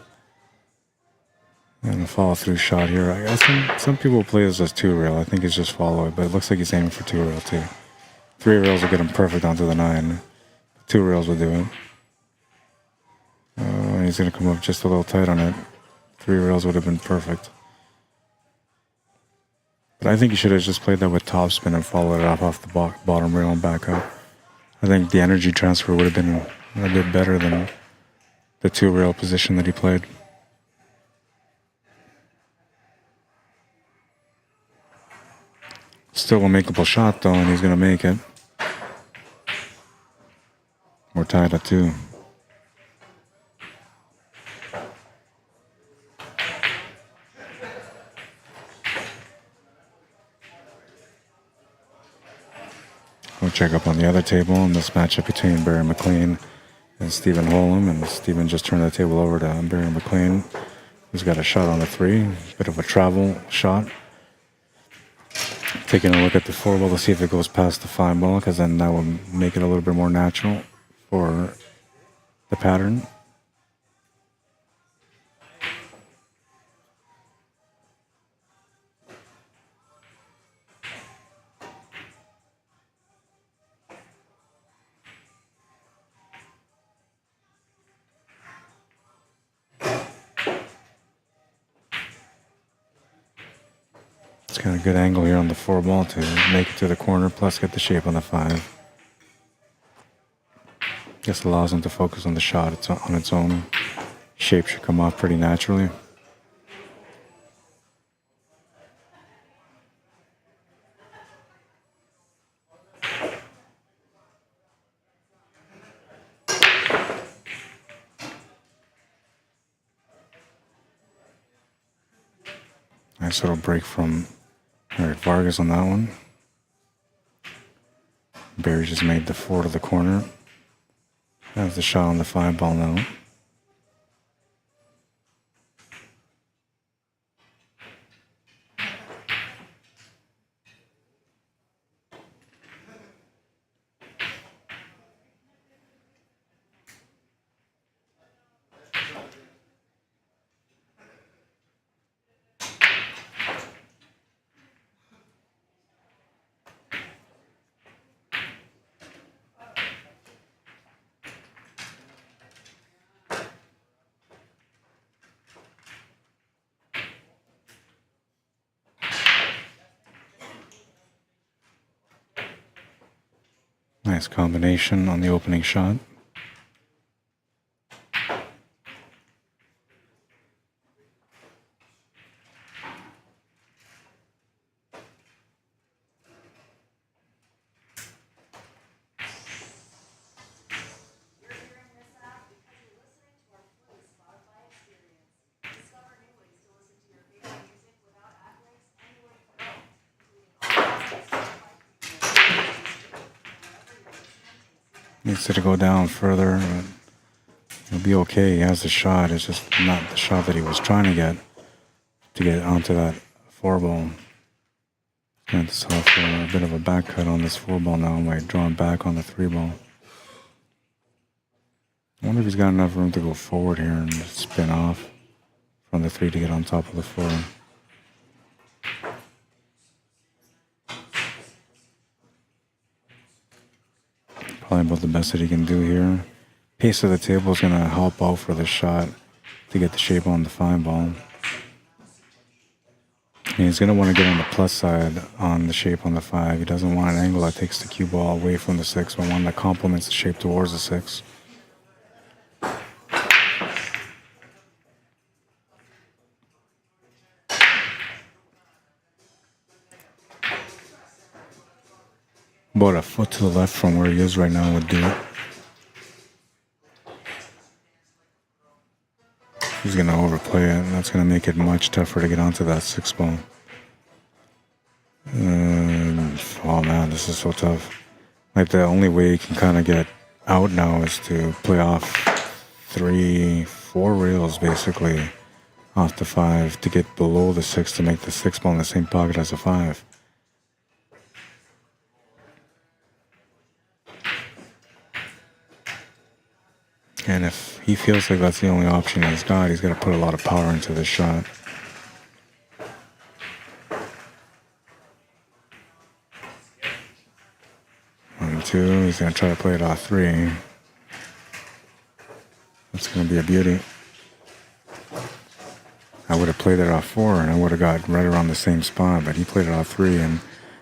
And a follow-through shot here. I guess some people play this as 2-rail. I think it's just follow it, but it looks like he's aiming for 2-rail too. 3 rails will get him perfect onto the 9. 2 rails will do it. He's going to come up just a little tight on it. 3 rails would have been perfect. But I think he should have just played that with topspin and followed it off the bottom rail and back up. I think the energy transfer would have been a bit better than the 2-rail position that he played. Still a makeable shot though, and he's going to make it. We're tied at 2. We'll check up on the other table in this matchup between Barry McLean and Stephen Holm. And Stephen just turned the table over to Barry McLean, who's got a shot on the 3. Bit of a travel shot. Taking a look at the 4 ball to see if it goes past the 5 ball, because then that will make it a little bit more natural for the pattern. It's got a good angle here on the 4 ball to make it to the corner, plus get the shape on the 5. Just allows him to focus on the shot on its own. Shape should come off pretty naturally. Nice little break from Eric Vargas on that one. Barry just made the 4 to the corner. Has the shot on the 5 ball now. Nice combination on the opening shot. Needs to go down further. But he'll be okay. He has the shot. It's just not the shot that he was trying to get onto that 4-ball. Going to solve for a bit of a back cut on this 4-ball now by drawing back on the 3-ball. I wonder if he's got enough room to go forward here and spin off from the 3 to get on top of the 4. Probably about the best that he can do here. Pace of the table is going to help out for the shot to get the shape on the 5-ball. And he's going to want to get on the plus side on the shape on the 5. He doesn't want an angle that takes the cue ball away from the 6, but one that complements the shape towards the 6. About a foot to the left from where he is right now would do it. He's going to overplay it, and that's going to make it much tougher to get onto that 6-ball. Oh man, this is so tough. Like the only way you can kind of get out now is to play off 3, 4 rails basically off the 5 to get below the 6 to make the 6-ball in the same pocket as a 5. And if he feels like that's the only option he's got to put a lot of power into this shot. One, 2, he's going to try to play it off 3. That's going to be a beauty. I would have played it off 4 and I would have got right around the same spot, but he played it off 3 and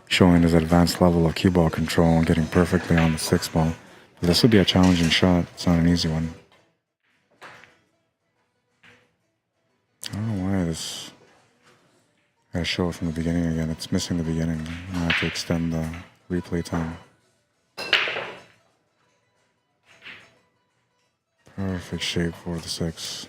showing his advanced level of cue ball control and getting perfectly on the 6-ball. This would be a challenging shot. It's not an easy one. I don't know why this... I gotta show it from the beginning again. It's missing the beginning. I have to extend the replay time. Perfect shape for the 6.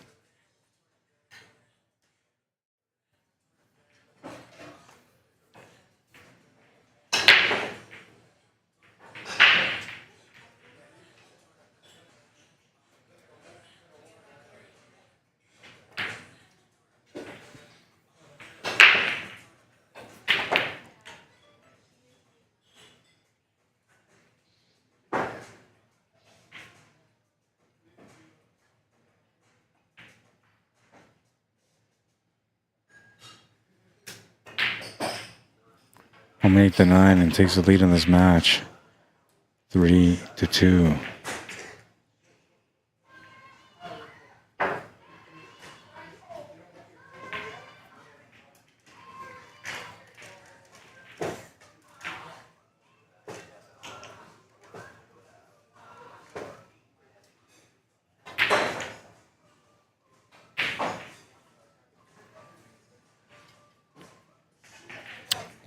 I'll make the 9 and takes the lead in this match. 3-2.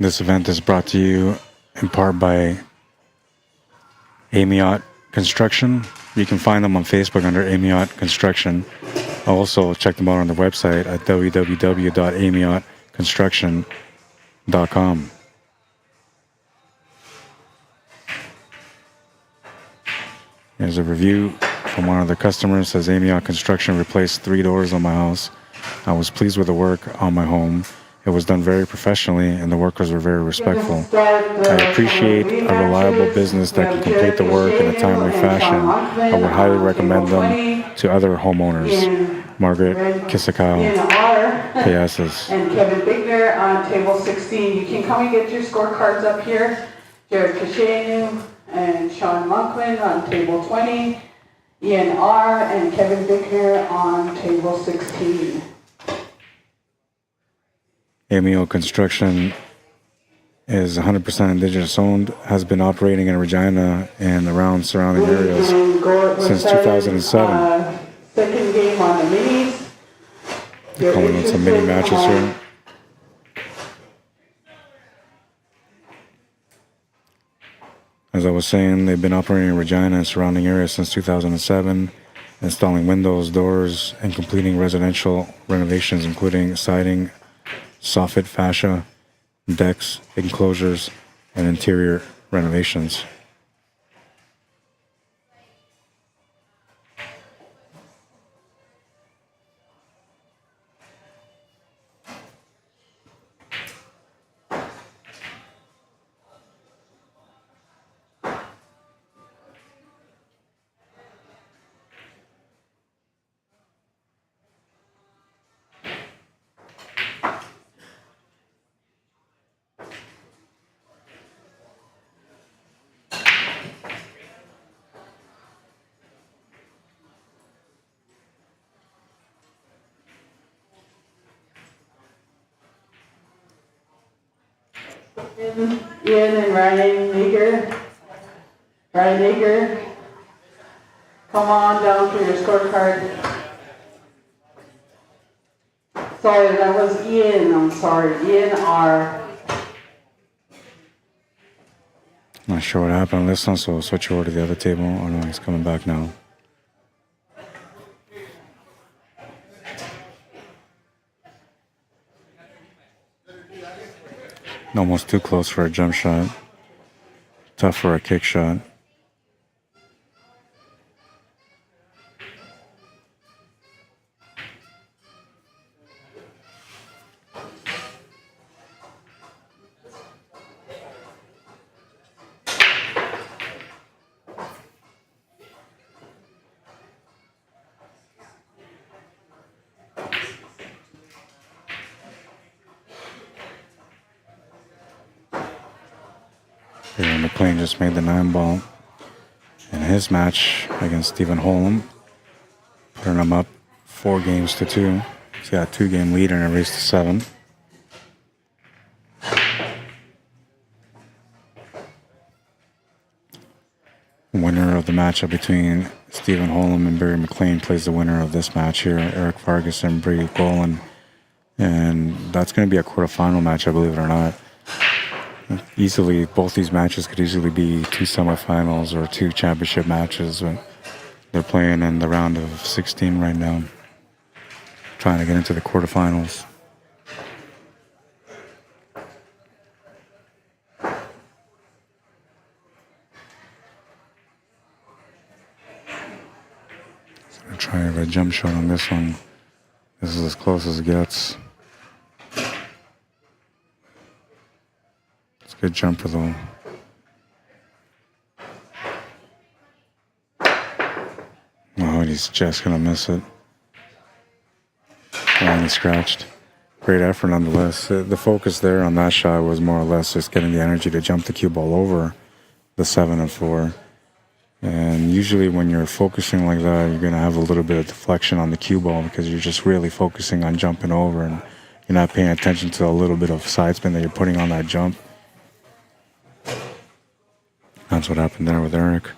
This event is brought to you in part by Amiot Construction. You can find them on Facebook under Amiot Construction. Also, check them out on their website at www.amiotconstruction.com. Here's a review from one of the customers. Says Amiot Construction replaced 3 doors on my house. I was pleased with the work on my home. It was done very professionally and the workers were very respectful. I appreciate a reliable business that can complete the work in a timely fashion. I would highly recommend them to other homeowners. Margaret Kissakow, PS's. And Kevin Bigner on table 16. You can come and get your scorecards up here. Jared Kashanu and Sean Monklin on table 20. Ian R. and Kevin Bigner on table 16. Amiot Construction is 100% Indigenous owned, has been operating in Regina and around surrounding areas since 2007. Second game on the minis. Calling in some mini matches here. As I was saying, they've been operating in Regina and surrounding areas since 2007, installing windows, doors, and completing residential renovations, including siding, soffit fascia, decks, enclosures, and interior renovations. Ian and Ryan Nager. Ryan Nager, come on down for your scorecard. Sorry, that was Ian. I'm sorry. Ian R. Not sure what happened on this one, so we'll switch over to the other table. Oh no, he's coming back now. Almost too close for a jump shot. Tough for a kick shot. Here, McLean just made the 9-ball in his match against Stephen Holm, putting him up 4-2. He's got a 2-game lead in a race to 7. Winner of the matchup between Stephen Holm and Barry McLean plays the winner of this match here, Eric Vargas and Brady Golan. And that's going to be a quarterfinal match, I believe it or not. Easily, both these matches could easily be 2 semifinals or 2 championship matches. But they're playing in the round of 16 right now, trying to get into the quarterfinals. So I'm trying to get a jump shot on this one. This is as close as it gets. Good jumper though. Oh, he's just gonna miss it. And he scratched. Great effort nonetheless. The focus there on that shot was more or less just getting the energy to jump the cue ball over the 7 and 4. And usually when you're focusing like that, you're gonna have a little bit of deflection on the cue ball because you're just really focusing on jumping over and you're not paying attention to a little bit of side spin that you're putting on that jump. That's what happened there with Eric.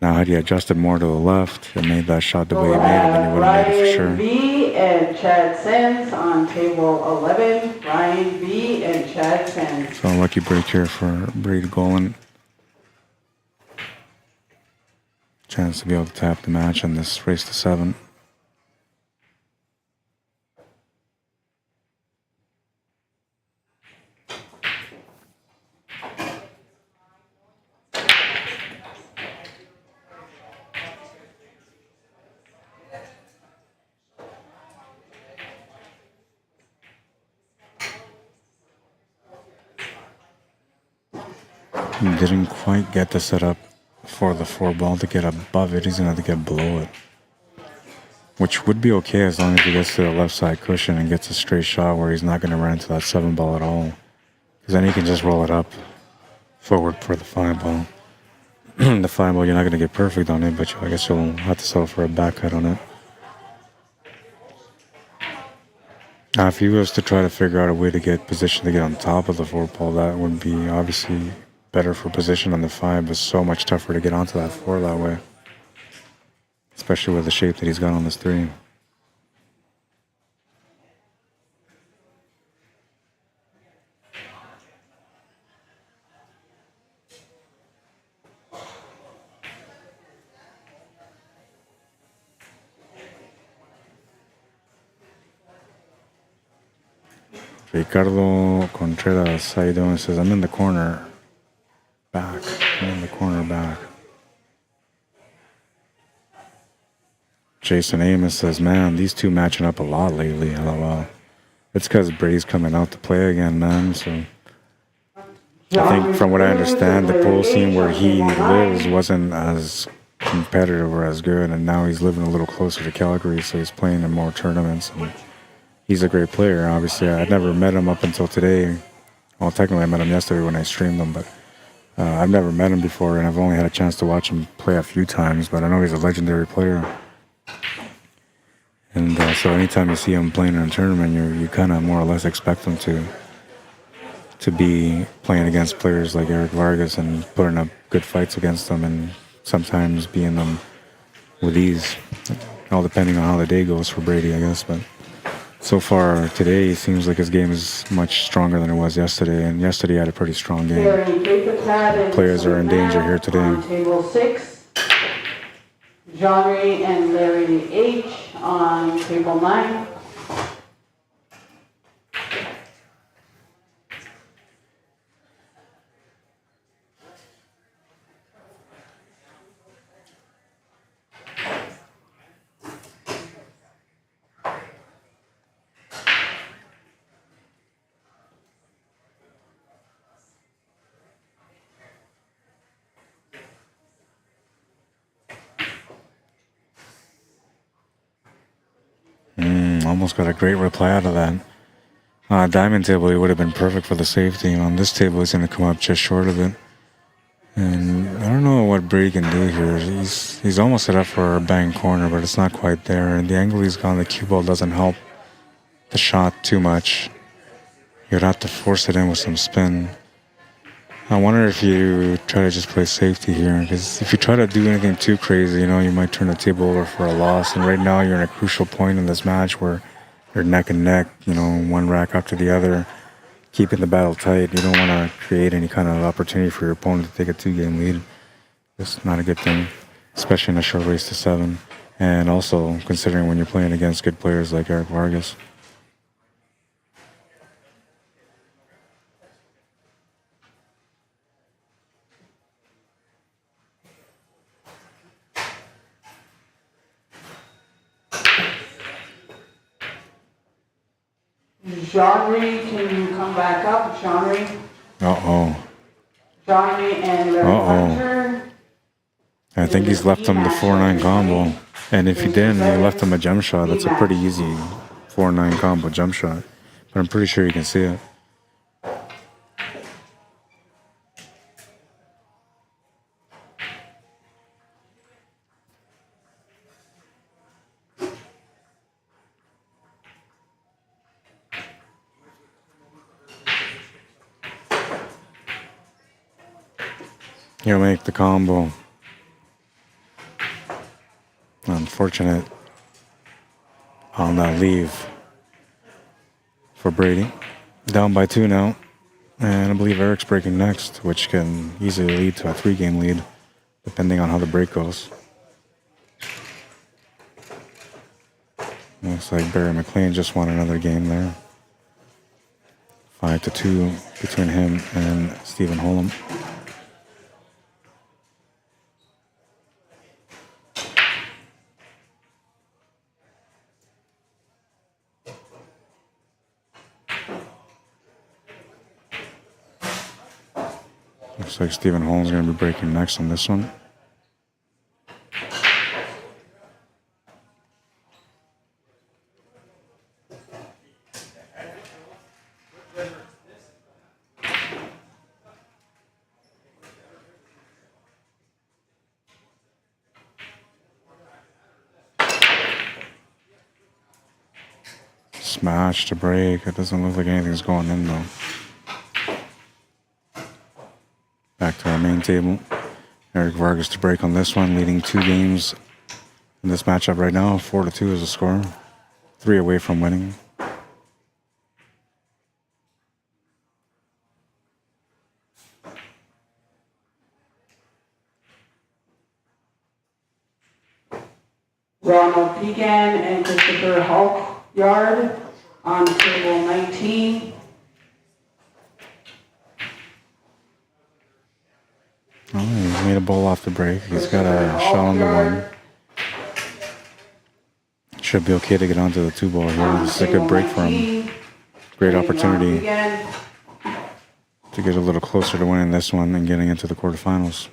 Now, had he adjusted more to the left and made that shot the way he made it, then he would have made it for sure. Ryan B. and Chad Sands on table 11. Ryan B. and Chad Sands. So a lucky break here for Brady Golan. Chance to be able to tap the match in this race to 7. He didn't quite get the setup for the 4-ball to get above it. He's going to have to get below it, which would be okay as long as he gets to the left side cushion and gets a straight shot where he's not going to run into that 7-ball at all, because then he can just roll it up forward for the 5-ball. The 5-ball, you're not going to get perfect on it, but I guess you'll have to settle for a back cut on it. Now, if he was to try to figure out a way to get position to get on top of the 4-ball, that would be obviously better for position on the 5, but so much tougher to get onto that 4 that way, especially with the shape that he's got on this 3. Ricardo Contreras, how you doing? Says, I'm in the corner back. I'm in the corner back. Jason Amos says, man, these two matching up a lot lately. LOL. It's because Brady's coming out to play again, man. So I think from what I understand, the pool scene where he lives wasn't as competitive or as good, and now he's living a little closer to Calgary, so he's playing in more tournaments. And he's a great player, obviously. I'd never met him up until today. Well, technically I met him yesterday when I streamed him, but I've never met him before, and I've only had a chance to watch him play a few times, but I know he's a legendary player. And so anytime you see him playing in a tournament, you kind of more or less expect him to to be playing against players like Eric Vargas and putting up good fights against them and sometimes beating them with ease. All depending on how the day goes for Brady, I guess. But so far today, it seems like his game is much stronger than it was yesterday. And yesterday he had a pretty strong game. Players are in danger here today. On table 6, JANRI and Larry H. on table 9. Almost got a great reply out of that. Diamond table, he would have been perfect for the safety. On this table, he's going to come up just short of it. And I don't know what Brady can do here. He's almost set up for a bang corner, but it's not quite there. And the angle he's gone, the cue ball doesn't help the shot too much. You'd have to force it in with some spin. I wonder if you try to just play safety here, because if you try to do anything too crazy, you might turn the table over for a loss. And right now you're in a crucial point in this match where you're neck and neck, one rack after the other, keeping the battle tight. You don't want to create any kind of opportunity for your opponent to take a 2-game lead. It's not a good thing, especially in a short race to 7. And also considering when you're playing against good players like Eric Vargas. JANRI, can you come back up? JANRI? Uh-oh. JANRI and Larry Hunter. I think he's left him the 4-9 combo. And if he didn't, he left him a jump shot. That's a pretty easy 4-9 combo jump shot. But I'm pretty sure you can see it. He'll make the combo. Unfortunate on that leave for Brady. Down by 2 now. And I believe Eric's breaking next, which can easily lead to a 3-game lead, depending on how the break goes. Looks like Barry McLean just won another game there. 5-2 between him and Stephen Holm. Looks like Stephen Holmes is going to be breaking next on this one. Smash to break. It doesn't look like anything's going in though. Back to our main table. Eric Vargas to break on this one, leading 2 games in this matchup right now. 4-2 is the score. 3 away from winning. Ronald PEIGAN and Christopher Hulkyard on table 19. Oh, he's made a bowl off the break. He's got a shot on the 1. Should be okay to get onto the 2 ball here. This is a good break for him. Great opportunity to get a little closer to winning this one and getting into the quarterfinals.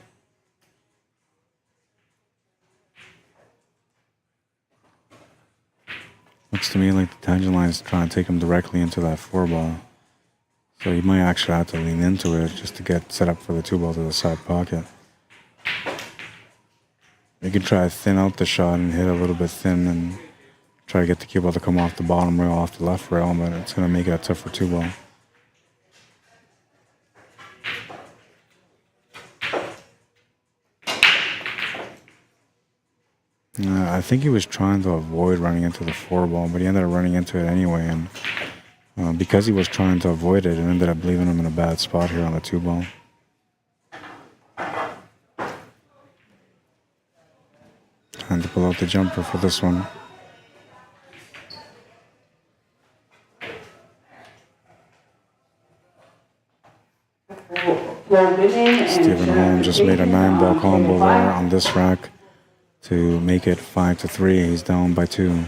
Looks to me like the tangent line is trying to take him directly into that 4 ball. So you might actually have to lean into it just to get set up for the 2 ball to the side pocket. You can try to thin out the shot and hit a little bit thin and try to get the cue ball to come off the bottom rail, off the left rail, but it's going to make it a tougher 2 ball. I think he was trying to avoid running into the 4 ball, but he ended up running into it anyway. And because he was trying to avoid it, it ended up leaving him in a bad spot here on the 2 ball. Time to pull out the jumper for this one. Stephen Holm just made a 9-ball combo there on this rack to make it 5-3. He's down by 2.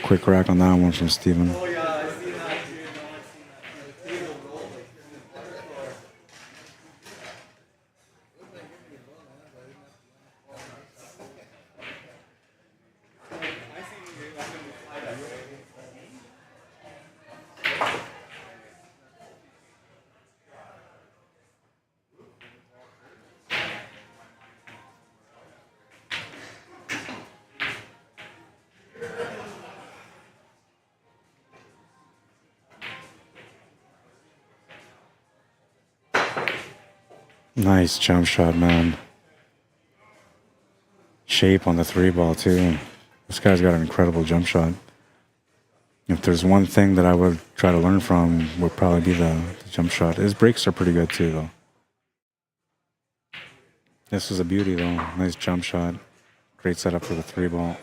Quick rack on that one from Stephen. Nice jump shot, man. Shape on the 3-ball, too. This guy's got an incredible jump shot. If there's one thing that I would try to learn from, would probably be the jump shot. His breaks are pretty good, too, though. This is a beauty, though. Nice jump shot. Great setup for the 3-ball.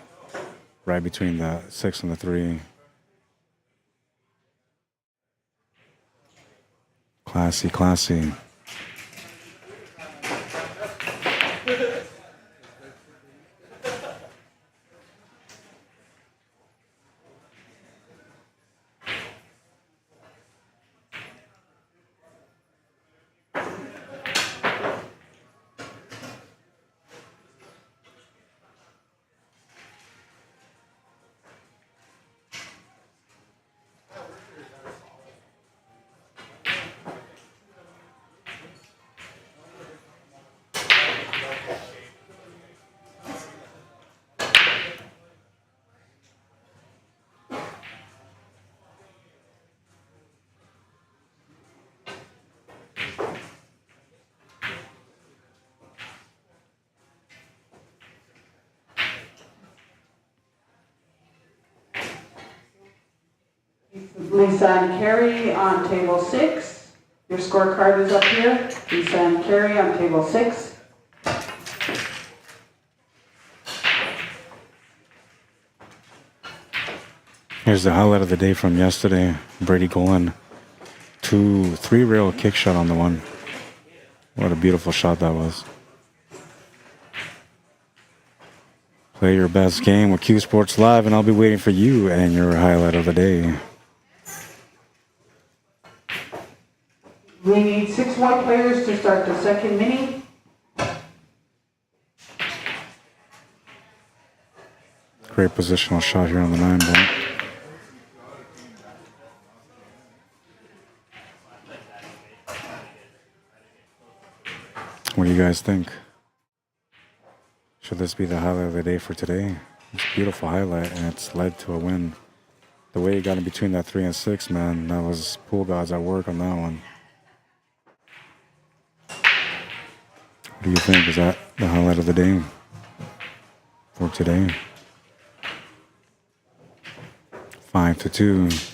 Right between the 6 and the 3. Classy, classy. Lisa and Carrie on table 6. Your scorecard is up here. Lisa and Carrie on table 6. Here's the highlight of the day from yesterday. Brady Golan. 3-rail kick shot on the one. What a beautiful shot that was. Play your best game with Q Sports Live, and I'll be waiting for you and your highlight of the day. We need 6 white players to start the second mini. Great positional shot here on the 9-ball. What do you guys think? Should this be the highlight of the day for today? It's a beautiful highlight, and it's led to a win. The way he got in between that 3 and 6, man, that was pool gods at work on that one. What do you think? Is that the highlight of the day for today? 5-2.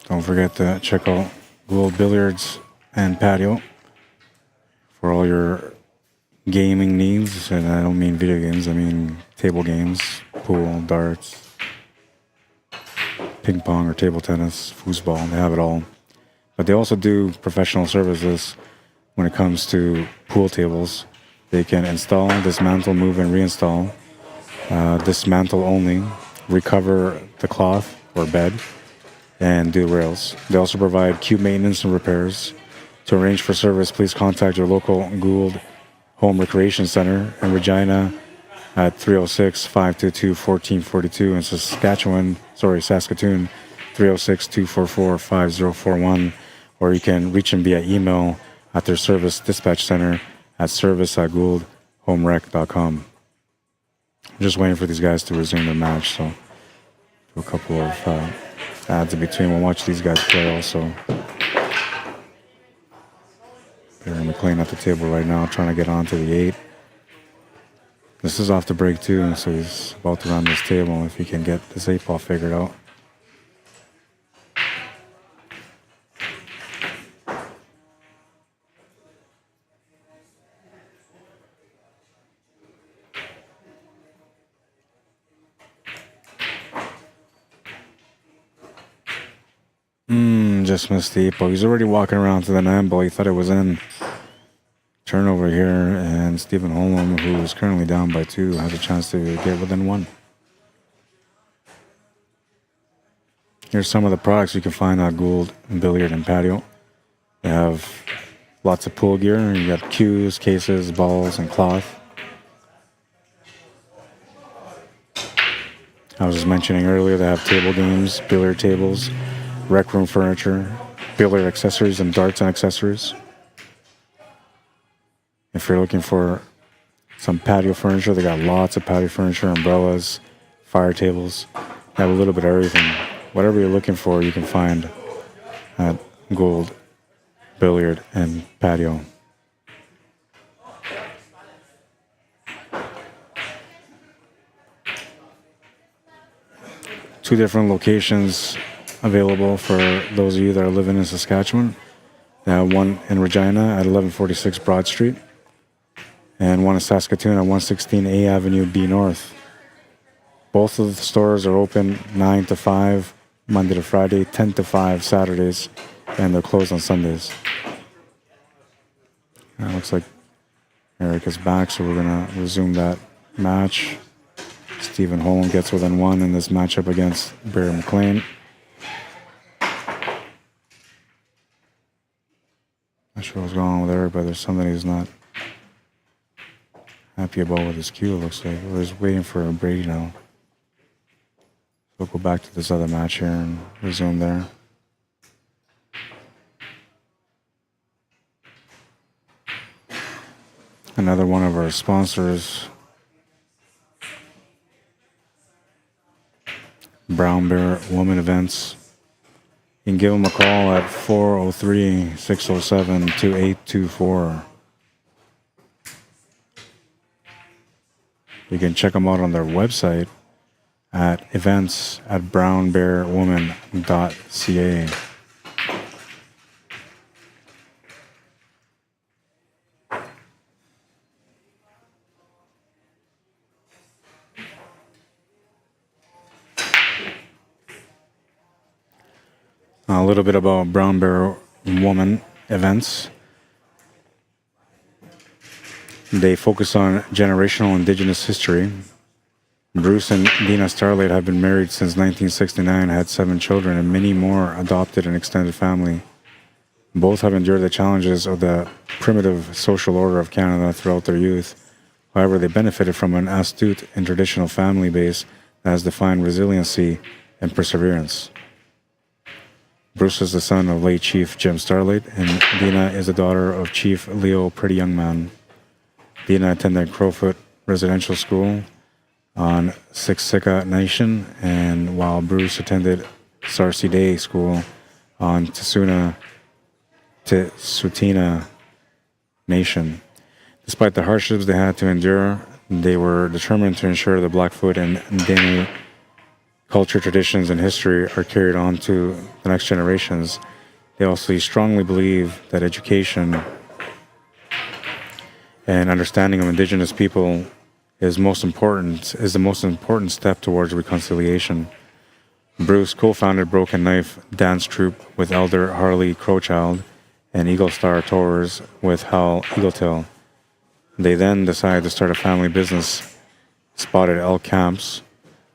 Don't forget to check out Gould Billiards and Patio for all your gaming needs. And I don't mean video games, I mean table games, pool, darts, ping pong or table tennis, foosball. They have it all. But they also do professional services when it comes to pool tables. They can install, dismantle, move, and reinstall. Dismantle only, recover the cloth or bed, and do rails. They also provide cube maintenance and repairs. To arrange for service, please contact your local Gould Home Recreation Center in Regina at 306-522-1442, and Saskatoon, 306-244-5041, or you can reach them via email at their service dispatch center at service@gouldhomerec.com. I'm just waiting for these guys to resume their match, so do a couple of ads in between. We'll watch these guys play also. Barry McLean at the table right now, trying to get onto the 8. This is off the break too, so he's about to run this table if he can get this 8 ball figured out. Just missed the 8 ball. He's already walking around to the 9 ball. He thought it was in. Turnover here, and Stephen Holm, who is currently down by 2, has a chance to get within 1. Here's some of the products you can find at Gould Billiard and Patio. They have lots of pool gear. You got cues, cases, balls, and cloth. I was just mentioning earlier, they have table games, billiard tables, rec room furniture, billiard accessories, and darts and accessories. If you're looking for some patio furniture, they got lots of patio furniture, umbrellas, fire tables. They have a little bit of everything. Whatever you're looking for, you can find at Gould Billiard and Patio. Two different locations available for those of you that are living in Saskatchewan. They have one in Regina at 1146 Broad Street, and one in Saskatoon at 116 A Avenue B North. Both of the stores are open 9 to 5 Monday to Friday, 10 to 5 Saturdays, and they're closed on Sundays. It looks like Eric is back, so we're going to resume that match. Stephen Holm gets within 1 in this matchup against Barry McLean. Not sure what's going on with Eric, but there's something he's not happy about with his cue, it looks like. We're just waiting for a break now. We'll go back to this other match here and resume there. Another one of our sponsors, Brown Bear Woman Events. You can give them a call at 403-607-2824. You can check them out on their website at events@brownbearwoman.ca. A little bit about Brown Bear Woman Events. They focus on generational Indigenous history. Bruce and Dina Starlight have been married since 1969, had 7 children, and many more adopted and extended family. Both have endured the challenges of the primitive social order of Canada throughout their youth. However, they benefited from an astute and traditional family base that has defined resiliency and perseverance. Bruce is the son of late Chief Jim Starlight, and Dina is the daughter of Chief Leo Pretty Young Man. Dina attended Crowfoot Residential School on Siksika Nation, and while Bruce attended Sarsi Day School on Tsutina Nation. Despite the hardships they had to endure, they were determined to ensure the Blackfoot and Dene culture, traditions, and history are carried on to the next generations. They also strongly believe that education and understanding of Indigenous people is the most important step towards reconciliation. Bruce co-founded Broken Knife Dance Troupe with Elder Harley Crowchild and Eagle Star Tours with Hal Eagletail. They then decided to start a family business, Spotted Elk Camps.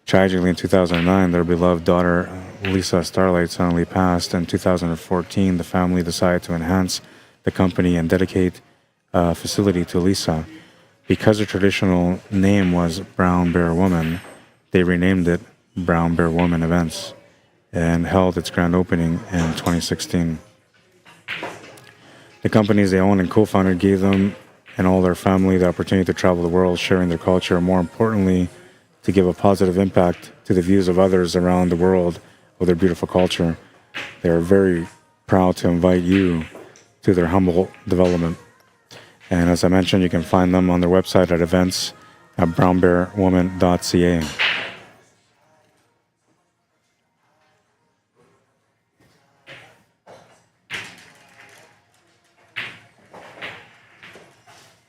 Tragically, in 2009, their beloved daughter, Lisa Starlight, suddenly passed. In 2014, the family decided to enhance the company and dedicate a facility to Lisa. Because the traditional name was Brown Bear Woman, they renamed it Brown Bear Woman Events and held its grand opening in 2016. The companies they owned and co-founded gave them and all their family the opportunity to travel the world, sharing their culture. More importantly, to give a positive impact to the views of others around the world of their beautiful culture. They are very proud to invite you to their humble development. And as I mentioned, you can find them on their website at events at brownbearwoman.ca.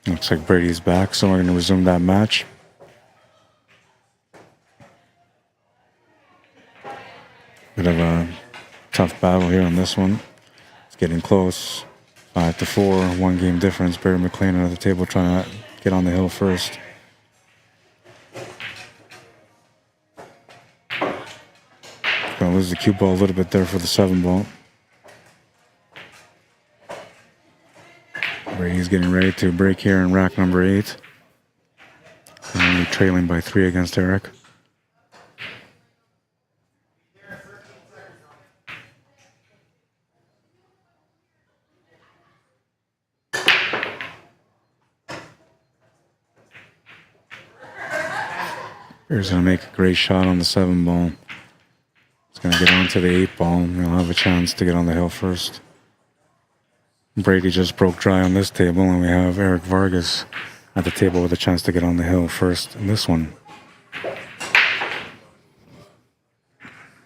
Looks like Brady's back, so we're going to resume that match. Bit of a tough battle here on this one. It's getting close. 5-4, 1 game difference. Barry McLean at the table trying to get on the hill first. Gonna lose the cue ball a little bit there for the 7 ball. Brady's getting ready to break here in rack number 8. Only trailing by 3 against Eric. Here's going to make a great shot on the 7 ball. It's going to get onto the 8 ball. He'll have a chance to get on the hill first. Brady just broke dry on this table, and we have Eric Vargas at the table with a chance to get on the hill first in this one.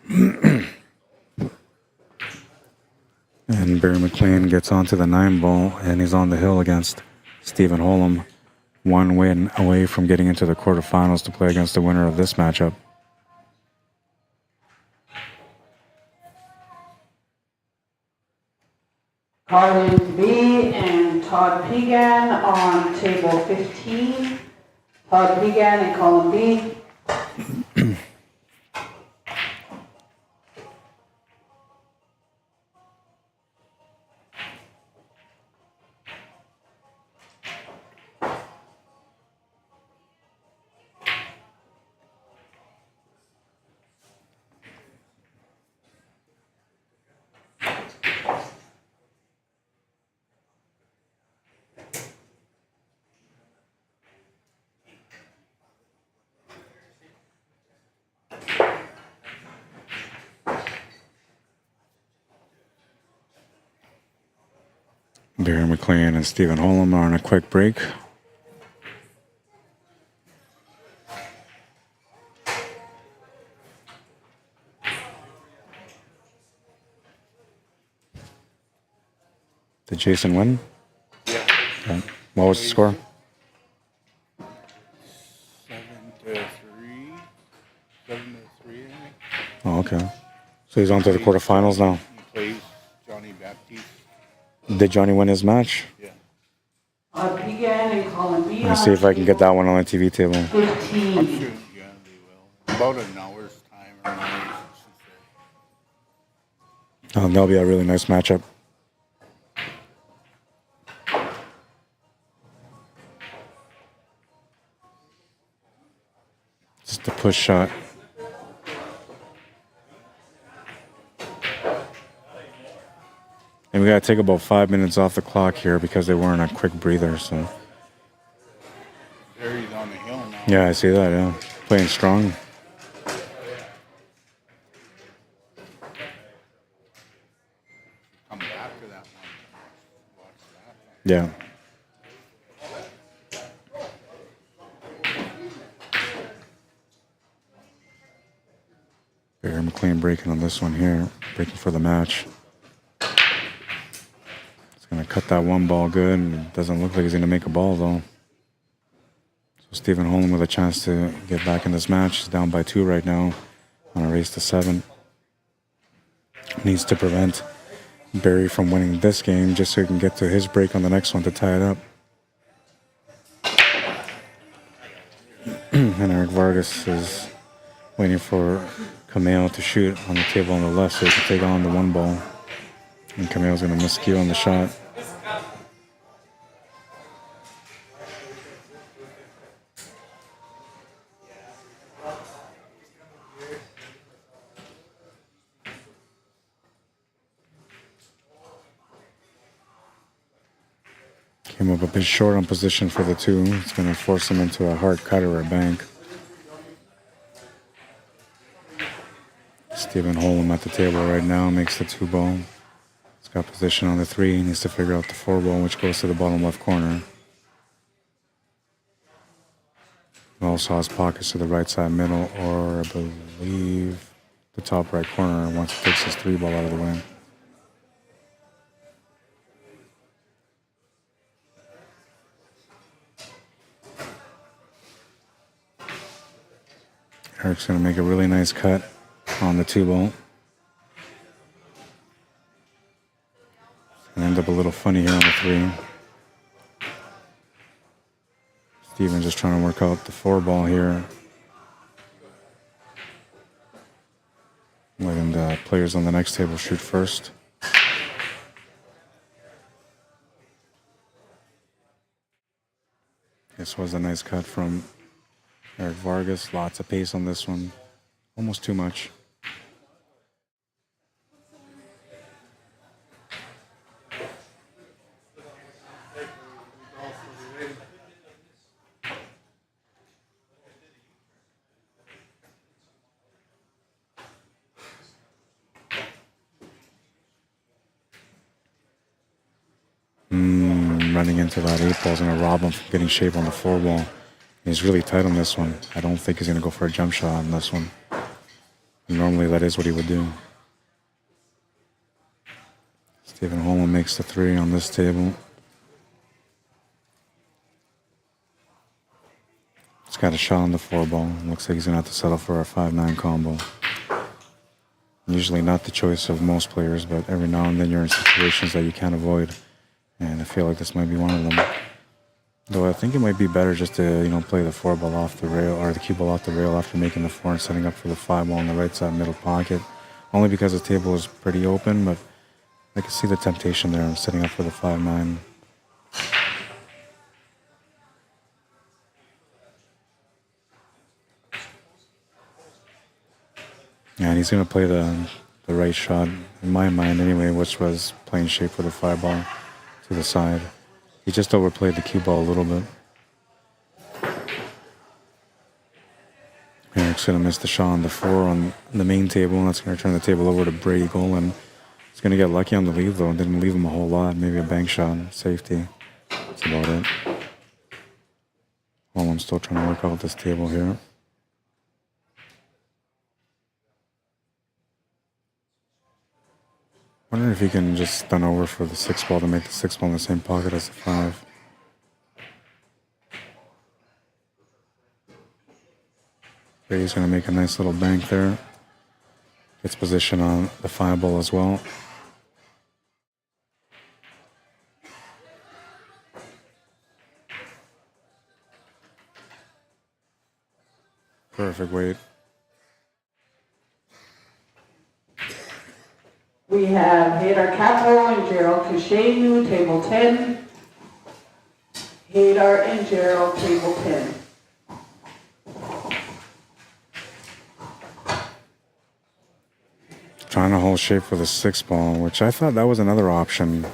And Barry McLean gets onto the 9 ball, and he's on the hill against Stephen Holm. 1 win away from getting into the quarterfinals to play against the winner of this matchup. Colin B. and Todd PEIGAN on table 15. Todd PEIGAN and Colin B. Barry McLean and Stephen Holm are on a quick break. Did Jason win? Yeah. Okay. What was the score? 7-3. 7-3, I think. Oh, okay. So he's on to the quarterfinals now. He plays Johnny Baptiste. Did Johnny win his match? Yeah. Todd PEIGAN and Colin B. Let me see if I can get that one on the TV table. 15. I'm sure, yeah, they will. About an hour's time or an hour, she said. That'll be a really nice matchup. Just a push shot. And we gotta take about 5 minutes off the clock here because they weren't a quick breather. So Barry's on the hill now. yeah, I see that. Yeah, playing strong. Come back to that one. Watch that. Yeah. Barry McLean breaking on this one here, breaking for the match. It's gonna cut that 1 ball good, and it doesn't look like he's gonna make a ball though. So Stephen Holm with a chance to get back in this match. He's down by 2 right now on a race to 7. Needs to prevent Barry from winning this game just so he can get to his break on the next one to tie it up. And Eric Vargas is waiting for Camille to shoot on the table on the left so he can take on the 1 ball. And Camille's going to miscue on the shot. Came up a bit short on position for the 2. It's going to force him into a hard cut or a bank. Stephen Holm at the table right now makes the 2 ball. He's got position on the 3. He needs to figure out the 4 ball, which goes to the bottom left corner. He also has pockets to the right side middle, or I believe the top right corner once he takes his 3 ball out of the way. Eric's going to make a really nice cut on the 2 ball. It's going to end up a little funny here on the 3. Steven just trying to work out the 4 ball here. Letting the players on the next table shoot first. This was a nice cut from Eric Vargas. Lots of pace on this one. Almost too much. Running into that 8 ball is going to rob him from getting shape on the 4 ball. He's really tight on this one. I don't think he's going to go for a jump shot on this one. Normally that is what he would do. Stephen Holman makes the 3 on this table. He's got a shot on the 4 ball. Looks like he's going to have to settle for a 5-9 combo. Usually not the choice of most players, but every now and then you're in situations that you can't avoid. And I feel like this might be one of them. Though I think it might be better just to, play the 4 ball off the rail, or the cue ball off the rail after making the 4 and setting up for the 5 ball in the right side middle pocket. Only because the table is pretty open, but I can see the temptation there of setting up for the 5-9. Yeah, and he's going to play the right shot, in my mind anyway, which was playing shape for the 5 ball to the side. He just overplayed the cue ball a little bit. Eric's going to miss the shot on the 4 on the main table, and that's going to turn the table over to Brady Golan. He's going to get lucky on the lead, though. Didn't leave him a whole lot. Maybe a bank shot, safety. That's about it. Well, I'm still trying to work out this table here. Wondering if he can just stun over for the 6 ball to make the 6 ball in the same pocket as the 5. Brady's going to make a nice little bank there. Gets position on the 5 ball as well. Perfect weight. We have Hadar Cappo and Gerald Kashanu, table 10. Hadar and Gerald, table 10. Trying to hold shape for the 6 ball, which I thought that was another option.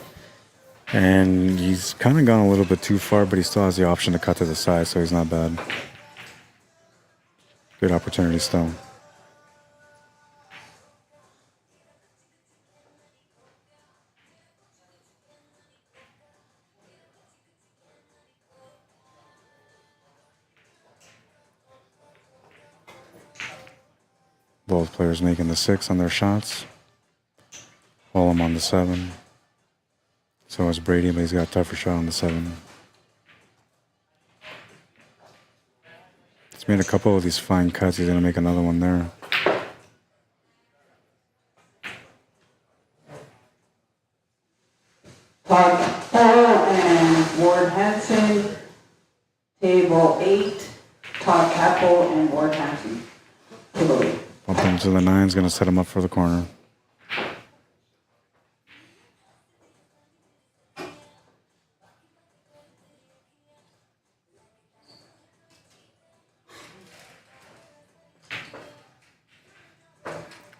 And he's kind of gone a little bit too far, but he still has the option to cut to the side, so he's not bad. Good opportunity still. Both players making the 6 on their shots. Holm on the 7. So is Brady, but he's got a tougher shot on the 7. He's made a couple of these fine cuts. He's going to make another one there. Cappo and Ward Hansen, table 8. Todd Cappo and Ward Hansen, table 8. Bump into the 9's going to set him up for the corner.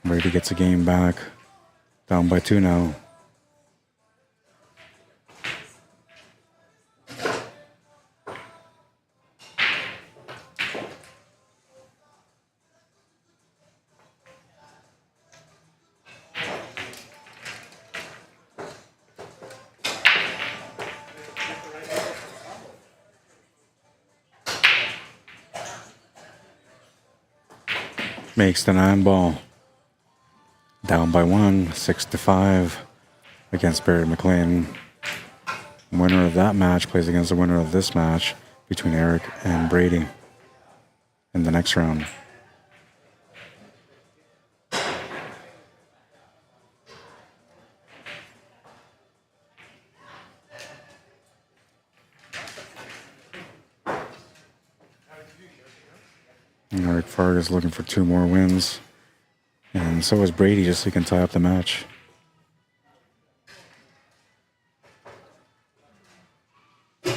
Brady gets a game back. Down by 2 now. Makes the 9-ball. Down by 1, 6-5 against Barry McLean. Winner of that match plays against the winner of this match between Eric and Brady in the next round. And Eric Fargas looking for 2 more wins. And so is Brady, just so he can tie up the match. I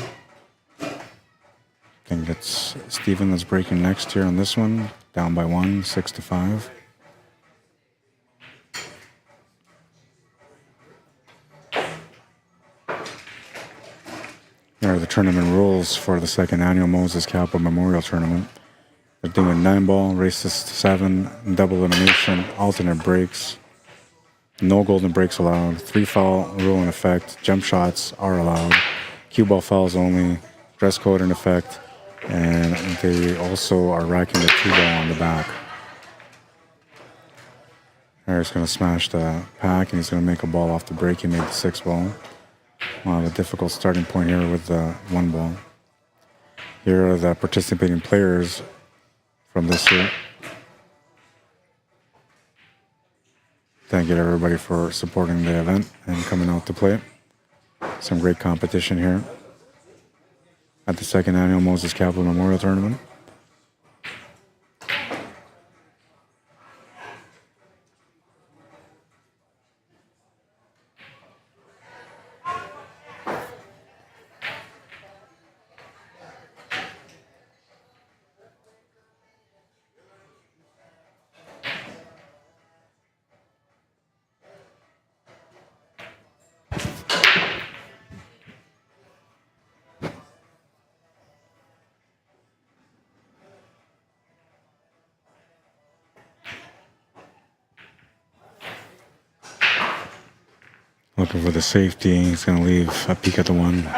think it's Steven that's breaking next here on this one. Down by 1, 6-5. There are the tournament rules for the second annual Moses Cappo Memorial Tournament. They're doing 9-ball, races to 7, double elimination, alternate breaks, no golden breaks allowed, 3-foul rule in effect, jump shots are allowed, cue ball fouls only, dress code in effect, and they also are racking the 2-ball on the back. Eric's going to smash the pack, and he's going to make a ball off the break. He made the 6-ball. We'll have a difficult starting point here with the 1-ball. Here are the participating players from this year. Thank you to everybody for supporting the event and coming out to play. Some great competition here at the second annual Moses Cappo Memorial Tournament. Looking for the safety. He's going to leave a peek at the 1.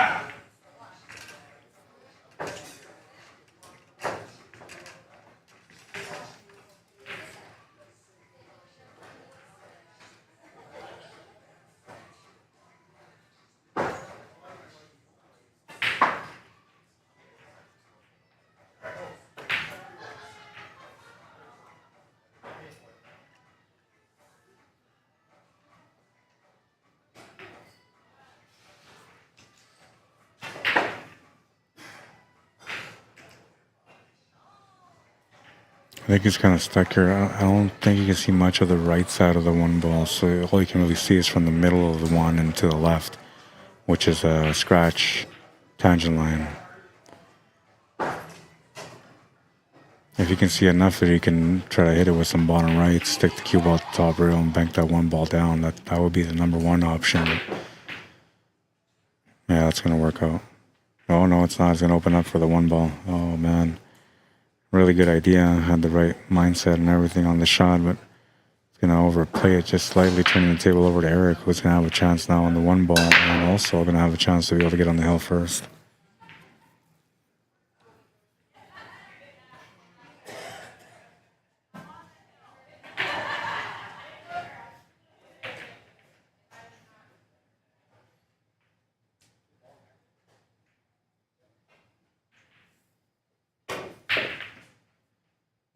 I think he's kind of stuck here. I don't think you can see much of the right side of the 1-ball, so all you can really see is from the middle of the 1 and to the left, which is a scratch tangent line. If you can see enough that you can try to hit it with some bottom right, stick the cue ball at the top rail and bank that 1-ball down, that would be the number 1 option. Yeah, that's going to work out. Oh, no, it's not. It's going to open up for the 1-ball. Oh, man. Really good idea. Had the right mindset and everything on the shot, but it's going to overplay it just slightly, turning the table over to Eric, who's going to have a chance now on the 1-ball, and also going to have a chance to be able to get on the hill first.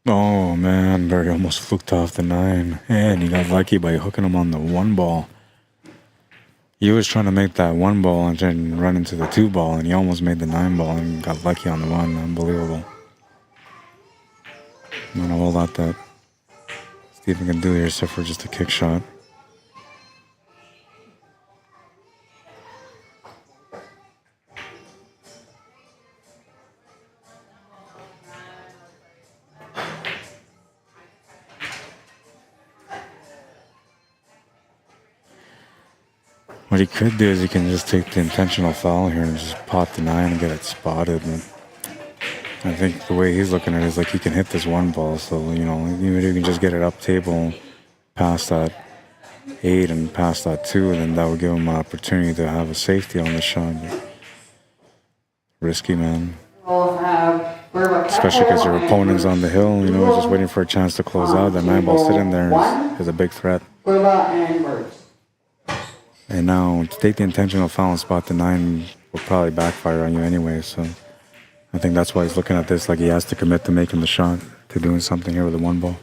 Oh man, Barry almost fluked off the 9, and he got lucky by hooking him on the 1-ball. He was trying to make that 1-ball and then run into the 2-ball, and he almost made the 9-ball and got lucky on the 1. Unbelievable. Not a whole lot that Steven can do here except for just a kick shot. What he could do is he can just take the intentional foul here and just pot the 9 and get it spotted. And I think the way he's looking at it is like he can hit this 1-ball, so, you know, even if you can just get it up table past that 8 and past that 2, then that would give him an opportunity to have a safety on the shot. Risky, man. We'll have especially because your opponent's on the hill, you know, just waiting for a chance to close out. That 9 ball sitting there is a big threat. And now to take the intentional foul and spot the 9 will probably backfire on you anyway. So I think that's why he's looking at this like he has to commit to making the shot, to doing something here with the 1 ball.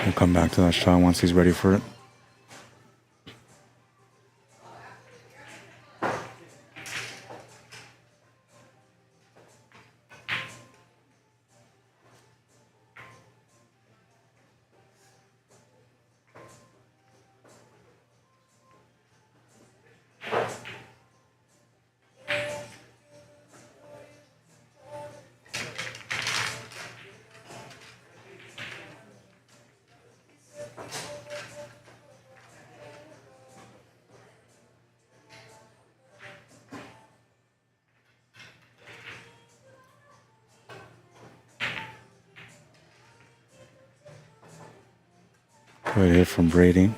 We'll come back to that shot once he's ready for it. Good hit from Brady.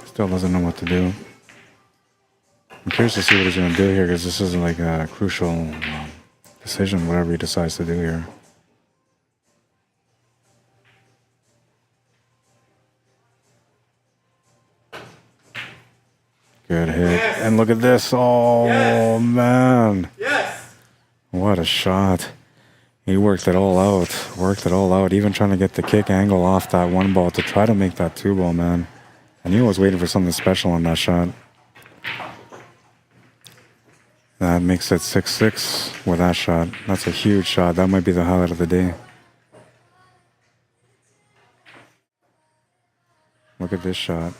Still doesn't know what to do. I'm curious to see what he's going to do here because this is like a crucial decision, whatever he decides to do here. Good hit. Yes. And look at this. Oh, yes. Man. Yes. What a shot. He worked it all out. Even trying to get the kick angle off that 1 ball to try to make that 2 ball, man. I knew I was waiting for something special on that shot. That makes it 6-6 with that shot. That's a huge shot. That might be the highlight of the day. Look at this shot.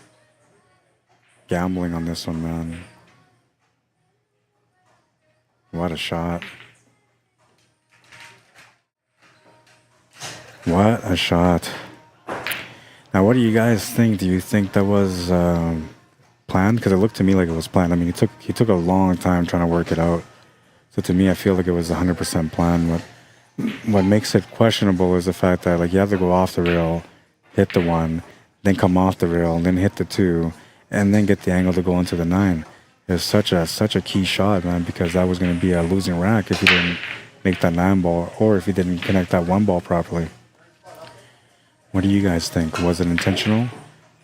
Gambling on this one, man. What a shot. What a shot. Now, what do you guys think? Do you think that was planned? Because it looked to me like it was planned. I mean, he took a long time trying to work it out. So to me, I feel like it was 100% planned. What makes it questionable is the fact that like you have to go off the rail, hit the 1, then come off the rail, and then hit the 2, and then get the angle to go into the 9. It's such a key shot, man, because that was going to be a losing rack if he didn't make that 9 ball or if he didn't connect that 1 ball properly. What do you guys think? Was it intentional,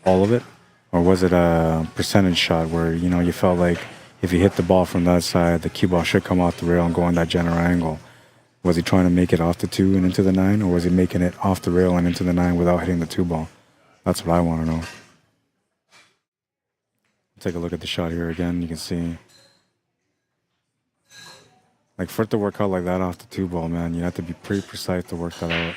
all of it? Or was it a percentage shot where, you know, you felt like if you hit the ball from that side, the cue ball should come off the rail and go on that general angle? Was he trying to make it off the 2 and into the 9? Or was he making it off the rail and into the 9 without hitting the 2 ball? That's what I want to know. Take a look at the shot here again. You can see, like, for it to work out like that off the 2 ball, man, you have to be pretty precise to work that out.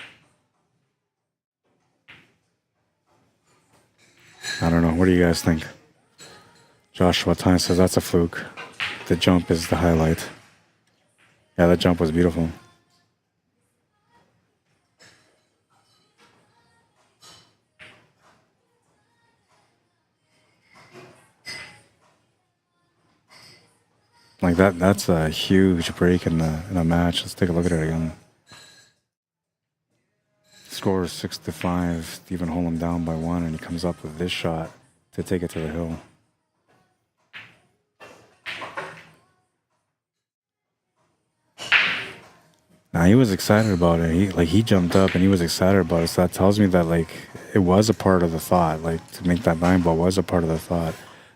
I don't know. What do you guys think? Joshua Time says that's a fluke. The jump is the highlight. Yeah, that jump was beautiful. Like that's a huge break in a match. Let's take a look at it again. Score is 6-5. Stephen Holm down by 1, and he comes up with this shot to take it to the hill. Now he was excited about it. He jumped up and he was excited about it. So that tells me that like it was a part of the thought. Like to make that 9 ball was a part of the thought.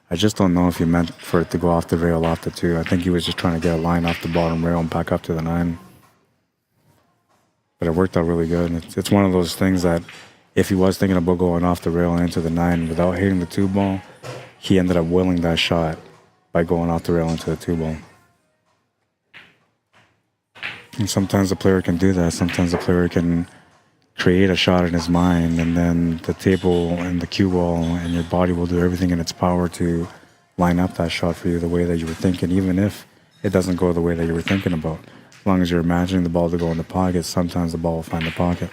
I just don't know if he meant for it to go off the rail, off the 2. I think he was just trying to get a line off the bottom rail and back up to the 9. But it worked out really good. It's one of those things that if he was thinking about going off the rail and into the 9 without hitting the 2 ball, he ended up willing that shot by going off the rail into the 2 ball. And sometimes the player can do that. Sometimes the player can create a shot in his mind, and then the table and the cue ball and your body will do everything in its power to line up that shot for you the way that you were thinking, even if it doesn't go the way that you were thinking about. As long as you're imagining the ball to go in the pocket, sometimes the ball will find the pocket.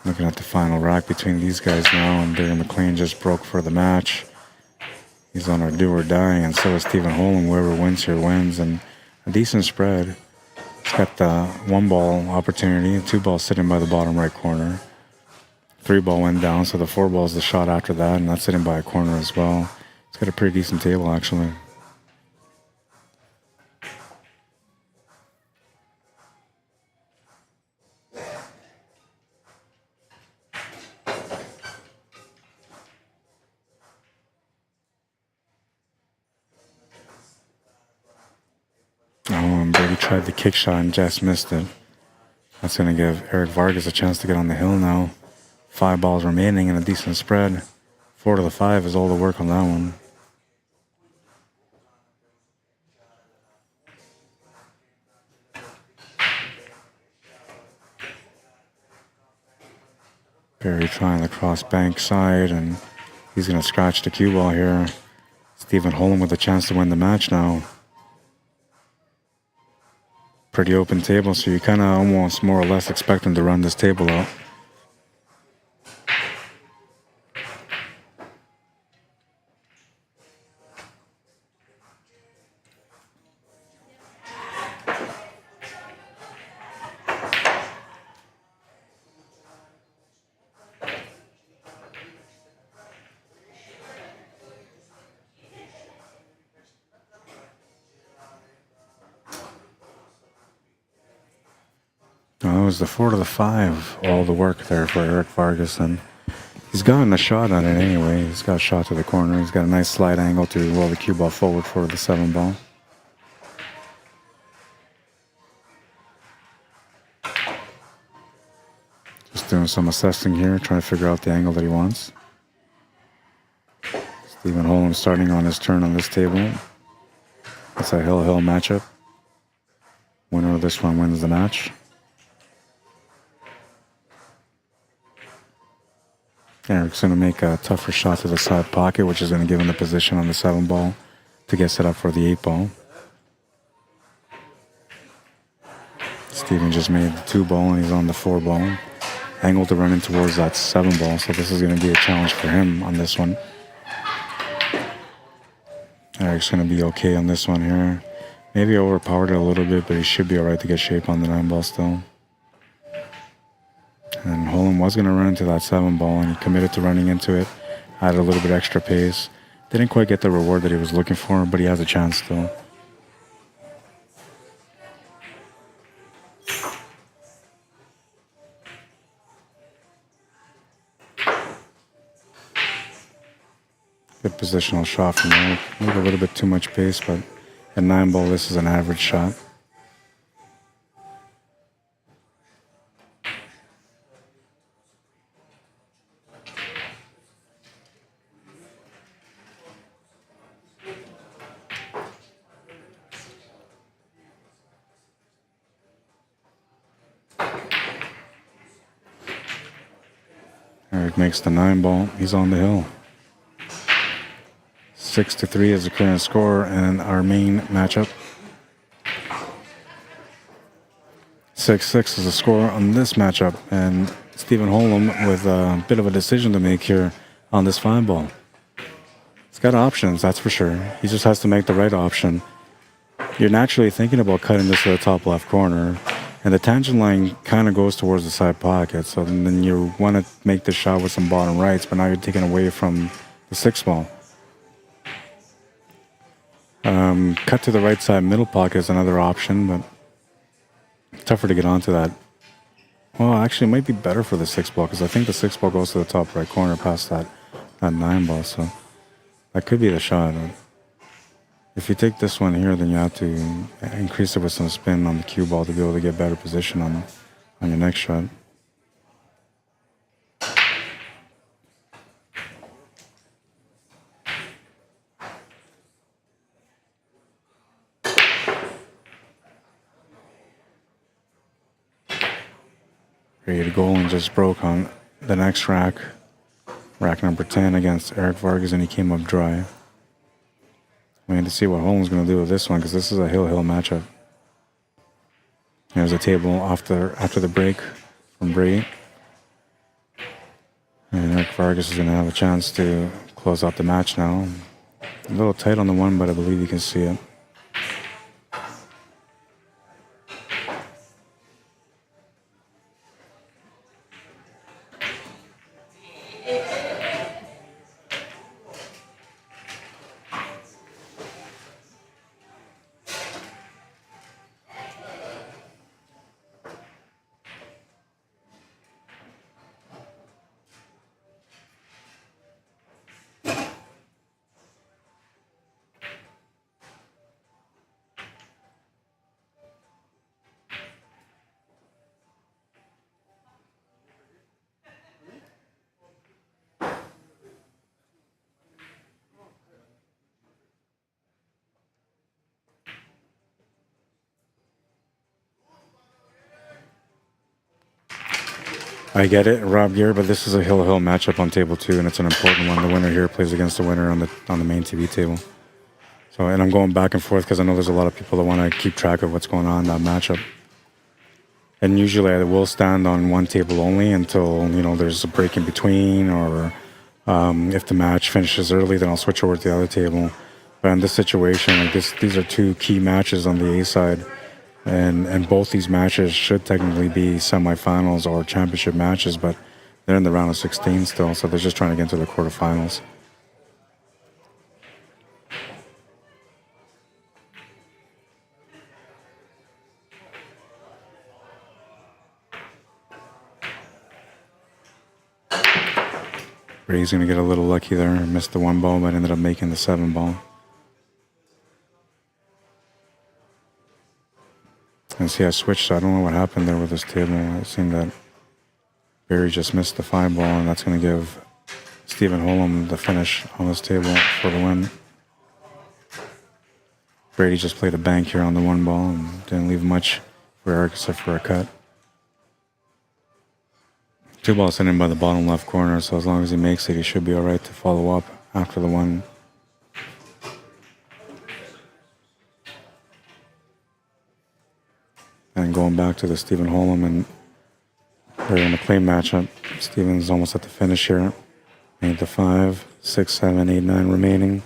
Looking at the final rack between these guys now, and Barry McLean just broke for the match. He's on our do or die, and so is Stephen Holm. Whoever wins here wins, and a decent spread. He's got the 1-ball opportunity, 2-ball sitting by the bottom right corner. 3-ball went down, so the 4-ball is the shot after that, and that's sitting by a corner as well. He's got a pretty decent table, actually. Oh, and Brady tried the kick shot and just missed it. That's going to give Eric Vargas a chance to get on the hill now. 5 balls remaining and a decent spread. 4 to the 5 is all the work on that one. Barry trying the cross bank side, and he's going to scratch the cue ball here. Stephen Holm with a chance to win the match now. Pretty open table, so you kind of almost more or less expect him to run this table out. That was the 4 to the 5, all the work there for Eric Vargas, and he's gotten a shot on it anyway. He's got a shot to the corner. He's got a nice slide angle to roll the cue ball forward for the 7-ball. Just doing some assessing here, trying to figure out the angle that he wants. Stephen Holm starting on his turn on this table. It's a hill-hill matchup. Winner of this one wins the match. Eric's going to make a tougher shot to the side pocket, which is going to give him the position on the 7-ball to get set up for the 8-ball. Steven just made the 2-ball, and he's on the 4-ball. Angle to run in towards that 7-ball, so this is going to be a challenge for him on this one. Eric's going to be okay on this one here. Maybe overpowered it a little bit, but he should be all right to get shape on the 9-ball still. And Holm was going to run into that 7-ball, and he committed to running into it. Added a little bit extra pace. Didn't quite get the reward that he was looking for, but he has a chance still. Good positional shot from Eric. Maybe a little bit too much pace, but at 9-ball, this is an average shot. Eric makes the 9-ball. He's on the hill. 6-3 is the current score, and our main matchup. 6-6 is the score on this matchup, and Stephen Holm with a bit of a decision to make here on this 5-ball. He's got options, that's for sure. He just has to make the right option. You're naturally thinking about cutting this to the top left corner, and the tangent line kind of goes towards the side pocket, so then you want to make the shot with some bottom rights, but now you're taking away from the 6-ball. Cut to the right side middle pocket is another option, but tougher to get onto that. Well, actually, it might be better for the 6-ball, because I think the 6-ball goes to the top right corner past that 9-ball, so that could be the shot. If you take this one here, then you have to increase it with some spin on the cue ball to be able to get better position on your next shot. Brady Golan just broke on the next rack. Rack number 10 against Eric Vargas, and he came up dry. Waiting to see what Holland's going to do with this one, because this is a hill-hill matchup. There's a table after the break from Brady. And Eric Vargas is going to have a chance to close out the match now. A little tight on the one, but I believe you can see it. I get it, Rob Gear, but this is a hill-hill matchup on table 2, and it's an important one. The winner here plays against the winner on the main TV table. So, and I'm going back and forth because I know there's a lot of people that want to keep track of what's going on in that matchup. And usually I will stand on one table only until, you know, there's a break in between, or if the match finishes early, then I'll switch over to the other table. But in this situation, like these are two key matches on the A side. And both these matches should technically be semifinals or championship matches, but they're in the round of 16 still, so they're just trying to get into the quarterfinals. Brady's going to get a little lucky there. Missed the 1 ball, but ended up making the 7 ball. And see, I switched, so I don't know what happened there with this table. It seemed that Barry just missed the 5 ball, and that's going to give Stephen Holm the finish on this table for the win. Brady just played a bank here on the 1 ball and didn't leave much for Eric except for a cut. 2 balls sitting by the bottom left corner, so as long as he makes it, he should be all right to follow up after the 1. And going back to the Stephen Holm and Barry McLean matchup, Stephen's almost at the finish here. Made the 5, 6, 7, 8, 9 remaining.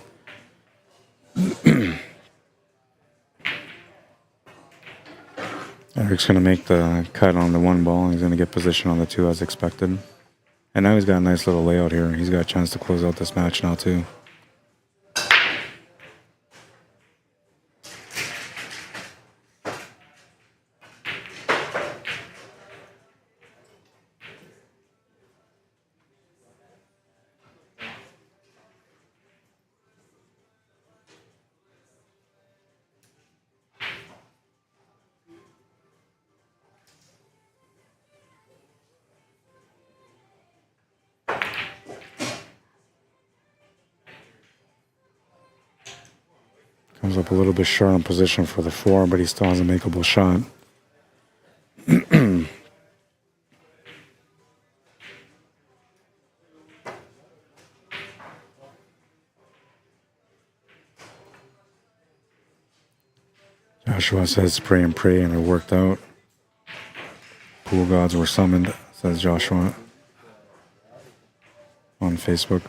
Eric's going to make the cut on the 1 ball. He's going to get position on the 2 as expected. And now he's got a nice little layout here. He's got a chance to close out this match now too. Comes up a little bit short on position for the 4, but he still has a makeable shot. Joshua says pray and pray, and it worked out. Pool gods were summoned, says Joshua on Facebook.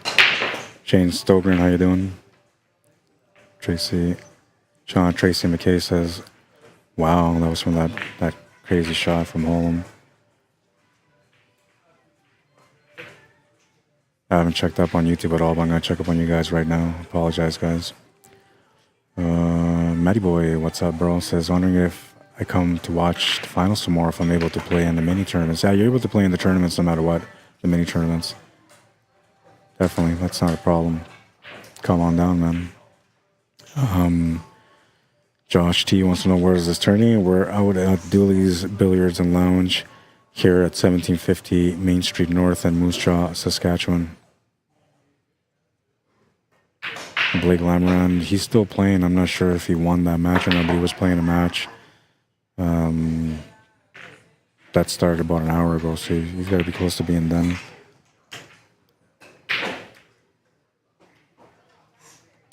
Jane Stogren, how you doing? Tracy McKay says, wow, that was from that crazy shot from Holm. I haven't checked up on YouTube at all, but I'm going to check up on you guys right now. Apologize, guys. Matty Boy, what's up, bro? Says, wondering if I come to watch the finals some more, if I'm able to play in the mini tournaments. Yeah, you're able to play in the tournaments no matter what, the mini tournaments. Definitely, that's not a problem. Come on down, man. Josh T wants to know, where is this tourney? We're out at Dooley's Billiards and Lounge here at 1750 Main Street North in Moose Jaw, Saskatchewan. Blake Lamoran, he's still playing. I'm not sure if he won that match or not, but he was playing a match. Don't that started about an hour ago, so he's got to be close to being done.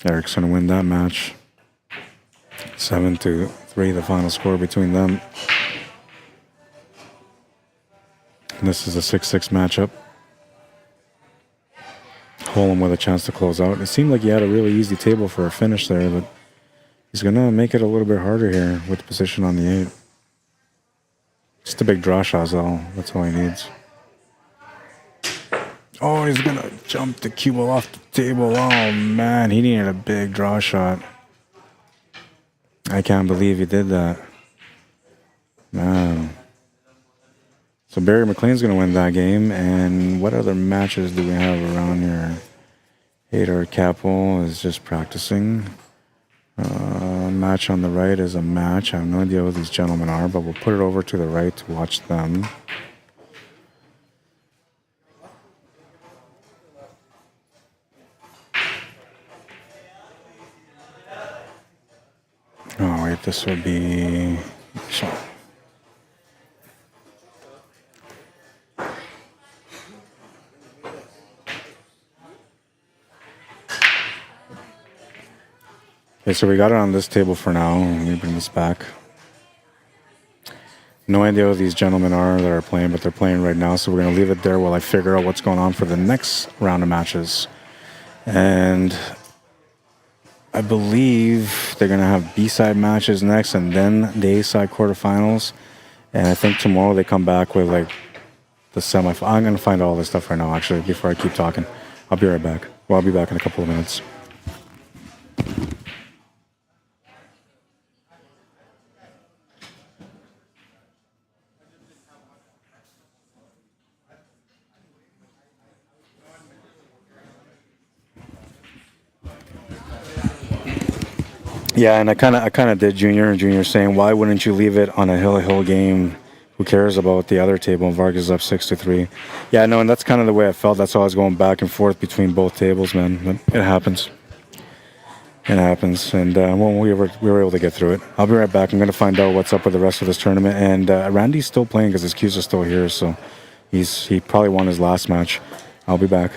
Eric's going to win that match. 7-3, the final score between them. And this is a 6-6 matchup. Holm with a chance to close out. It seemed like he had a really easy table for a finish there, but he's going to make it a little bit harder here with the position on the 8. Just a big draw shot, though. That's all he needs. Oh, he's going to jump the cue ball off the table. Oh, man, he needed a big draw shot. I can't believe he did that. Man. So Barry McLean's going to win that game. And what other matches do we have around here? Hader Cappo is just practicing. Match on the right is a match. I have no idea who these gentlemen are, but we'll put it over to the right to watch them. Oh, wait, this would be... Okay, so we got it on this table for now. Let me bring this back. No idea who these gentlemen are that are playing, but they're playing right now. So we're going to leave it there while I figure out what's going on for the next round of matches. And I believe they're going to have B-side matches next and then the A-side quarterfinals. And I think tomorrow they come back with like the semifinal. I'm going to find all this stuff right now, actually, before I keep talking. I'll be right back. Well, I'll be back in a couple of minutes. Yeah, and I kind of did Junior saying, why wouldn't you leave it on a hill game? Who cares about the other table? And Vargas is up 6-3. Yeah, no, and that's kind of the way I felt. That's why I was going back and forth between both tables, man. But it happens. It happens, and well, we were able to get through it. I'll be right back. I'm going to find out what's up with the rest of this tournament. And Randy's still playing because his cues are still here, so he probably won his last match. I'll be back.